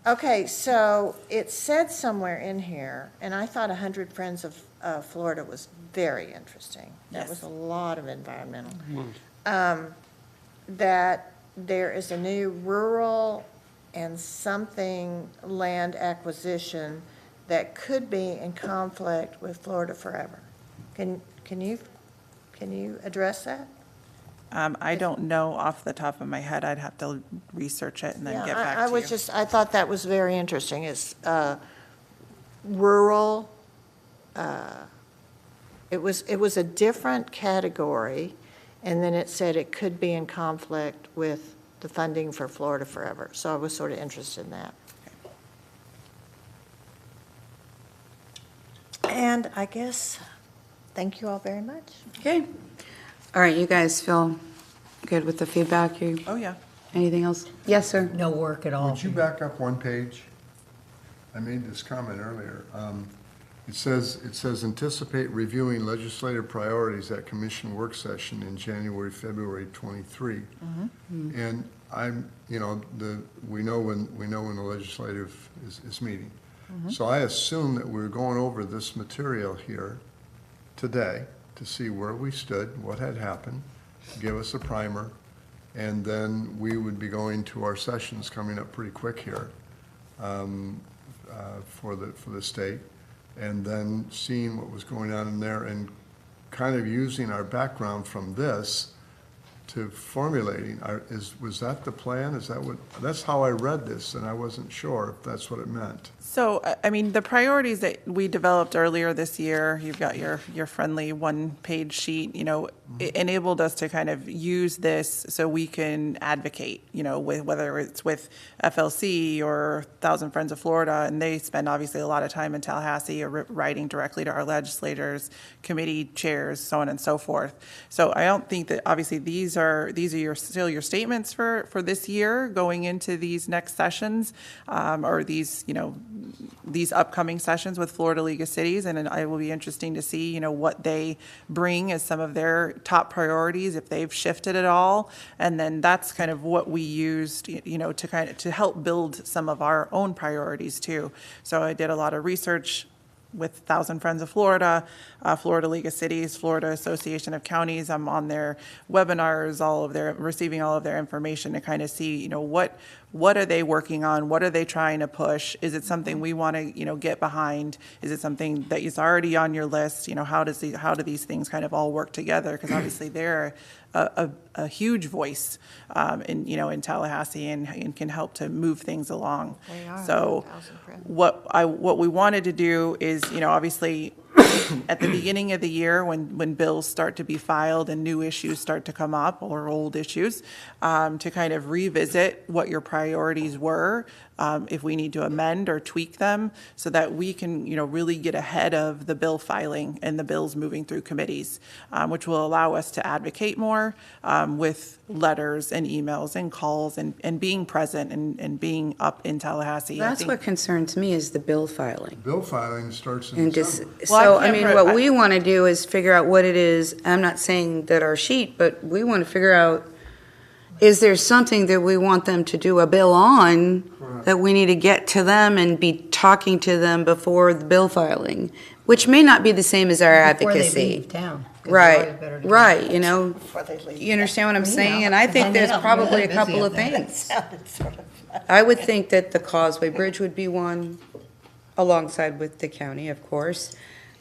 Okay, so it said somewhere in here, and I thought 100 Friends of Florida was very interesting. That Yes. was a lot of environmental. That there is a new rural and something land acquisition that could be in conflict with Florida Forever. Can you address that? I don't know off the top of my head. I'd have to research it and then get back to you. I thought that was very interesting. It's rural, it was a different category, and then it said it could be in conflict with the funding for Florida Forever. So I was sort of interested in that. And I guess, thank you all very much. Okay. All right, you guys feel good with the feedback? Oh, yeah. Anything else? Yes, sir. No work at all. Would you back up one page? I made this comment earlier. It says anticipate reviewing legislative priorities at commission work session in January, February 23. And we know when the legislative is meeting. So I assume that we're going over this material here today to see where we stood, what had happened, give us a primer, and then we would be going to our sessions coming up pretty quick here for the state, and then seeing what was going on in there and kind of using our background from this to formulating. Was that the plan? That's how I read this, and I wasn't sure if that's what it meant. So, the priorities that we developed earlier this year, you've got your friendly one-page sheet, it enabled us to kind of use this so we can advocate, with whether it's with FLC or Thousand Friends of Florida, and they spend obviously a lot of time in Tallahassee or writing directly to our legislators, committee chairs, so on and so forth. So I don't think that, obviously, these are still your statements for this year going into these next sessions, or these upcoming sessions with Florida League of Cities, and it will be interesting to see, what they bring as some of their top priorities, if they've shifted at all, and then that's kind of what we used, to help build some of our own priorities too. So I did a lot of research with Thousand Friends of Florida, Florida League of Cities, Florida Association of Counties. I'm on their webinars, receiving all of their information to kind of see, what are they working on? What are they trying to push? Is it something we want to, get behind? Is it something that is already on your list? How do these things kind of all work together? Because obviously they're a huge voice in Tallahassee and can help to move things along. They are. So what we wanted to do is, obviously at the beginning of the year when bills start to be filed and new issues start to come up, or old issues, to kind of revisit what your priorities were, if we need to amend or tweak them, so that we can, really get ahead of the bill filing and the bills moving through committees, which will allow us to advocate more with letters and emails and calls and being present and being up in Tallahassee. That's what concerns me, is the bill filing. Bill filing starts in And December. what we want to do is figure out what it is. I'm not saying that our sheet, but we want to figure out, is there something that we want them to do a bill on that we need to get to them and be talking to them before the bill filing, which may not be the same as our advocacy. Before they leave town. Right, you understand what I'm saying? And I think there's probably a couple of things. I would think that the Causeway Bridge would be one, alongside with the county, of course.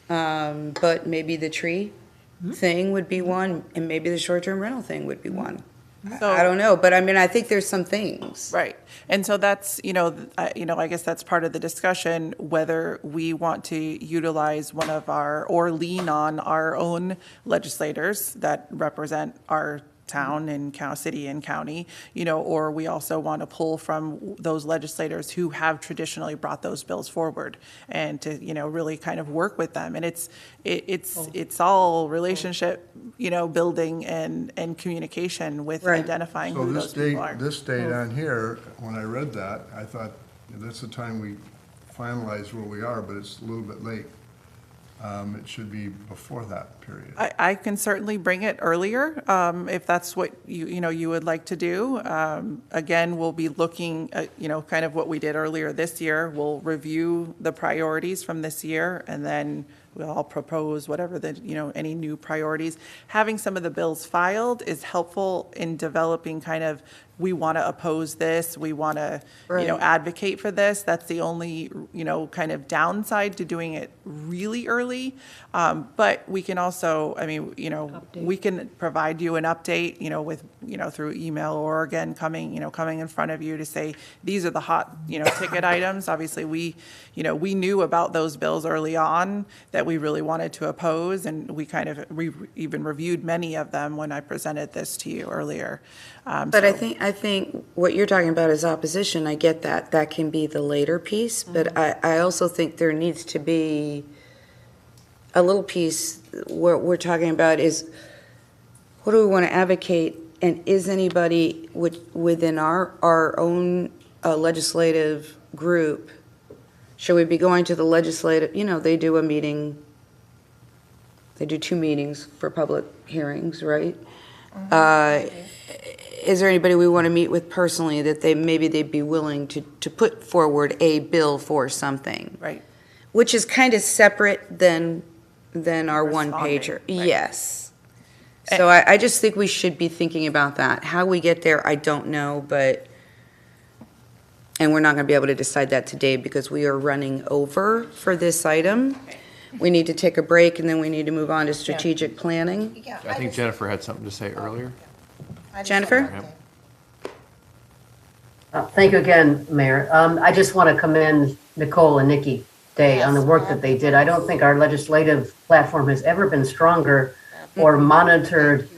But maybe the tree thing would be one, and maybe the short-term rental thing would be one. So, I don't know, but I think there's some things. Right. And so that's, I guess that's part of the discussion, whether we want to utilize or lean on our own legislators that represent our town and city and county, or we also want to pull from those legislators who have traditionally brought those bills forward and to, really kind of work with them. And it's all relationship, building and communication with identifying So who this those people are. this date on here, when I read that, I thought, that's the time we finalize where we are, but it's a little bit late. It should be before that period. I can certainly bring it earlier, if that's what you would like to do. Again, we'll be looking at, kind of what we did earlier this year. We'll review the priorities from this year, and then we'll all propose whatever any new priorities. Having some of the bills filed is helpful in developing kind of, we want to oppose this, we want to, advocate for this. That's the only, kind of downside to doing it really early. But we can also, we can provide you an update, with, through email or again, coming in front of you to say, these are the hot, ticket items. Obviously, we knew about those bills early on that we really wanted to oppose, and we kind of even reviewed many of them when I presented this to you earlier. But I think what you're talking about is opposition. I get that. That can be the later piece, but I also think there needs to be a little piece. What we're talking about is, what do we want to advocate, and is anybody within our own legislative group, should we be going to the legislative, they do a meeting, they do 2 meetings for public hearings, right? Is there anybody we want to meet with personally that they'd be willing to put forward a bill for something? Right. Which is kind of separate than our one-pager. Right. Yes. So I just think we should be thinking about that. How we get there, I don't know, and we're not going to be able to decide that today because we are running over for this item. We need to take a break, and then we need to move on to strategic planning. I think Jennifer had something to say earlier. Jennifer? Thank you again, Mayor. I just want to commend Nicole and Nikki Day on the work that they did. I don't think our legislative platform has ever been stronger or monitored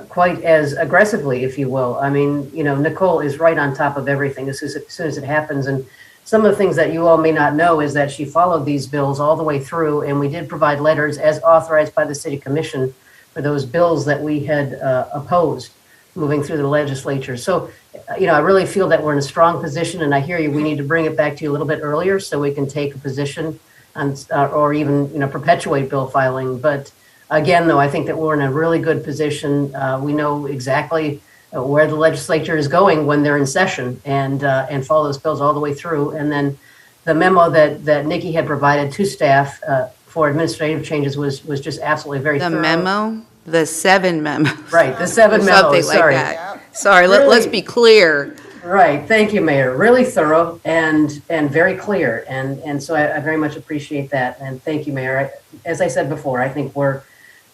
quite as aggressively, if you will. I mean, Nicole is right on top of everything as soon as it happens. And some of the things that you all may not know is that she followed these bills all the way through, and we did provide letters as authorized by the City Commission for those bills that we had opposed moving through the legislature. So, I really feel that we're in a strong position, and I hear you, we need to bring it back to you a little bit earlier so we can take a position on, or even, perpetuate bill filing. But again, though, I think that we're in a really good position. We know exactly where the legislature is going when they're in session, and follow those bills all the way through. And then the memo that Nikki had provided to staff for administrative changes was just absolutely very thorough. The memo? The 7 memos. Right, the 7 memos, Something sorry. like that. Sorry, Really? let's be clear. Right, thank you, Mayor. Really thorough and very clear, and so I very much appreciate that, and thank you, Mayor. As I said before, I think a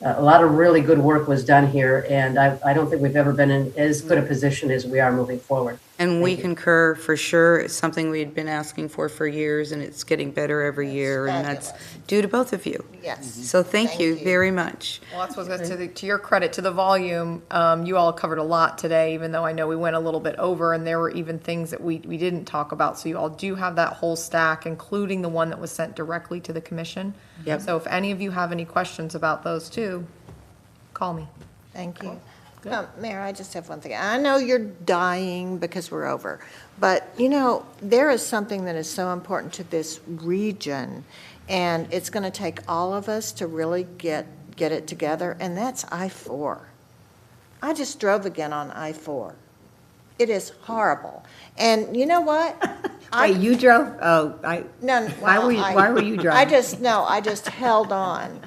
lot of really good work was done here, and I don't think we've ever been in as good a position as we are moving forward. And we concur for sure. It's something we'd been asking for years, and it's getting better every year, and that's due to both of you. Yes. So thank you very much. Well, that's what's to your credit, to the volume. You all covered a lot today, even though I know we went a little bit over, and there were even things that we didn't talk about. So you all do have that whole stack, including the one that was sent directly to the commission. Yep. So if any of you have any questions about those too, call me. Thank you. Mayor, I just have one thing. I know you're dying because we're over, but there is something that is so important to this region, and it's going to take all of us to really get it together, and that's I-4. I just drove again on I-4. It is horrible. And you know what? Wait, you drove? Oh, No. Why were you driving? I just held on,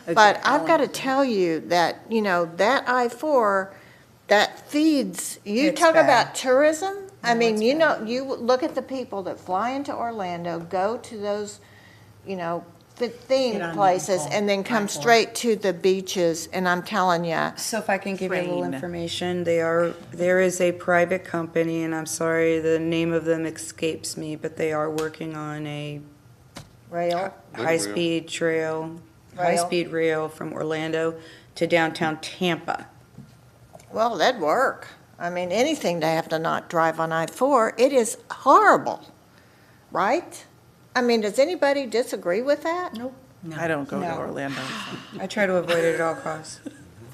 But I've got to tell you that, that I-4, that feeds, you It's talk bad. about tourism. I mean, you look at the people that fly into Orlando, go to those, themed places, and then come straight to the beaches, and I'm telling you. So if I can give you a little information, there is a private company, and I'm sorry, the name of them escapes me, but they are working on a high-speed trail, high-speed rail from Orlando to downtown Tampa. Well, that'd work. I mean, anything to have to not drive on I-4, it is horrible, right? I mean, does anybody disagree with that? Nope. I don't go to No. Orlando. so. I try to avoid it at all costs.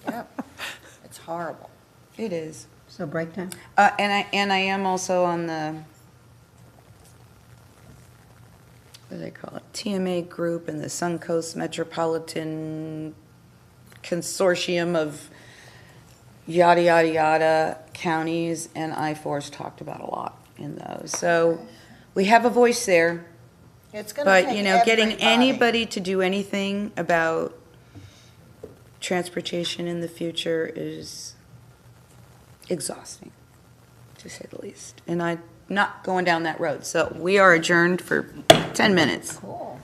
Yep. It's horrible. It is. So break time? And I am also on the, what do they call it? TMA group and the Suncoast Metropolitan Consortium of yada, yada, yada counties, and I-4's talked about a lot in those. So we have a voice there. It's going to But, take you know, getting everybody. anybody to do anything about transportation in the future is exhausting, to say the least. And I'm not going down that road. So we are adjourned for 10 minutes. Cool.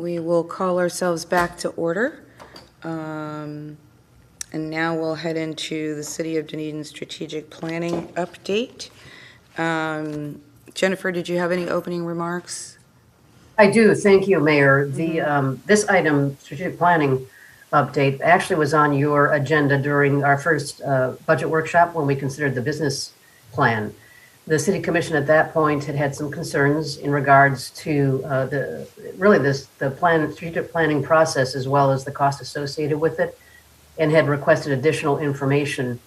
we will call ourselves back to order. And now we'll head into the City of Dunedin strategic planning update. Jennifer, did you have any opening remarks? I do, thank you, Mayor. This item, strategic planning update, actually was on your agenda during our first budget workshop when we considered the business plan. The City Commission at that point had some concerns in regards to the strategic planning process as well as the cost associated with it, and had requested additional information.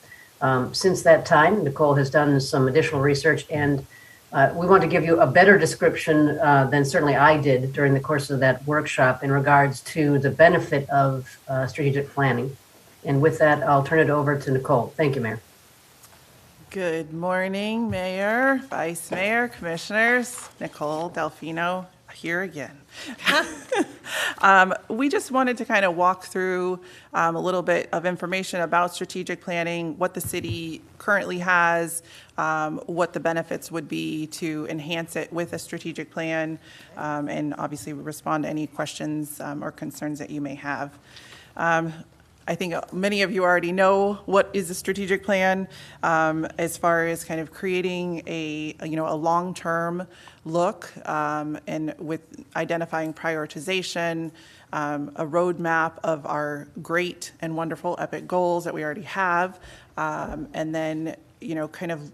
Since that time, Nicole has done some additional research, and we want to give you a better description than certainly I did during the course of that workshop in regards to the benefit of strategic planning. And with that, I'll turn it over to Nicole. Thank you, Mayor. Good morning, Mayor, Vice Mayor, Commissioners. Nicole Delfino here again. We just wanted to kind of walk through a little bit of information about strategic planning, what the city currently has, what the benefits would be to enhance it with a strategic plan, and obviously respond to any questions or concerns that you may have. I think many of you already know what is a strategic plan, as far as kind of creating a long-term look, and with identifying prioritization, a roadmap of our great and wonderful epic goals that we already have, and then kind of.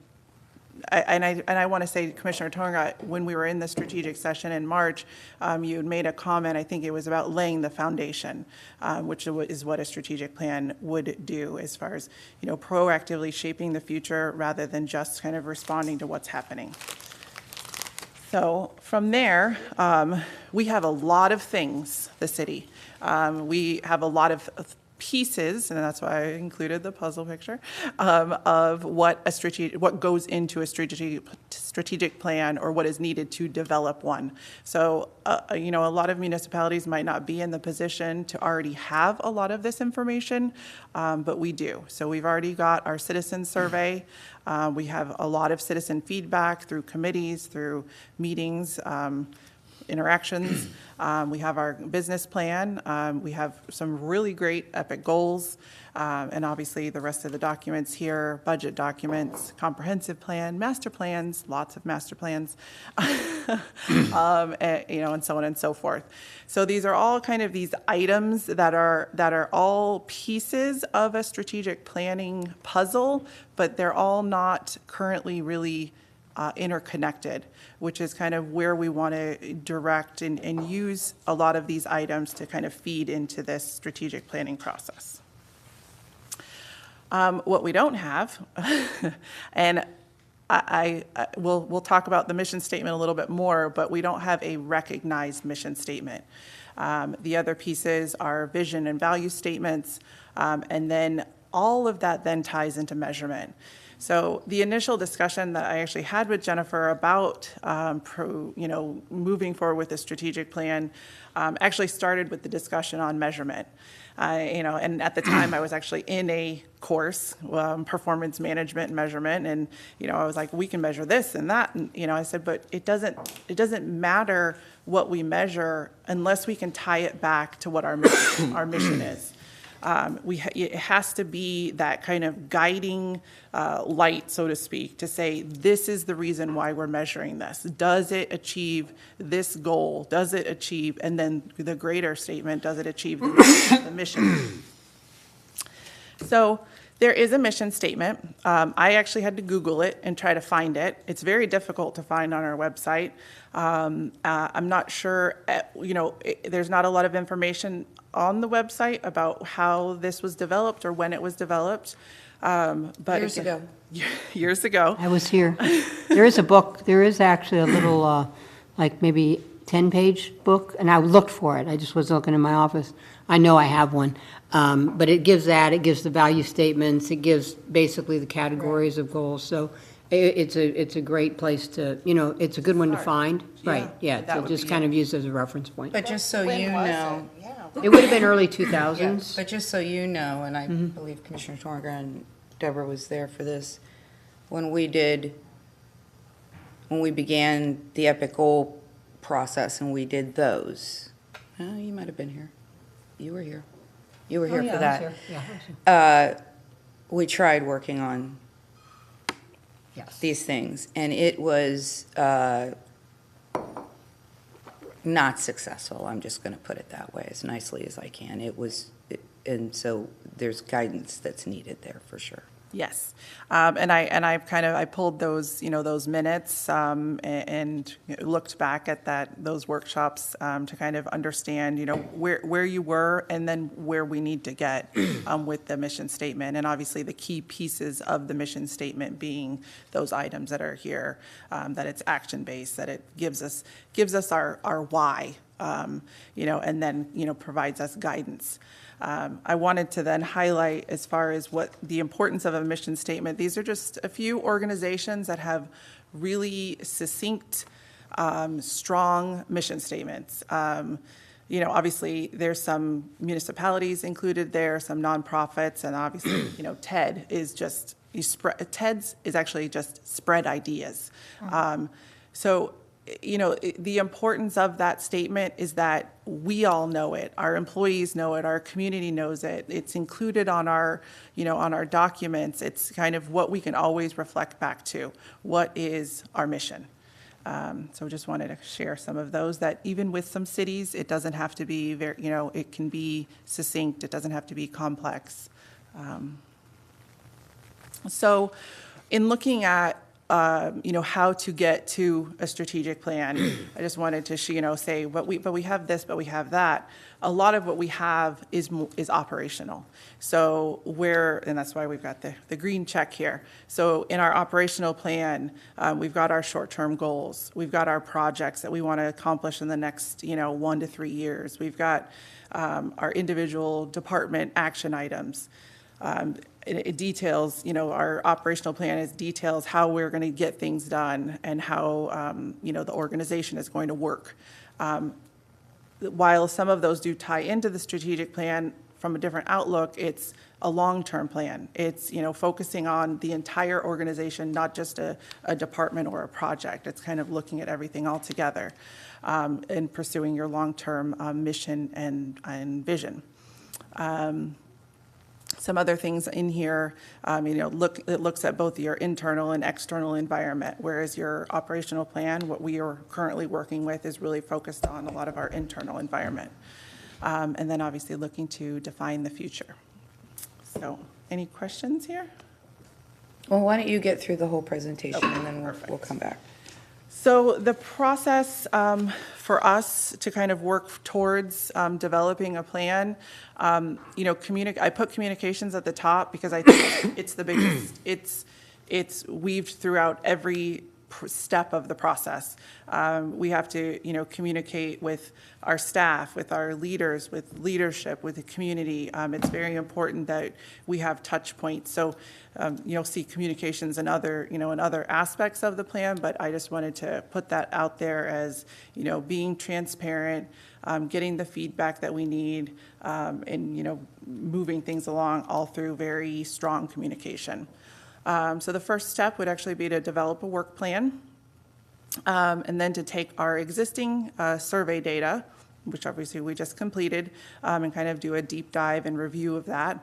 I want to say, Commissioner Tonga, when we were in the strategic session in March, you had made a comment, I think it was about laying the foundation, which is what a strategic plan would do as far as, proactively shaping the future rather than just kind of responding to what's happening. So from there, we have a lot of things, the city. We have a lot of pieces, and that's why I included the puzzle picture, of what goes into a strategic plan, or what is needed to develop one. So, a lot of municipalities might not be in the position to already have a lot of this information, but we do. So we've already got our citizen survey. We have a lot of citizen feedback through committees, through meetings, interactions. We have our business plan. We have some really great epic goals, and obviously the rest of the documents here, budget documents, comprehensive plan, master plans, lots of master plans, and so on and so forth. So these are all kind of these items that are all pieces of a strategic planning puzzle, but they're all not currently really interconnected, which is kind of where we want to direct and use a lot of these items to kind of feed into this strategic planning process. What we don't have, and we'll talk about the mission statement a little bit more, but we don't have a recognized mission statement. The other pieces are vision and value statements, and then all of that then ties into measurement. So the initial discussion that I actually had with Jennifer about moving forward with the strategic plan actually started with the discussion on measurement. And at the time I was actually in a course, performance management and measurement, and I was like, we can measure this and that, and I said, but it doesn't matter what we measure unless we can tie it back to what our mission is. It has to be that kind of guiding light, so to speak, to say, this is the reason why we're measuring this. Does it achieve this goal? Does it achieve, and then the greater statement, does it achieve the mission? So there is a mission statement. I actually had to Google it and try to find it. It's very difficult to find on our website. I'm not sure, there's not a lot of information on the website about how this was developed or when it was developed. But years ago. Years ago. I was here. There is a book. There is actually a little, like maybe 10-page book, and I looked for it. I just was looking in my office. I know I have one. But it gives that. It gives the value statements. It gives basically the categories of goals. So it's a great place to, it's a good one to find. Yeah. Right, yeah, to just kind of use as a reference point. But just so you know. It would have been early 2000s. Yeah, but just so you know, and I believe Commissioner Torga and Deborah was there for this, when we began the epic goal process and we did those, Oh, you might have been here. You were here. You were Oh, here yeah, for I was that. here. Yeah, I was here. We tried working on Yes. these things, and it was not successful. I'm just going to put it that way, as nicely as I can. And so there's guidance that's needed there for sure. Yes, and I pulled those, those minutes, and looked back at those workshops, to kind of understand, where you were and then where we need to get, with the mission statement. And obviously the key pieces of the mission statement being those items that are here, that it's action-based, that it gives us our why, and then, provides us guidance. I wanted to then highlight, as far as what the importance of a mission statement, these are just a few organizations that have really succinct, strong mission statements. Obviously there's some municipalities included there, some nonprofits, and obviously, TED is just, TED's is actually just spread ideas. So the importance of that statement is that we all know it, our employees know it, our community knows it, it's included on our, on our documents. It's kind of what we can always reflect back to. What is our mission? So just wanted to share some of those, that even with some cities, it doesn't have to be very, it can be succinct, it doesn't have to be complex. So in looking at how to get to a strategic plan. I just wanted to, say, but we have this, but we have that. A lot of what we have is operational. So and that's why we've got the green check here. So in our operational plan, we've got our short-term goals. We've got our projects that we want to accomplish in the next, 1 to 3 years. We've got our individual department action items. It details, our operational plan details how we're going to get things done and how, the organization is going to work. While some of those do tie into the strategic plan from a different outlook, it's a long-term plan. It's, focusing on the entire organization, not just a department or a project. It's kind of looking at everything all together, and pursuing your long-term mission and vision. Some other things in here, it looks at both your internal and external environment, whereas your operational plan, what we are currently working with, is really focused on a lot of our internal environment. And then obviously looking to define the future. So any questions here? Well, why don't you get through the whole presentation, and then we'll come back. So the process for us to kind of work towards developing a plan, I put communications at the top because I think it's the biggest. It's weaved throughout every step of the process. We have to, communicate with our staff, with our leaders, with leadership, with the community. It's very important that we have touch points. So you'll see communications in other, in other aspects of the plan, but I just wanted to put that out there as, being transparent, getting the feedback that we need, and, moving things along all through very strong communication. So the first step would actually be to develop a work plan, and then to take our existing survey data, which obviously we just completed, and kind of do a deep dive and review of that.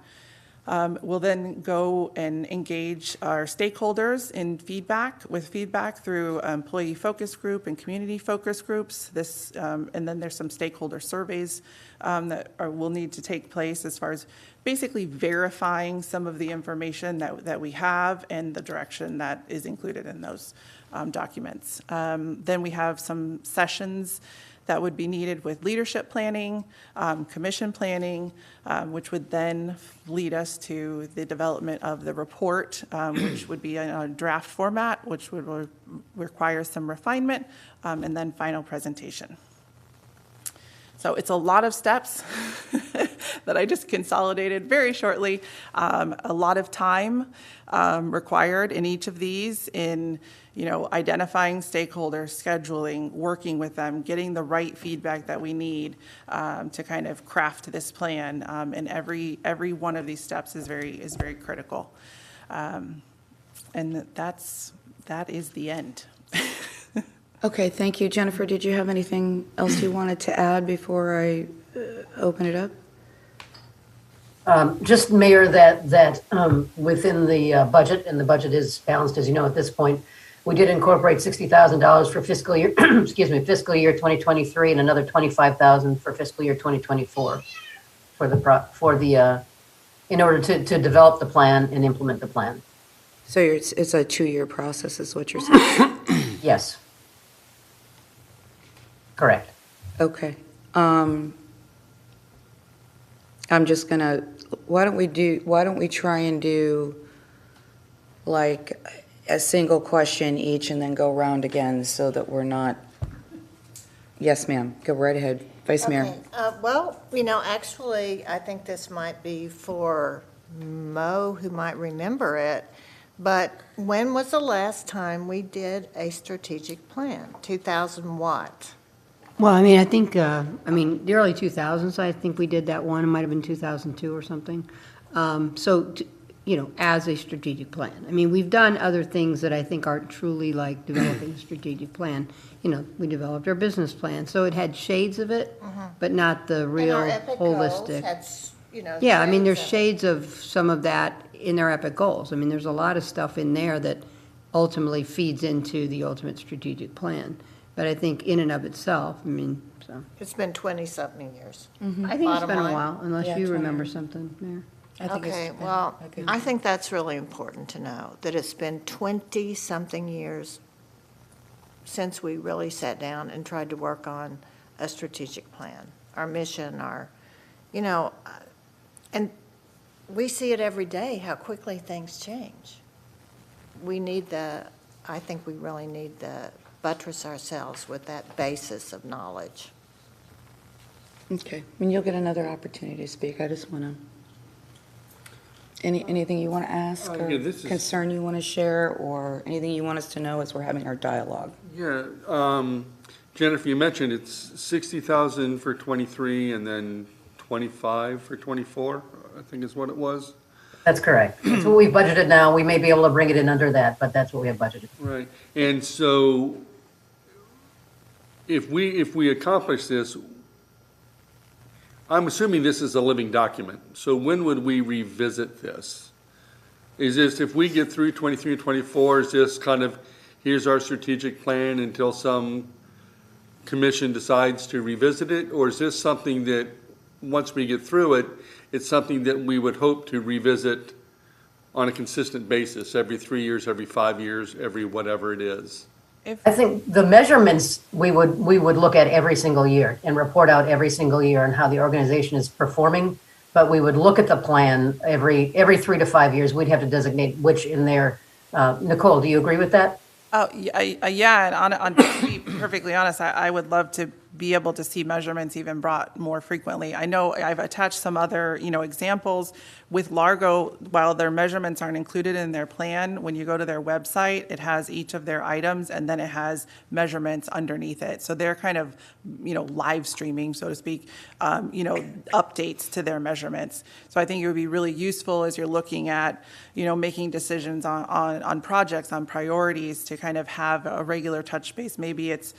We'll then go and engage our stakeholders in feedback through employee focus group and community focus groups. And then there's some stakeholder surveys that will need to take place as far as basically verifying some of the information that we have and the direction that is included in those documents. Then we have some sessions that would be needed with leadership planning, commission planning, which would then lead us to the development of the report, which would be in a draft format, which would require some refinement, and then final presentation. So it's a lot of steps that I just consolidated very shortly. A lot of time required in each of these in, identifying stakeholders, scheduling, working with them, getting the right feedback that we need to kind of craft this plan. And every one of these steps is very critical. And that is the end. Okay, thank you. Jennifer, did you have anything else you wanted to add before I open it up? Just, Mayor, that within the budget, and the budget is balanced, as you know, at this point, we did incorporate $60,000 for fiscal year, excuse me, fiscal year 2023, and another $25,000 for fiscal year 2024 in order to develop the plan and implement the plan. So it's a 2-year process is what you're saying? Yes. Correct. Okay. I'm just gonna, why don't we try and do like a single question each and then go round again so that we're not, yes, ma'am, go right ahead. Vice Mayor. Okay. Well, actually, I think this might be for Mo, who might remember it, but when was the last time we did a strategic plan? 2000 what? Well, I mean, I think, the early 2000s, I think we did that one. It might have been 2002 or something. As a strategic plan. I mean, we've done other things that I think aren't truly like developing a strategic plan. We developed our business plan, so it had shades of it, but not the real And our epic goals holistic. had, Yeah, I mean, there's shades of it. shades of some of that in their epic goals. I mean, there's a lot of stuff in there that ultimately feeds into the ultimate strategic plan. But I think in and of itself, so. It's been 20-something years. I think it's Bottom been a line. while, unless Yeah, you 20. remember something, Mayor. Okay, well, I think that's really important to know, that it's been 20-something years since we really sat down and tried to work on a strategic plan, our mission, and we see it every day, how quickly things change. I think we really need to buttress ourselves with that basis of knowledge. Okay, you'll get another opportunity to speak. I just want to, anything you want to ask or Yeah, this is- concern you want to share or anything you want us to know as we're having our dialogue? Yeah, Jennifer, you mentioned it's 60,000 for 23 and then 25 for 24, I think is what it was. That's correct. That's what we've budgeted now. We may be able to bring it in under that, but that's what we have budgeted. Right, and so if we accomplish this, I'm assuming this is a living document, so when would we revisit this? Is this, if we get through 23 and 24, is this kind of, here's our strategic plan until some commission decides to revisit it? Or is this something that, once we get through it, it's something that we would hope to revisit on a consistent basis, every 3 years, every 5 years, every whatever it is? I think the measurements we would look at every single year and report out every single year on how the organization is performing. But we would look at the plan every 3 to 5 years. We'd have to designate which in there. Nicole, do you agree with that? Oh, yeah, and to be perfectly honest, I would love to be able to see measurements even brought more frequently. I know I've attached some other, examples with Largo. While their measurements aren't included in their plan, when you go to their website, it has each of their items and then it has measurements underneath it. So they're kind of, live streaming, so to speak, updates to their measurements. So I think it would be really useful as you're looking at, making decisions on projects, on priorities, to kind of have a regular touch base. Maybe it's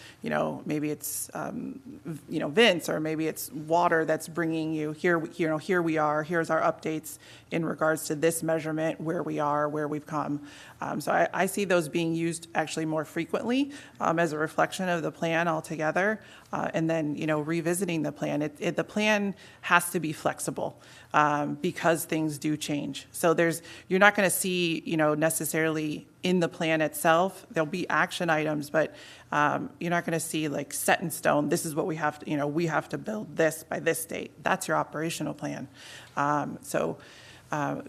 Vince, or maybe it's water that's bringing you here. Here we are. Here's our updates in regards to this measurement, where we are, where we've come. So I see those being used actually more frequently as a reflection of the plan altogether, and then revisiting the plan. The plan has to be flexible because things do change. So you're not going to see necessarily in the plan itself. There'll be action items, but you're not going to see like set in stone. This is what we have to we have to build this by this date. That's your operational plan.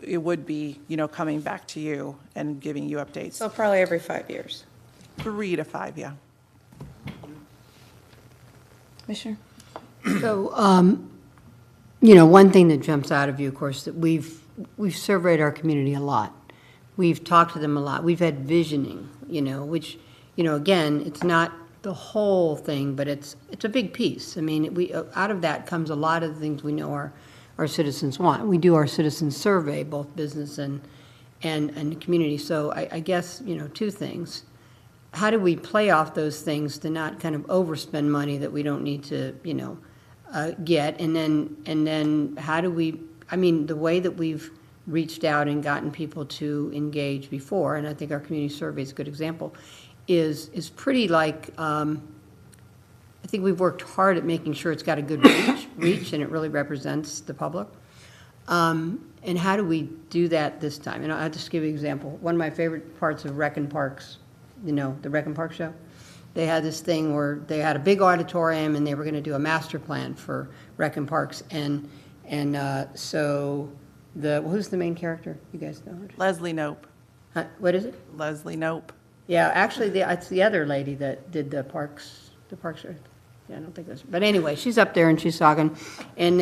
It would be, coming back to you and giving you updates. So probably every 5 years. 3 to 5, yeah. Commissioner? So, one thing that jumps out of you, of course, that we've surveyed our community a lot. We've talked to them a lot. We've had visioning, which, again, it's not the whole thing, but it's a big piece. I mean, out of that comes a lot of the things we know our citizens want. We do our citizen survey, both business and the community. So I guess, 2 things. how do we play off those things to not kind of overspend money that we don't need to, get? And then how do we, I mean, the way that we've reached out and gotten people to engage before, and I think our community survey is a good example, is pretty like, I think we've worked hard at making sure it's got a good reach and it really represents the public. And how do we do that this time? And I'll just give you an example. One of my favorite parts of Rec and Parks, the Rec and Park show, they had this thing where they had a big auditorium and they were going to do a master plan for Rec and Parks. And so who's the main character? You guys know her? Leslie Knope. What is it? Leslie Knope. Yeah, actually, it's the other lady that did the parks show. Yeah, I don't think that's, but anyway, she's up there and she's talking, and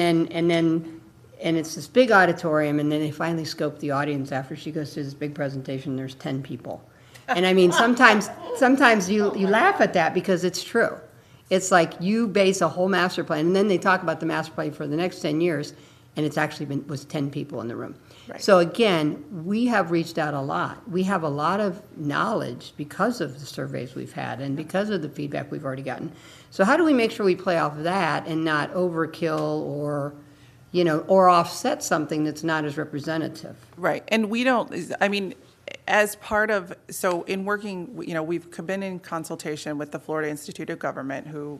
it's this big auditorium, and then they finally scope the audience after she goes through this big presentation. There's 10 people, and I mean, sometimes you laugh at that because it's true. It's like you base a whole master plan, and then they talk about the master plan for the next 10 years, and it's actually was 10 people in the room. Right. So again, we have reached out a lot. We have a lot of knowledge because of the surveys we've had and because of the feedback we've already gotten. So how do we make sure we play off of that and not overkill or offset something that's not as representative? Right, and we don't, I mean, as part of, so in working, we've been in consultation with the Florida Institute of Government, who,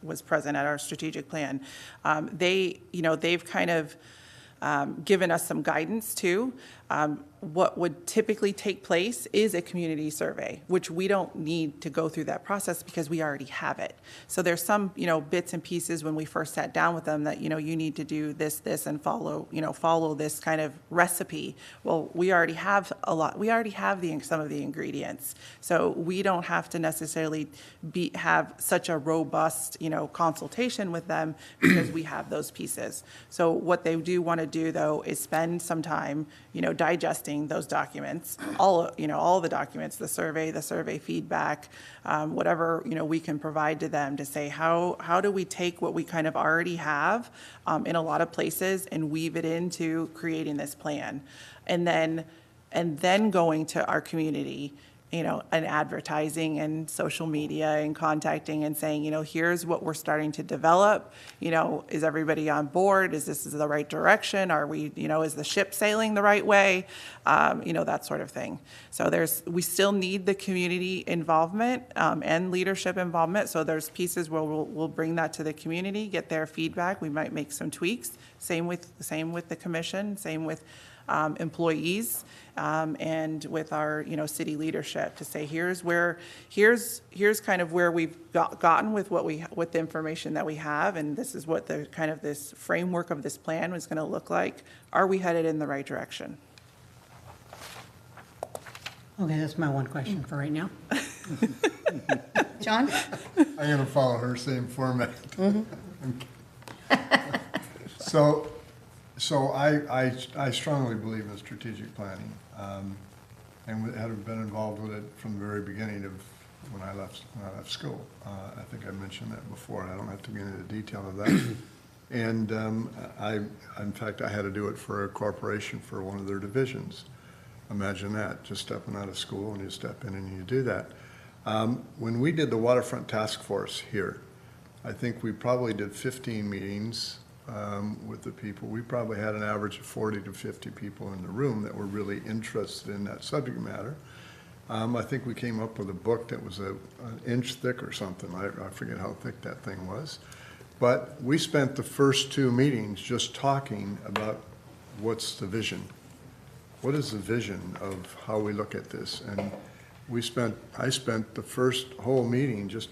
was present at our strategic plan. They've kind of given us some guidance too. What would typically take place is a community survey, which we don't need to go through that process because we already have it. So there's some, bits and pieces when we first sat down with them that, you need to do this, and follow this kind of recipe. Well, we already have a lot. We already have some of the ingredients. So we don't have to necessarily have such a robust, consultation with them because we have those pieces. So what they do want to do though is spend some time, digesting those documents, all the documents, the survey feedback, whatever, we can provide to them to say, how do we take what we kind of already have in a lot of places and weave it into creating this plan? And then going to our community, and advertising and social media and contacting and saying, here's what we're starting to develop. Is everybody on board? Is this the right direction? Are we, is the ship sailing the right way? That sort of thing. So we still need the community involvement and leadership involvement. So there's pieces where we'll bring that to the community, get their feedback. We might make some tweaks. Same with the commission. Same with employees and with our city leadership to say here's kind of where we've gotten with with the information that we have, and this is what the kind of this framework of this plan was going to look like. Are we headed in the right direction? Okay, that's my one question for right now. John? I'm going to follow her same format. So I strongly believe in strategic planning, and have been involved with it from the very beginning of when I left school. I think I mentioned that before, and I don't have to get into the detail of that. And in fact, I had to do it for a corporation for one of their divisions. Imagine that, just stepping out of school and you step in and you do that. When we did the Waterfront Task Force here, I think we probably did 15 meetings with the people. We probably had an average of 40 to 50 people in the room that were really interested in that subject matter. I think we came up with a book that was an inch thick or something. I forget how thick that thing was. But we spent the first 2 meetings just talking about what's the vision. What is the vision of how we look at this? And I spent the first whole meeting just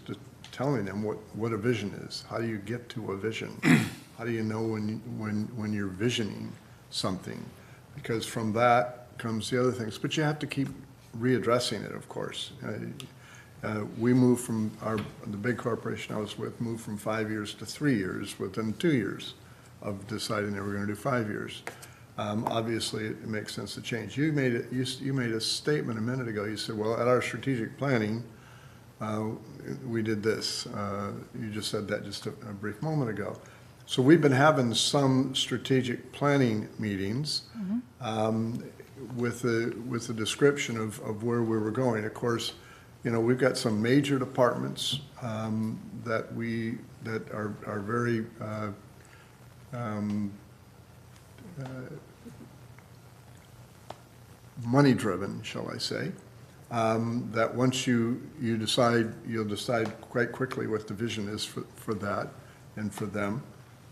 telling them what a vision is. How do you get to a vision? How do you know when you're visioning something? Because from that comes the other things. But you have to keep readdressing it, of course. We moved from the big corporation I was with moved from 5 years to 3 years within 2 years of deciding they were going to do 5 years. Obviously, it makes sense to change. You made a statement a minute ago. You said, well, at our strategic planning, we did this. You just said that just a brief moment ago. So we've been having some strategic planning meetings with the description of where we were going. Of course, we've got some major departments that are very money-driven, shall I say, that once you'll decide quite quickly what the vision is for that and for them.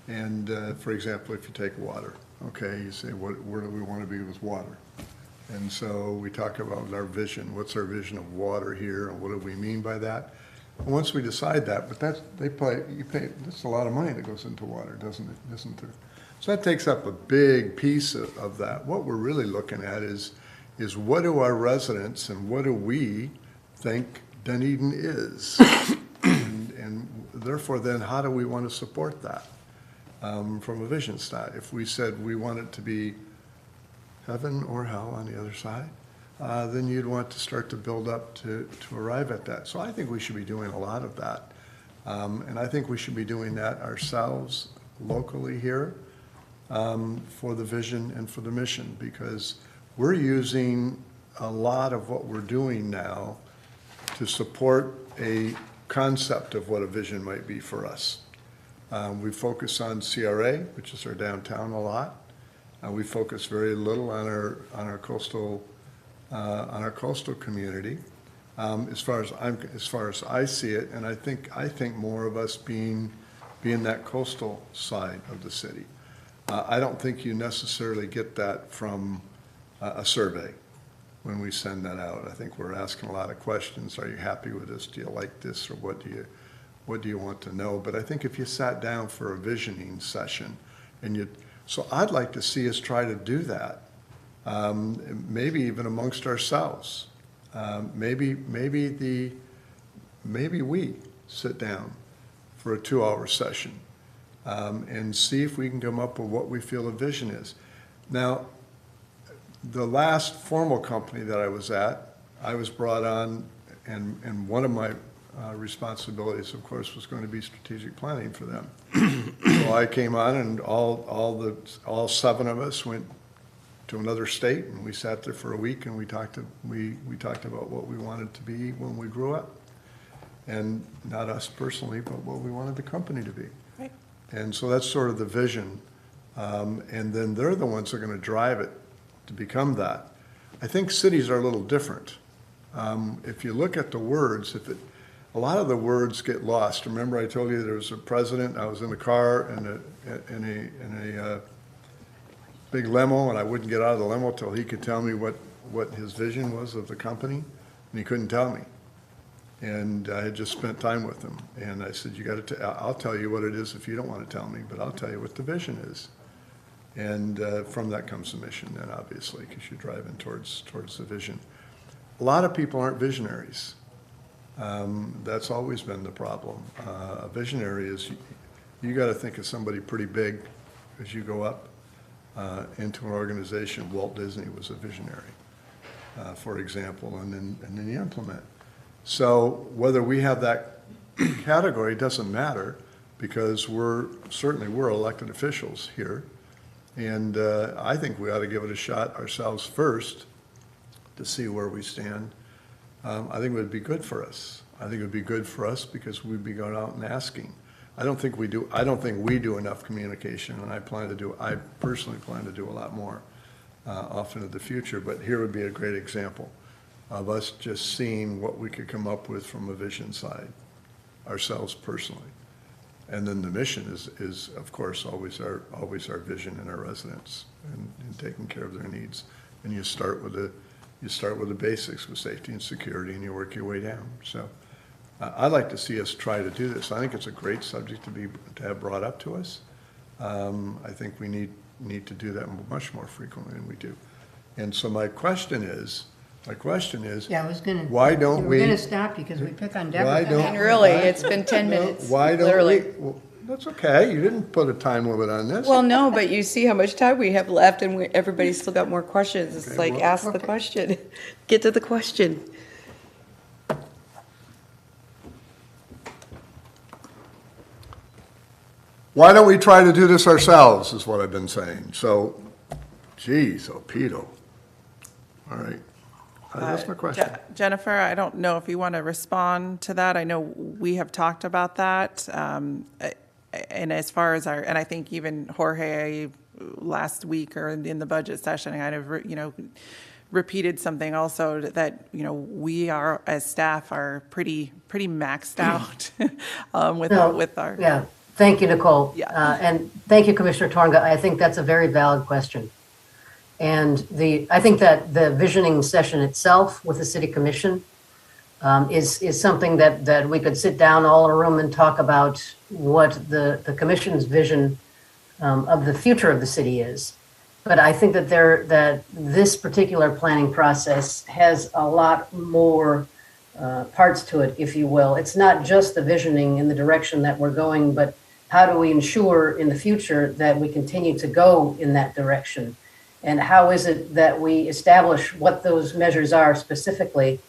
And for example, if you take water, okay, you say, where do we want to be with water? And so we talk about our vision. What's our vision of water here, and what do we mean by that? And once we decide that, but that's a lot of money that goes into water, isn't there? So that takes up a big piece of that. What we're really looking at is what do our residents and what do we think Dunedin is? and therefore then how do we want to support that from a vision side? If we said we want it to be heaven or hell on the other side, then you'd want to start to build up to arrive at that. So I think we should be doing a lot of that. And I think we should be doing that ourselves locally here for the vision and for the mission, because we're using a lot of what we're doing now to support a concept of what a vision might be for us. We focus on CRA, which is our downtown, a lot. We focus very little on our coastal community, as far as I see it, and I think more of us being that coastal side of the city. I don't think you necessarily get that from a survey when we send that out. I think we're asking a lot of questions. Are you happy with this? Do you like this? Or what do you want to know? But I think if you sat down for a visioning session so I'd like to see us try to do that, maybe even amongst ourselves. Maybe we sit down for a 2-hour session and see if we can come up with what we feel a vision is. Now, the last formal company that I was at, I was brought on, and one of my responsibilities, of course, was going to be strategic planning for them. So I came on, and all 7 of us went to another state, and we sat there for a week, and we talked about what we wanted to be when we grew up, and not us personally, but what we wanted the company to be. Right. And so that's sort of the vision, and then they're the ones that are going to drive it to become that. I think cities are a little different. If you look at the words, a lot of the words get lost. Remember I told you there was a president, I was in the car in a big limo, and I wouldn't get out of the limo till he could tell me what his vision was of the company, and he couldn't tell me. And I had just spent time with him, and I said, I'll tell you what it is if you don't want to tell me, but I'll tell you what the vision is. And from that comes the mission then, obviously, because you're driving towards the vision. A lot of people aren't visionaries. That's always been the problem. A visionary is, you got to think of somebody pretty big as you go up into an organization. Walt Disney was a visionary, for example, and then you implement. So whether we have that category doesn't matter, because we're elected officials here. And I think we ought to give it a shot ourselves first to see where we stand. I think it would be good for us. I think it would be good for us because we'd be going out and asking. I don't think we do enough communication, and I personally plan to do a lot more off into the future. But here would be a great example of us just seeing what we could come up with from a vision side, ourselves personally. And then the mission is of course always our vision and our residents, and taking care of their needs. And you start with the basics with safety and security, and you work your way down. So I'd like to see us try to do this. I think it's a great subject to have brought up to us. I think we need to do that much more frequently than we do. And so my question is, Yeah, I was gonna. why don't we? We're gonna stop you because we pick on Deborah. Why don't- Really, it's been 10 minutes, Why don't literally. well, that's okay. You didn't put a time limit on this. Well, no, but you see how much time we have left, and everybody's still got more questions. It's Okay, like, well- ask the question. Get to the question. Why don't we try to do this ourselves, is what I've been saying. So, geez, oh, Pedo. All right. That's my question. Jennifer, I don't know if you want to respond to that. I know we have talked about that. And as far as and I think even Jorge last week or in the budget session kind of, repeated something also that, we are, as staff, are pretty maxed out with our. Yeah, thank you, Nicole. Yeah. And thank you, Commissioner Torga. I think that's a very valid question. And I think that the visioning session itself with the City Commission is something that we could sit down all in a room and talk about what the Commission's vision of the future of the city is. But I think that this particular planning process has a lot more parts to it, if you will. It's not just the visioning in the direction that we're going, but how do we ensure in the future that we continue to go in that direction? And how is it that we establish what those measures are specifically,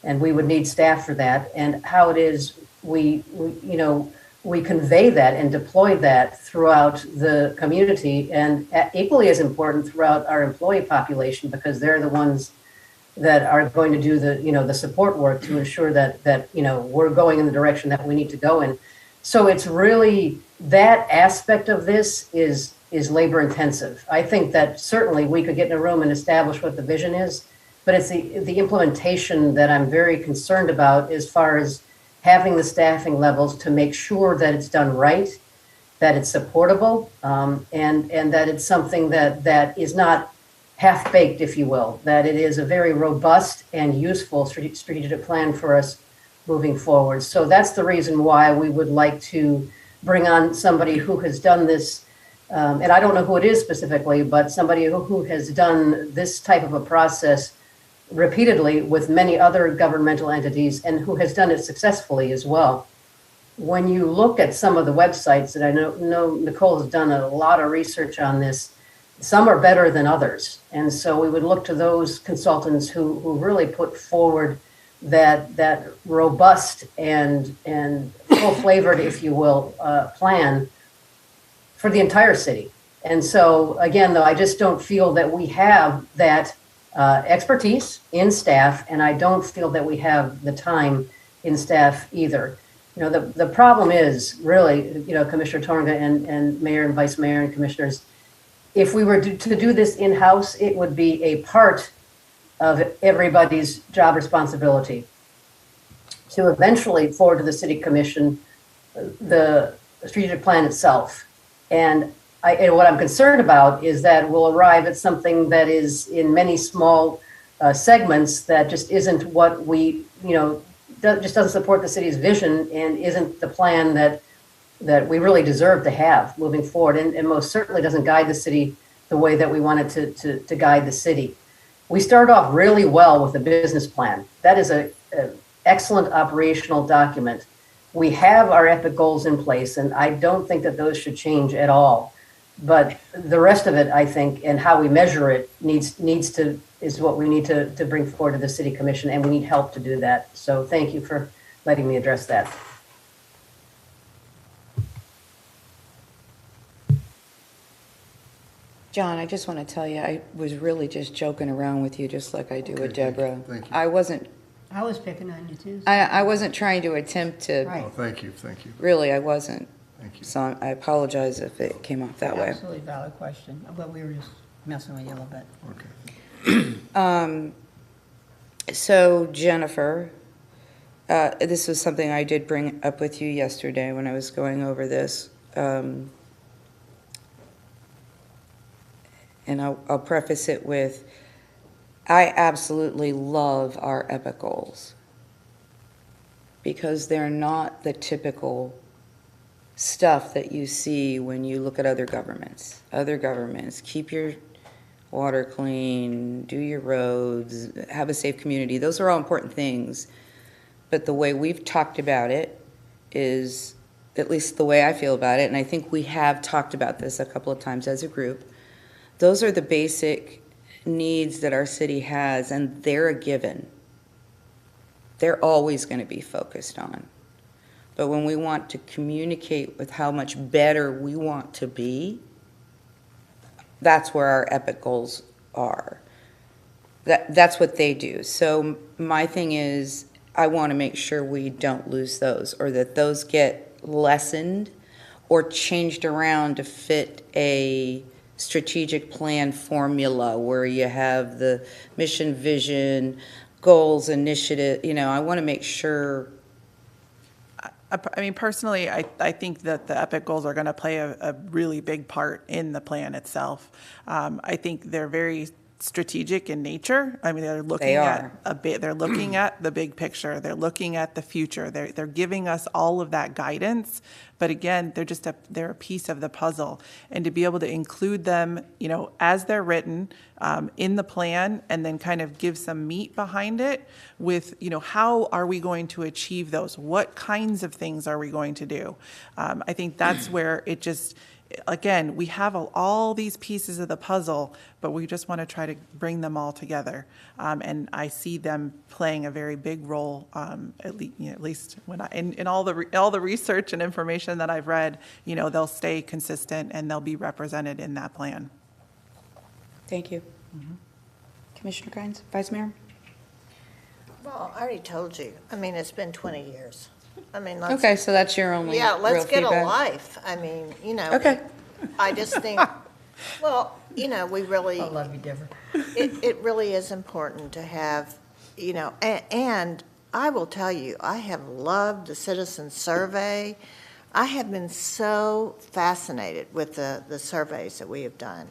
and we would need staff for that, and how it is we convey that and deploy that throughout the community, and equally as important throughout our employee population, because they're the ones that are going to do the support work to ensure that we're going in the direction that we need to go in. So it's really that aspect of this is labor intensive. I think that certainly we could get in a room and establish what the vision is, but it's the implementation that I'm very concerned about as far as having the staffing levels to make sure that it's done right, that it's supportable, and that it's something that is not half-baked, if you will, that it is a very robust and useful strategic plan for us moving forward. So that's the reason why we would like to bring on somebody who has done this, and I don't know who it is specifically, but somebody who has done this type of a process repeatedly with many other governmental entities and who has done it successfully as well. When you look at some of the websites, and I know Nicole has done a lot of research on this, some are better than others. And so we would look to those consultants who really put forward that robust and full-flavored, if you will, plan for the entire city. And so again, though, I just don't feel that we have that expertise in staff, and I don't feel that we have the time in staff either. The problem is really, Commissioner Torga and Mayor and Vice Mayor and Commissioners, if we were to do this in-house, it would be a part of everybody's job responsibility to eventually forward to the City Commission the strategic plan itself. And what I'm concerned about is that we'll arrive at something that is in many small segments that just isn't what we, just doesn't support the city's vision and isn't the plan that we really deserve to have moving forward, and most certainly doesn't guide the city the way that we want it to guide the city. We started off really well with the business plan. That is an excellent operational document. We have our EPIC goals in place, and I don't think that those should change at all. But the rest of it, I think, and how we measure it is what we need to bring forward to the City Commission, and we need help to do that. So thank you for letting me address that. John, I just want to tell you, I was really just joking around with you, just like I do with Deborah. Thank you. I wasn't picking on you too. I wasn't trying to attempt to. Right. Oh, thank you. Really, I wasn't. Thank you. So I apologize if it came off that way. Absolutely valid question, but we were just messing with you a little bit. Okay. So Jennifer, this was something I did bring up with you yesterday when I was going over this. And I'll preface it with, I absolutely love our EPIC goals because they're not the typical stuff that you see when you look at other governments. Other governments, keep your water clean, do your roads, have a safe community. Those are all important things. But the way we've talked about it is, at least the way I feel about it, and I think we have talked about this a couple of times as a group, those are the basic needs that our city has, and they're a given. They're always going to be focused on. But when we want to communicate with how much better we want to be, that's where our EPIC goals are. That's what they do. So my thing is, I want to make sure we don't lose those, or that those get lessened or changed around to fit a strategic plan formula where you have the mission, vision, goals, initiative, I want to make sure. I mean, personally, I think that the EPIC goals are going to play a really big part in the plan itself. I think they're very strategic in nature. I mean, they're looking they're looking at the big picture. They're looking at the future. They're giving us all of that guidance. But again, they're a piece of the puzzle. And to be able to include them, as they're written in the plan, and then kind of give some meat behind it with, how are we going to achieve those? What kinds of things are we going to do? I think that's where it just, again, we have all these pieces of the puzzle, but we just want to try to bring them all together. And I see them playing a very big role, at least when in all the research and information that I've read, they'll stay consistent and they'll be represented in that plan. Thank you. Commissioner Kynes, Vice Mayor? Well, I already told you. I mean, it's been 20 years. I mean, Okay, so that's your only yeah, let's real get feedback. a life. I mean, Okay. I just think, well, we really. I love you, Deborah. It really is important to have, and I will tell you, I have loved the citizen survey. I have been so fascinated with the surveys that we have done.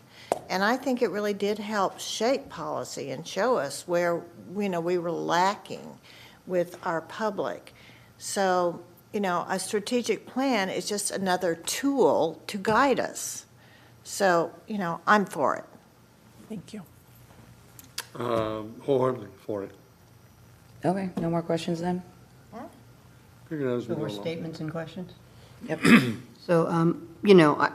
And I think it really did help shape policy and show us where, we were lacking with our public. So, a strategic plan is just another tool to guide us. So, I'm for it. Thank you. Wholeheartedly for it. Okay, no more questions then? Figured out as we No go more along. statements and questions? Yep. So, I've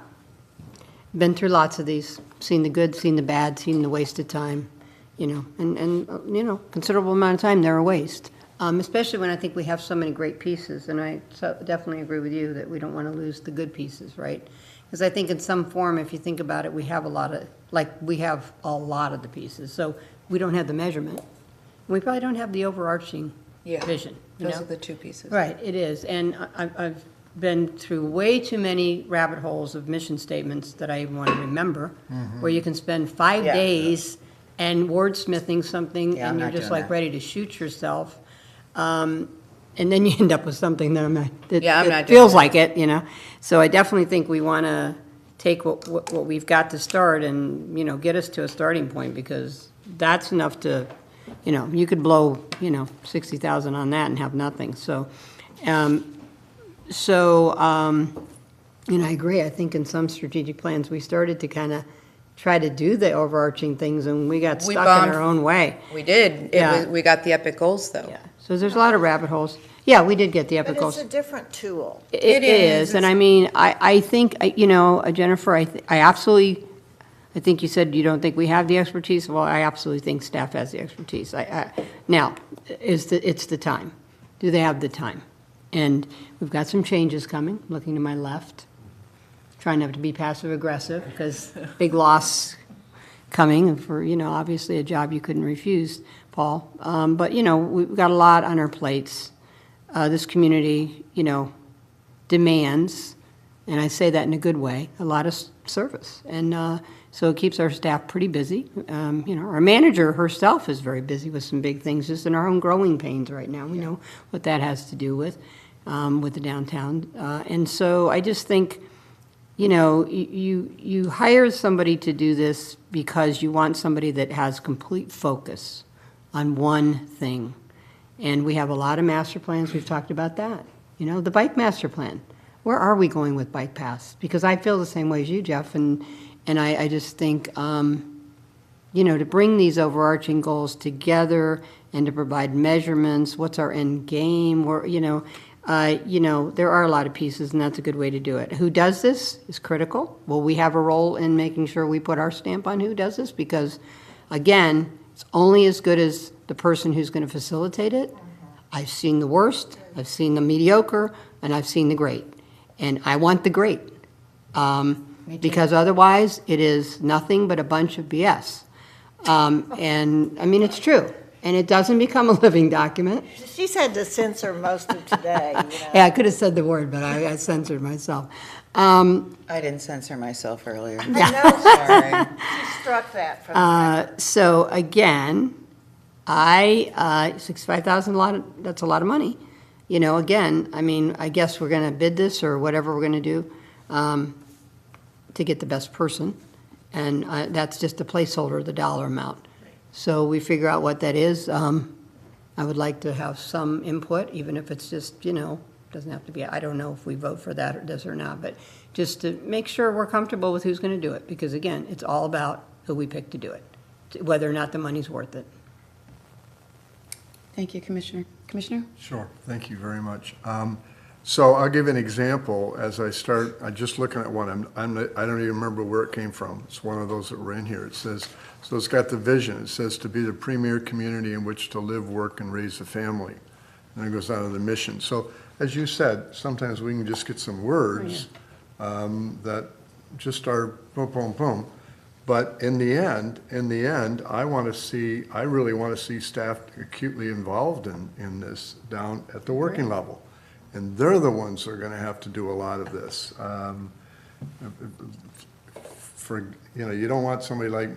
been through lots of these, seen the good, seen the bad, seen the waste of time, and considerable amount of time they're a waste. Especially when I think we have so many great pieces, and I definitely agree with you that we don't want to lose the good pieces, right? Because I think in some form, if you think about it, we have a lot of the pieces, so we don't have the measurement. We probably don't have the overarching vision. Those are the two pieces. Right, it is, and I've been through way too many rabbit holes of mission statements that I even want to remember, where you can spend 5 days and wordsmithing something, and you're just like ready to shoot yourself. And then you end up with something that feels like it, So I definitely think we want to take what we've got to start and, get us to a starting point, because that's enough to, you could blow, 60,000 on that and have nothing. So, I agree. I think in some strategic plans, we started to kind of try to do the overarching things, and we got stuck in our own way. We did. We got the EPIC goals, though. Yeah. So there's a lot of rabbit holes. Yeah, we did get the EPIC But goals. it's a different tool. It is, and I mean, I think, Jennifer, I think you said you don't think we have the expertise. Well, I absolutely think staff has the expertise. Now, it's the time. Do they have the time? And we've got some changes coming, looking to my left, trying not to be passive-aggressive, because big loss coming for, obviously a job you couldn't refuse, Paul. But, we've got a lot on our plates. This community, demands, and I say that in a good way, a lot of service. And so it keeps our staff pretty busy. Our manager herself is very busy with some big things, just in our own growing pains right now. We know what that has to do with the downtown. And so I just think, you hire somebody to do this because you want somebody that has complete focus on one thing. And we have a lot of master plans. We've talked about that. The bike master plan. Where are we going with bike paths? Because I feel the same way as you, Jeff. And I just think, to bring these overarching goals together and to provide measurements, what's our end game? There are a lot of pieces, and that's a good way to do it. Who does this is critical. Will we have a role in making sure we put our stamp on who does this? Because, again, it's only as good as the person who's going to facilitate it. I've seen the worst, I've seen the mediocre, and I've seen the great. And I want the great. Because otherwise, it is nothing but a bunch of BS. And, I mean, it's true. And it doesn't become a living document. She's had to censor most of today, you know. Yeah, I could have said the word, but I censored myself. I didn't censor myself earlier. I know, she struck that from the record. So again, $65,000, that's a lot of money. You know, again, I mean, I guess we're going to bid this or whatever we're going to do to get the best person. And that's just a placeholder, the dollar amount. So we figure out what that is. I would like to have some input, even if it's just, you know, doesn't have to be, I don't know if we vote for that or this or not, but just to make sure we're comfortable with who's going to do it. Because again, it's all about who we pick to do it, whether or not the money's worth it. Thank you, Commissioner. Commissioner? Sure, thank you very much. So I'll give an example as I start. I'm just looking at one. I don't even remember where it came from. It's one of those that were in here. It says, so it's got the vision. It says to be the premier community in which to live, work, and raise a family. And it goes on to the mission. So as you said, sometimes we can just get some words that just are boom, boom, boom. But in the end, I really want to see staff acutely involved in this down at the working level. And they're the ones that are going to have to do a lot of this. You don't want somebody like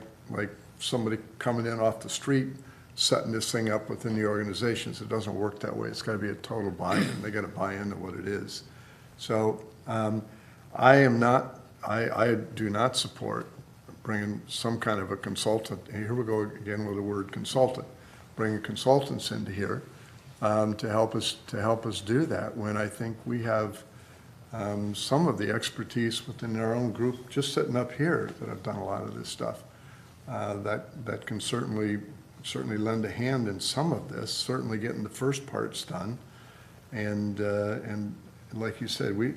somebody coming in off the street setting this thing up within the organizations. It doesn't work that way. It's got to be a total buy-in. They got to buy into what it is. So I do not support bringing some kind of a consultant. And here we go again with the word consultant. Bringing consultants into here. To help us do that, when I think we have some of the expertise within our own group just sitting up here that have done a lot of this stuff that can certainly lend a hand in some of this, certainly getting the first parts done, and like you said, we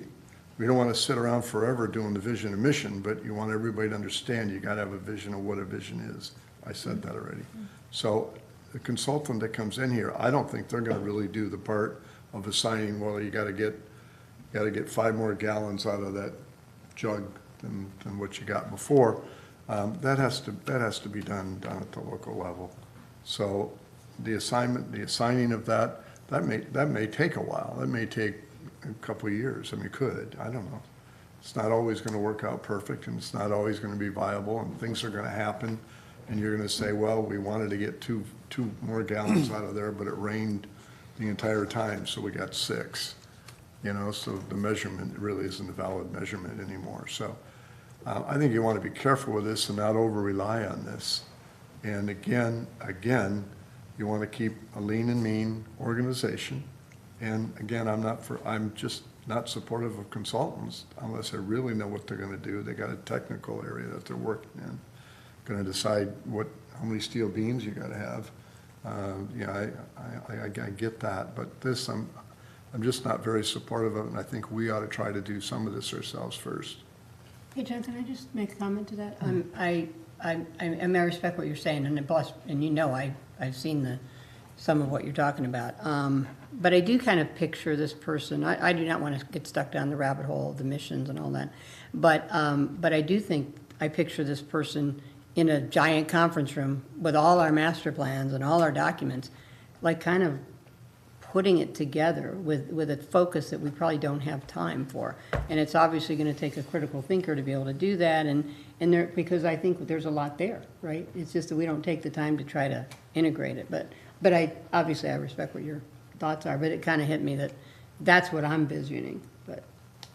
don't want to sit around forever doing the vision and mission, but you want everybody to understand you got to have a vision of what a vision is. I said that already. So the consultant that comes in here, I don't think they're going to really do the part of assigning, well, you got to get 5 more gallons out of that jug than what you got before. That has to be done down at the local level. So the assigning of that may take a while. That may take a couple of years. I mean, it could. I don't know. It's not always going to work out perfect, and it's not always going to be viable, and things are going to happen. And you're going to say, well, we wanted to get two more gallons out of there, but it rained the entire time, so we got 6. You know, so the measurement really isn't a valid measurement anymore. So I think you want to be careful with this and not over-rely on this. And again, you want to keep a lean and mean organization. And again, I'm just not supportive of consultants unless they really know what they're going to do. They got a technical area that they're working in. Going to decide how many steel beams you got to have. I get that, but this I'm just not very supportive of it, and I think we ought to try to do some of this ourselves first. Hey, John, can I just make a comment to that? I respect what you're saying, and you know I've seen some of what you're talking about. But I do kind of picture this person. I do not want to get stuck down the rabbit hole of the missions and all that. But I do think I picture this person in a giant conference room with all our master plans and all our documents, like kind of putting it together with a focus that we probably don't have time for. And it's obviously going to take a critical thinker to be able to do that, because I think there's a lot there, right? It's just that we don't take the time to try to integrate it. But I respect what your thoughts are, but it kind of hit me that's what I'm visioning, but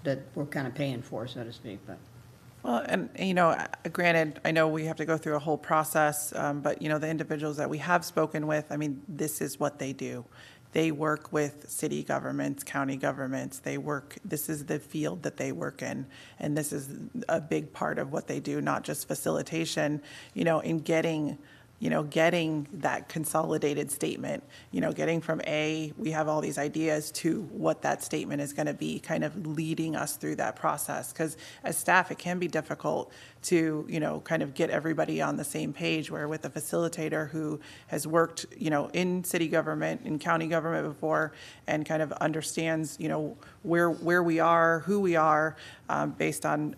that we're kind of paying for, so to speak. But well, and granted, I know we have to go through a whole process, but the individuals that we have spoken with, I mean, this is what they do. They work with city governments, county governments. This is the field that they work in, and this is a big part of what they do, not just facilitation, in getting that consolidated statement, getting from we have all these ideas to what that statement is going to be, kind of leading us through that process. Because as staff, it can be difficult to, kind of get everybody on the same page, where with a facilitator who has worked, in city government, in county government before, and kind of understands, where we are, who we are, based on,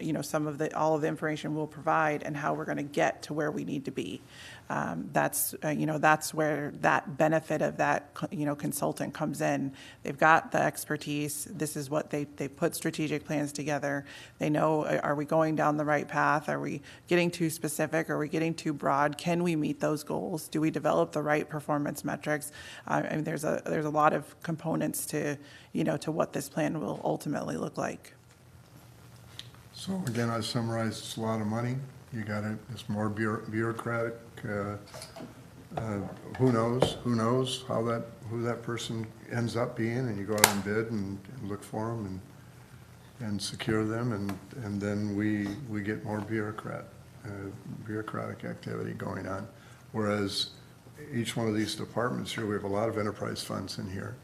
all of the information we'll provide and how we're going to get to where we need to be. that's where that benefit of that, consultant comes in. They've got the expertise. This is what they put strategic plans together. They know, are we going down the right path? Are we getting too specific? Are we getting too broad? Can we meet those goals? Do we develop the right performance metrics? I mean, there's a lot of components to what this plan will ultimately look like. So again, I summarized, it's a lot of money. You got it, it's more bureaucratic. Who knows who that person ends up being, and you go out and bid and look for them and secure them, and then we get more bureaucratic activity going on. Whereas each one of these departments here, we have a lot of enterprise funds in here,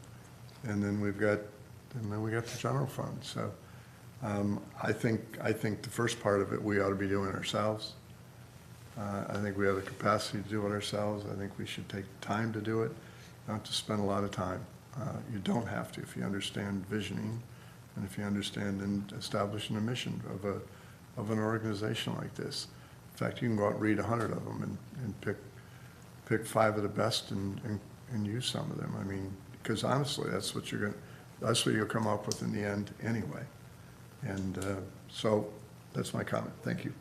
and then we got the general fund. So I think the first part of it we ought to be doing ourselves. I think we have the capacity to do it ourselves. I think we should take time to do it, not to spend a lot of time. You don't have to if you understand visioning, and if you understand and establishing a mission of an organization like this. In fact, you can go out and read 100 of them and pick 5 of the best and use some of them. I mean, because honestly, that's what you'll come up with in the end anyway. And so that's my comment. Thank you.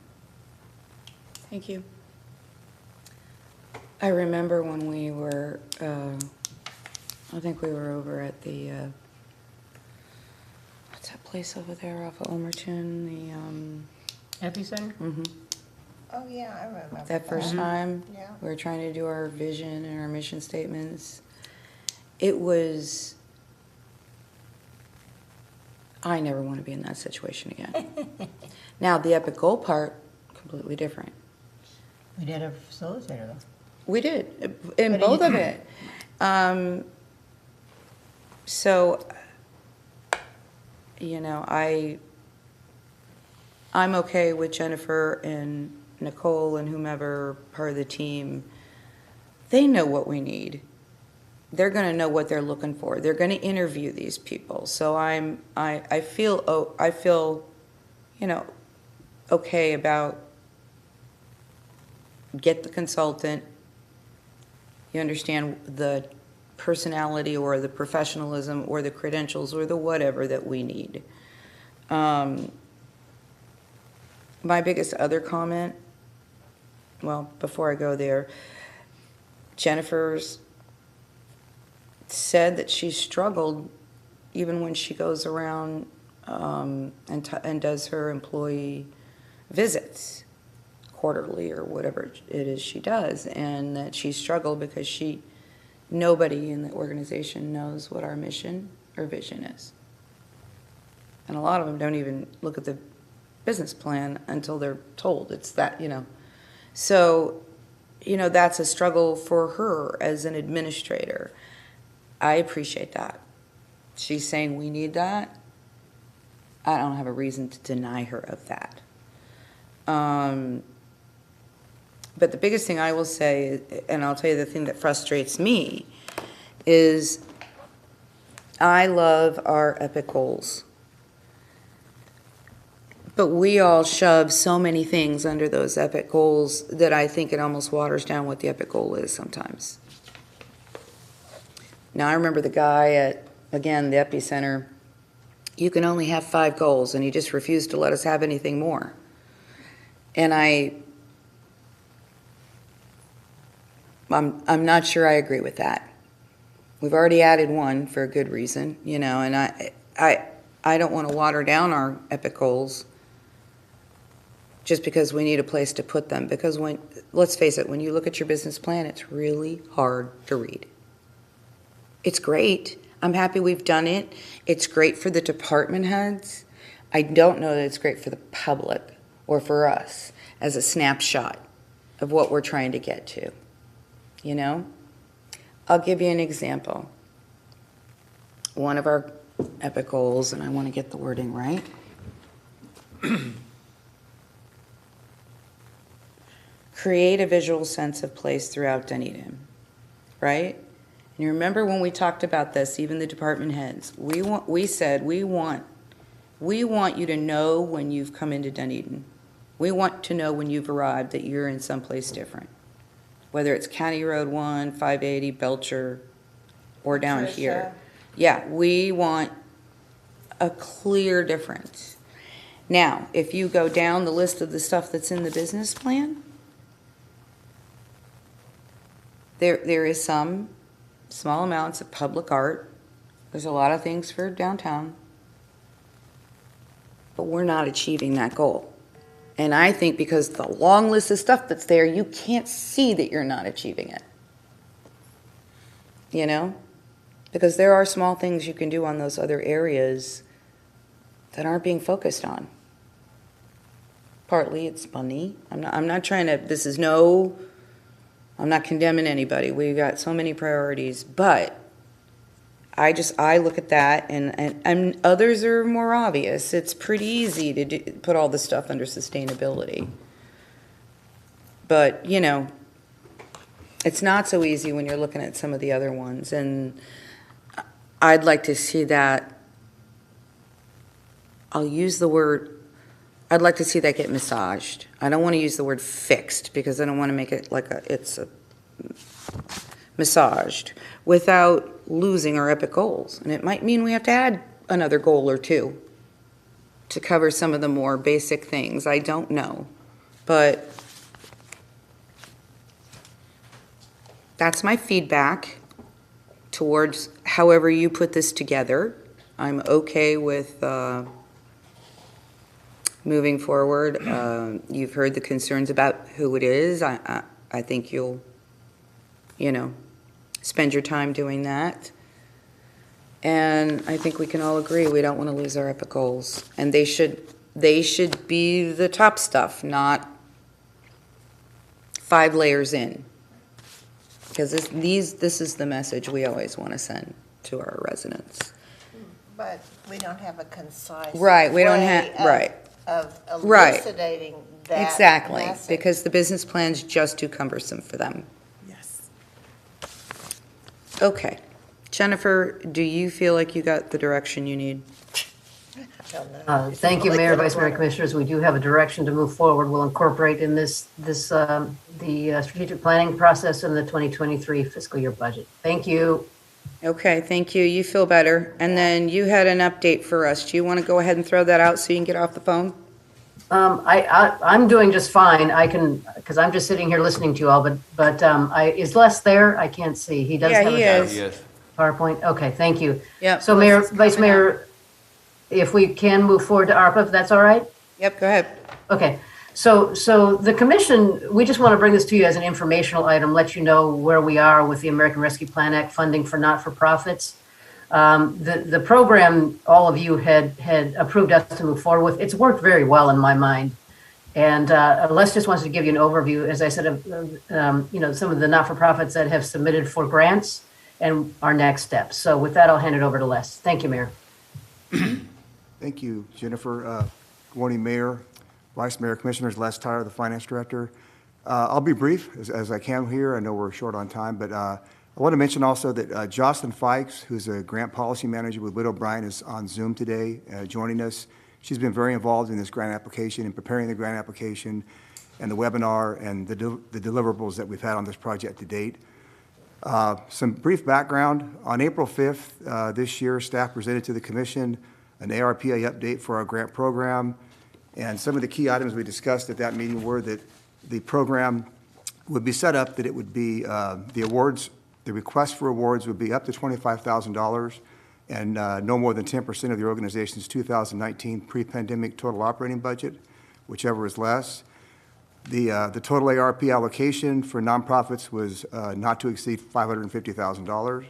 Thank you. I remember when we were, I think we were over at the, what's that place over there off of Ulmerton, the, Epicenter? Mm-hmm. Oh, yeah, I remember. That first time, Yeah. we were trying to do our vision and our mission statements. It was, I never want to be in that situation again. Now, the epic goal part, completely different. We did a facilitator, though. We did, in But both you- of it. So, I'm okay with Jennifer and Nicole and whomever part of the team. They know what we need. They're going to know what they're looking for. They're going to interview these people. So I feel, okay about get the consultant. You understand the personality or the professionalism or the credentials or the whatever that we need. My biggest other comment, well, before I go there, Jennifer's said that she struggled even when she goes around and does her employee visits quarterly or whatever it is she does, and that she struggled because nobody in the organization knows what our mission or vision is. And a lot of them don't even look at the business plan until they're told it's that, So, that's a struggle for her as an administrator. I appreciate that. She's saying we need that. I don't have a reason to deny her of that. But the biggest thing I will say, and I'll tell you the thing that frustrates me, is I love our epic goals. But we all shove so many things under those epic goals that I think it almost waters down what the epic goal is sometimes. Now, I remember the guy at, again, the Epicenter, you can only have 5 goals, and he just refused to let us have anything more. And I'm not sure I agree with that. We've already added 1 for a good reason, and I don't want to water down our epic goals just because we need a place to put them. Because let's face it, when you look at your business plan, it's really hard to read. It's great. I'm happy we've done it. It's great for the department heads. I don't know that it's great for the public or for us as a snapshot of what we're trying to get to. I'll give you an example. One of our epic goals, and I want to get the wording right. Create a visual sense of place throughout Dunedin, right? And you remember when we talked about this, even the department heads, we said we want you to know when you've come into Dunedin. We want to know when you've arrived that you're in someplace different. whether it's County Road 1, 580, Belcher, or down here. Tricia. Yeah, we want a clear difference. Now, if you go down the list of the stuff that's in the business plan, there is some small amounts of public art. There's a lot of things for downtown. But we're not achieving that goal. And I think because the long list of stuff that's there, you can't see that you're not achieving it. You know? Because there are small things you can do on those other areas that aren't being focused on. Partly it's money. I'm not trying to, I'm not condemning anybody. We've got so many priorities, but I look at that and others are more obvious. It's pretty easy to put all this stuff under sustainability. But, you know, it's not so easy when you're looking at some of the other ones. And I'd like to see that, I'd like to see that get massaged. I don't want to use the word fixed because I don't want to make it like it's massaged without losing our epic goals. And it might mean we have to add another goal or two to cover some of the more basic things. I don't know. But that's my feedback towards however you put this together. I'm okay with moving forward. You've heard the concerns about who it is. I think you'll, spend your time doing that. And I think we can all agree we don't want to lose our epic goals. And they should be the top stuff, not 5 layers in. Because this is the message we always want to send to our residents. But we don't have a concise Right, we don't have, way right. of Right. elucidating that Exactly, message. because the business plan's just too cumbersome for them. Yes. Okay. Jennifer, do you feel like you got the direction you need? Thank you, Mayor, Vice Mayor, Commissioners. We do have a direction to move forward. We'll incorporate in the strategic planning process in the 2023 fiscal year budget. Thank you. Okay, thank you. You feel better. And then you had an update for us. Do you want to go ahead and throw that out so you can get off the phone? I'm doing just fine. I can, because I'm just sitting here listening to you all, but is Les there? I can't see. He does have a PowerPoint. Okay, thank you. Yep. So Mayor, Vice Mayor, if we can move forward to ARPA, if that's all right? Yep, go ahead. Okay, so the commission, we just want to bring this to you as an informational item, let you know where we are with the American Rescue Plan Act funding for not-for-profits. The program all of you had approved us to move forward with, it's worked very well in my mind. And Les just wants to give you an overview, as I said, of some of the not-for-profits that have submitted for grants and our next steps. So with that, I'll hand it over to Les. Thank you, Mayor. Thank you, Jennifer. Good morning, Mayor, Vice Mayor, Commissioners. Les Tyler, the Finance Director. I'll be brief as I can here. I know we're short on time, but I want to mention also that Jocelyn Fikes, who's a grant policy manager with Widow Bryan, is on Zoom today joining us. She's been very involved in this grant application and preparing the grant application and the webinar and the deliverables that we've had on this project to date. Some brief background. On April 5th this year, staff presented to the Commission an ARPA update for our grant program. And some of the key items we discussed at that meeting were that the program would be set up that it would be the request for awards would be up to $25,000 and no more than 10% of the organization's 2019 pre-pandemic total operating budget, whichever is less. The total ARP allocation for nonprofits was not to exceed $550,000.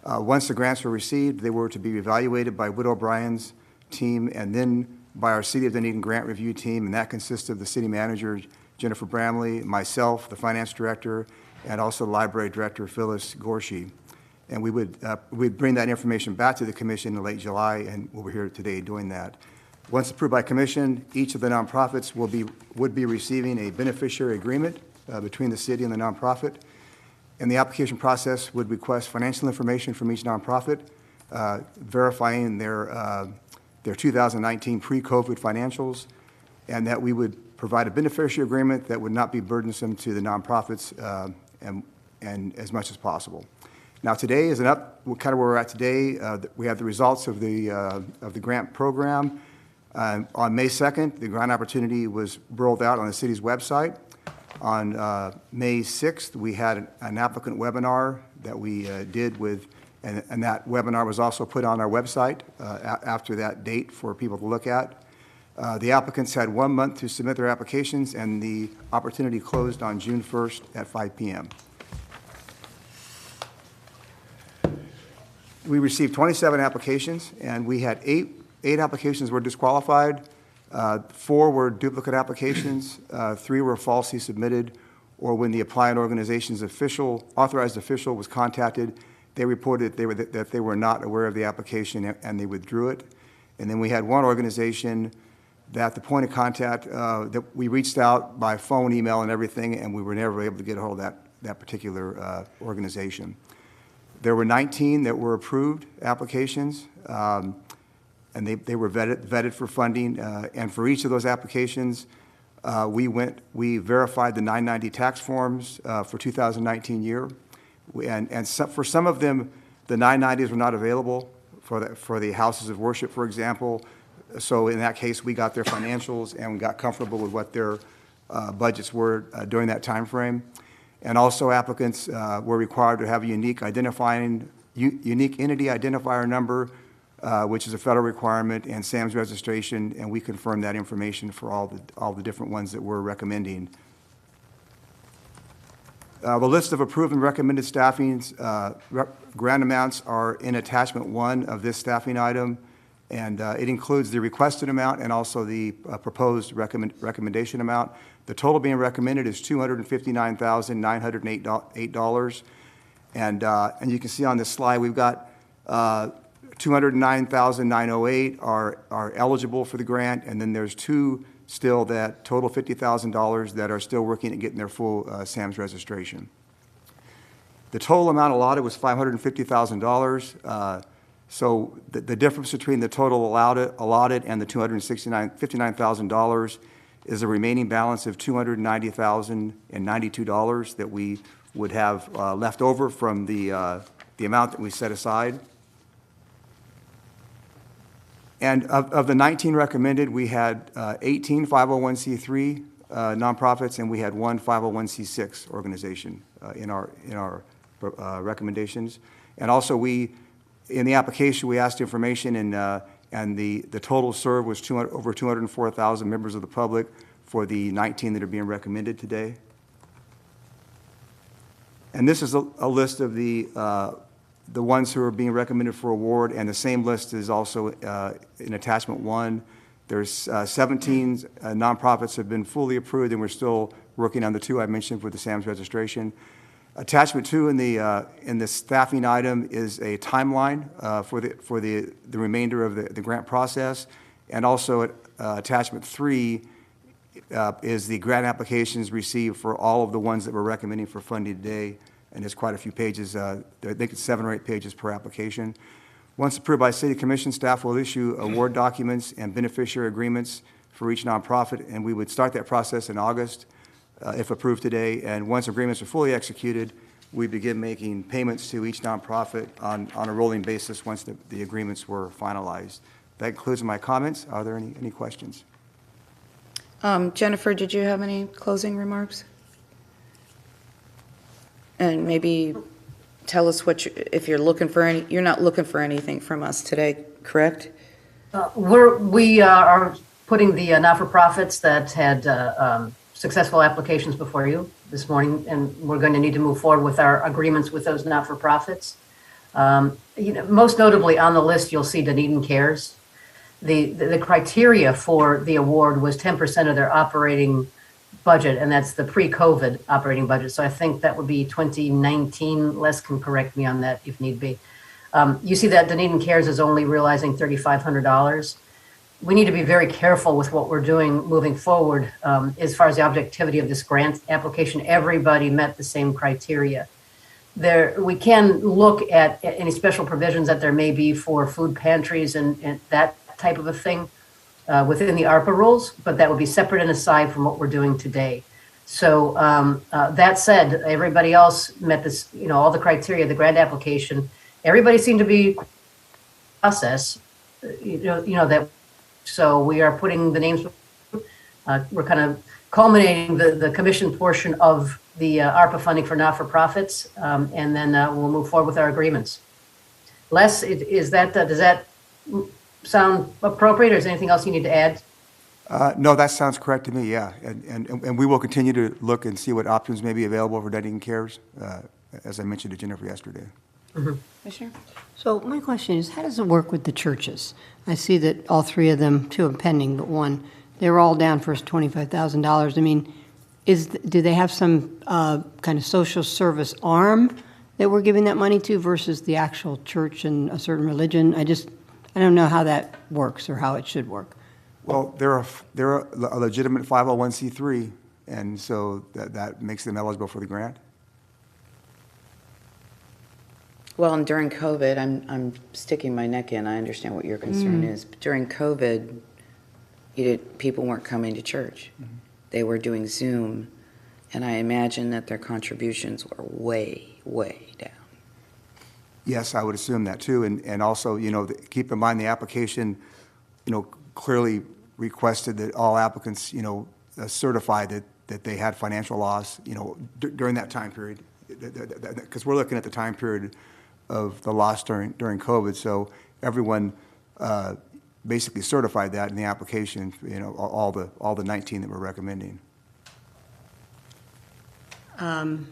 Once the grants were received, they were to be evaluated by Widow Bryan's team and then by our City of Dunedin grant review team, and that consists of the city manager, Jennifer Bramley, myself, the finance director, and also library director, Phyllis Gorshey. And we'd bring that information back to the commission in late July, and we're here today doing that. Once approved by commission, each of the nonprofits would be receiving a beneficiary agreement between the city and the nonprofit. And the application process would request financial information from each nonprofit, verifying their 2019 pre-COVID financials, and that we would provide a beneficiary agreement that would not be burdensome to the nonprofits and as much as possible. Now, today is kind of where we're at today. We have the results of the grant program. On May 2nd, the grant opportunity was rolled out on the city's website. On May 6th, we had an applicant webinar that we did with, and that webinar was also put on our website after that date for people to look at. The applicants had 1 month to submit their applications, and the opportunity closed on June 1st at 5 p.m. We received 27 applications, and we had eight applications were disqualified. 4 were duplicate applications. 3 were falsely submitted, or when the applying organization's authorized official was contacted, they reported that they were not aware of the application and they withdrew it. And then we had 1 organization that the point of contact, that we reached out by phone, email, and everything, and we were never able to get a hold of that particular organization. There were 19 that were approved applications, and they were vetted for funding. And for each of those applications, we verified the 990 tax forms for 2019 year. For some of them, the 990s were not available for the houses of worship, for example. So in that case, we got their financials and we got comfortable with what their budgets were during that time frame. And also applicants were required to have a unique entity identifier number, which is a federal requirement, and SAM's registration, and we confirmed that information for all the different ones that we're recommending. The list of approved and recommended staffings, grant amounts are in attachment 1 of this staffing item, and it includes the requested amount and also the proposed recommendation amount. The total being recommended is $259,908. And you can see on this slide, we've got $209,908 are eligible for the grant, and then there's 2 still that total $50,000 that are still working at getting their full SAM's registration. The total amount allotted was $550,000. So the difference between the total allotted and the $59,000 is a remaining balance of $290,092 that we would have left over from the amount that we set aside. And of the 19 recommended, we had 18 501c3 nonprofits, and we had 1 501c6 organization in our recommendations. And also in the application, we asked information, and the total served was over 204,000 members of the public for the 19 that are being recommended today. And this is a list of the ones who are being recommended for award, and the same list is also in attachment 1. There's 17 nonprofits have been fully approved, and we're still working on the 2 I mentioned for the SAM's registration. Attachment 2 in the staffing item is a timeline for the remainder of the grant process, and also attachment 3 is the grant applications received for all of the ones that we're recommending for funding today, and there's quite a few pages. I think it's 7 or 8 pages per application. Once approved by City Commission, staff will issue award documents and beneficiary agreements for each nonprofit, and we would start that process in August. If approved today, and once agreements are fully executed, we begin making payments to each nonprofit on a rolling basis once the agreements were finalized. That concludes my comments. Are there any questions? Jennifer, did you have any closing remarks? And maybe tell us if you're looking for you're not looking for anything from us today, correct? We are putting the not-for-profits that had successful applications before you this morning, and we're going to need to move forward with our agreements with those not-for-profits. Most notably on the list, you'll see Dunedin Cares. The criteria for the award was 10% of their operating budget, and that's the pre-COVID operating budget. So I think that would be 2019. Les can correct me on that if need be. You see that Dunedin Cares is only realizing $3,500. We need to be very careful with what we're doing moving forward as far as the objectivity of this grant application. Everybody met the same criteria. We can look at any special provisions that there may be for food pantries and that type of a thing within the ARPA rules, but that would be separate and aside from what we're doing today. So that said, everybody else met this, all the criteria, the grant application. Everybody seemed to be process, that. So we are putting the names. We're kind of culminating the commission portion of the ARPA funding for not-for-profits, and then we'll move forward with our agreements. Les, does that sound appropriate, or is there anything else you need to add? No, that sounds correct to me, yeah. And we will continue to look and see what options may be available for Dunedin Cares, as I mentioned to Jennifer yesterday. Commissioner? So my question is, how does it work with the churches? I see that all three of them, two are pending, but one, they're all down for $25,000. I mean, do they have some kind of social service arm that we're giving that money to versus the actual church and a certain religion? I don't know how that works or how it should work. Well, they're a legitimate 501c3, and so that makes them eligible for the grant. Well, and during COVID, I'm sticking my neck in. I understand what your concern is. But during COVID, people weren't coming to church. They were doing Zoom, and I imagine that their contributions were way, way down. Yes, I would assume that too. And also, keep in mind the application, clearly requested that all applicants, certify that they had financial loss, during that time period. Because we're looking at the time period of the loss during COVID. So everyone basically certified that in the application, all the 19 that we're recommending. Do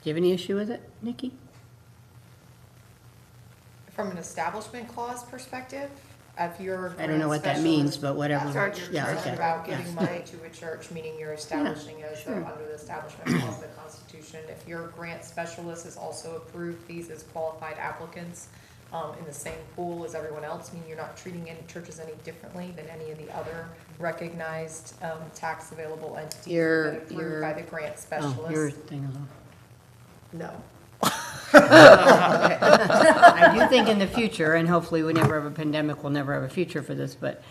you have any issue with it, Nikki? From an establishment clause perspective, if you're. I don't know what that means, but whatever. That's what you're Yeah, talking okay. about giving money to a church, meaning you're establishing as sure. under the establishment clause of the Constitution. If your grant specialist has also approved these as qualified applicants in the same pool as everyone else, meaning you're not treating any churches any differently than any of the other recognized tax available entities that are approved by the grant specialist. Oh, your thing is on. No. I do think in the future, and hopefully we never have a pandemic, we'll never have a future for this, but,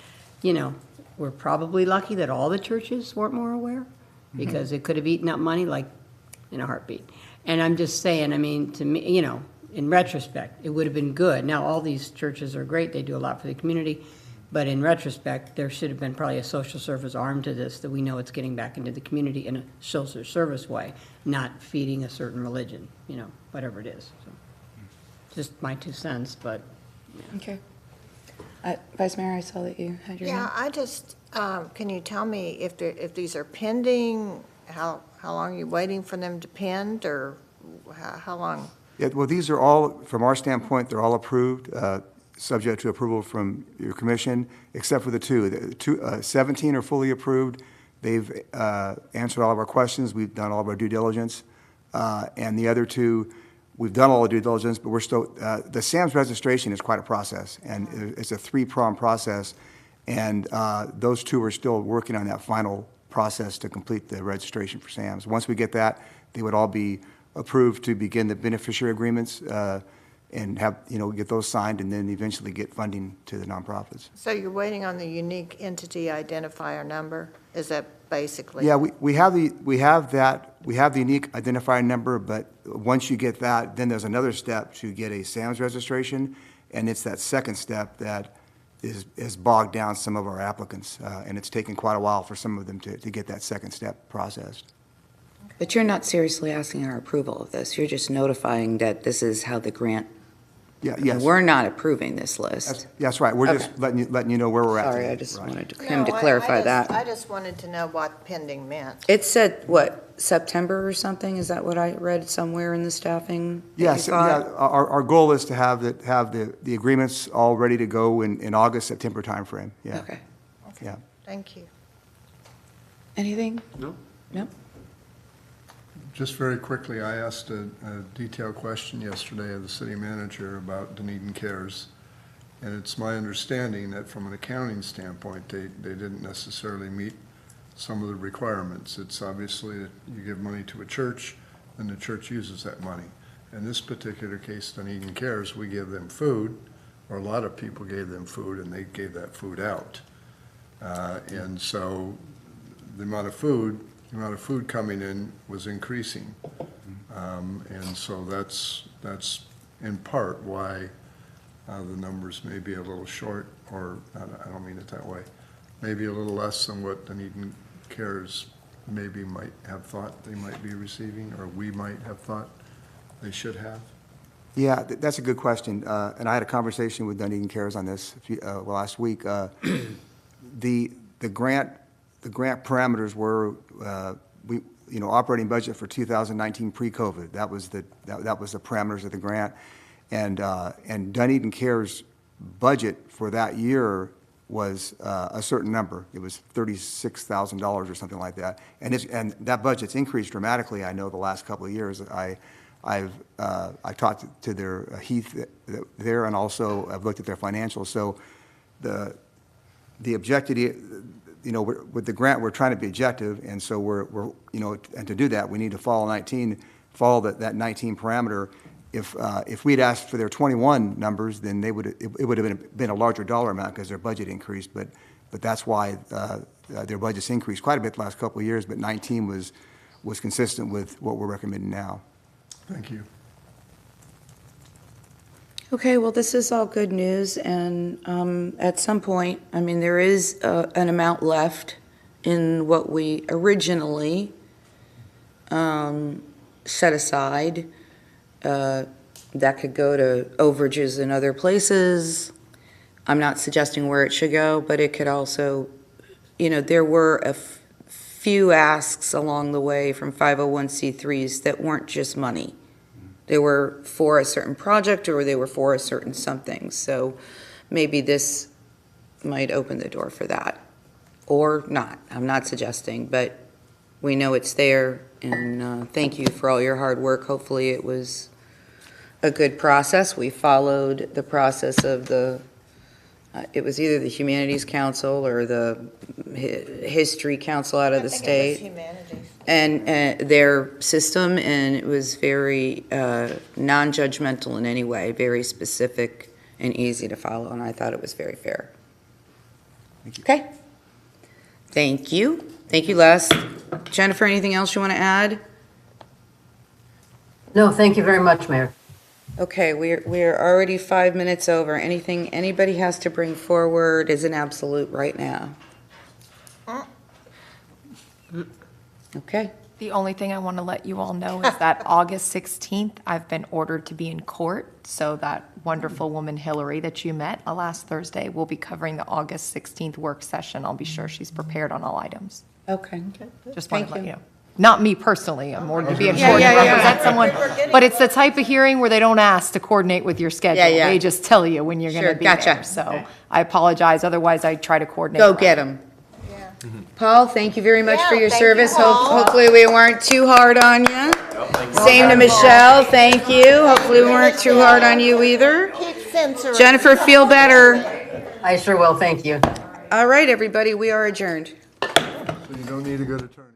we're probably lucky that all the churches weren't more aware, because it could have eaten up money like in a heartbeat. And I'm just saying, to me, in retrospect, it would have been good. Now, all these churches are great, they do a lot for the community, but in retrospect, there should have been probably a social service arm to this, that we know it's getting back into the community in a social service way, not feeding a certain religion, whatever it is. So, just my 2 cents, but. Yeah. Okay. Vice Mayor, I saw that you had your hand. Yeah, I just, can you tell me if these are pending, how long are you waiting for them to pend, or how long? Yeah, well, these are all, from our standpoint, they're all approved, subject to approval from your commission, except for the two. 17 are fully approved. They've answered all of our questions. We've done all of our due diligence. And the other two, we've done all the due diligence, but we're still, the SAM's registration is quite a process, and it's a 3-pronged process. And those two are still working on that final process to complete the registration for SAM's. Once we get that, they would all be approved to begin the beneficiary agreements and have, get those signed, and then eventually get funding to the nonprofits. So you're waiting on the unique entity identifier number? Is that basically? Yeah, we have the unique identifier number, but once you get that, then there's another step to get a SAM's registration, and it's that second step that is bogged down some of our applicants, and it's taken quite a while for some of them to get that second step processed. But you're not seriously asking our approval of this. You're just notifying that this is how the grant. Yeah, yes. We're not approving this list. That's right. We're just letting you know where we're at. Sorry, I just wanted Right. him to clarify that. I just wanted to know what pending meant. It said, what, September or something? Is that what I read somewhere in the staffing? Yes, yeah. Our goal is to have the agreements all ready to go in August, September timeframe. Yeah. Okay. Yeah. Thank you. Anything? No. No? Just very quickly, I asked a detailed question yesterday of the city manager about Dunedin Cares. And it's my understanding that from an accounting standpoint, they didn't necessarily meet some of the requirements. It's obviously that you give money to a church, and the church uses that money. In this particular case, Dunedin Cares, we give them food, or a lot of people gave them food, and they gave that food out. And so the amount of food, the amount of food coming in was increasing. And so that's in part why the numbers may be a little short, or I don't mean it that way, maybe a little less than what Dunedin Cares maybe might have thought they might be receiving, or we might have thought they should have. Yeah, that's a good question. And I had a conversation with Dunedin Cares on this last week. The grant parameters were, operating budget for 2019 pre-COVID. That was the parameters of the grant. And Dunedin Cares budget for that year was a certain number. It was $36,000 or something like that. And that budget's increased dramatically, I know, the last couple of years. I talked to their Heath there, and also I've looked at their financials. So the objective, with the grant, we're trying to be objective, and so we're and to do that, we need to follow that 19 parameter. If we'd asked for their 21 numbers, then it would have been a larger dollar amount because their budget increased. But that's why their budget's increased quite a bit the last couple of years. But 19 was consistent with what we're recommending now. Thank you. Okay, well, this is all good news, and at some point, I mean, there is an amount left in what we originally set aside. That could go to overages in other places. I'm not suggesting where it should go, but it could also, there were a few asks along the way from 501c3s that weren't just money. They were for a certain project, or they were for a certain something. So maybe this might open the door for that, or not. I'm not suggesting, but we know it's there, and thank you for all your hard work. Hopefully it was a good process. We followed the process of it was either the Humanities Council or the History Council out of the state. Humanities. And their system, and it was very non-judgmental in any way, very specific and easy to follow, and I thought it was very fair. Thank you. Okay. Thank you. Thank you, Les. Jennifer, anything else you want to add? No, thank you very much, Mayor. Okay, we're already 5 minutes over. Anything anybody has to bring forward is an absolute right now. Okay. The only thing I want to let you all know is that August 16th, I've been ordered to be in court. So that wonderful woman, Hillary, that you met last Thursday, will be covering the August 16th work session. I'll be sure she's prepared on all items. Okay. Just wanted to let you know. Not me personally, I'm ordered to be in court and represent someone, but it's the type of hearing where they don't ask to coordinate with your schedule. They just tell you when you're going to be there. So I apologize, otherwise I try to coordinate. Go get them. Paul, thank you very much for your service. Hopefully we weren't too hard on you. Same to Michelle, thank you. Hopefully we weren't too hard on you either. Jennifer, feel better. I sure will, thank you. All right, everybody, we are adjourned. So you don't need a good attorney.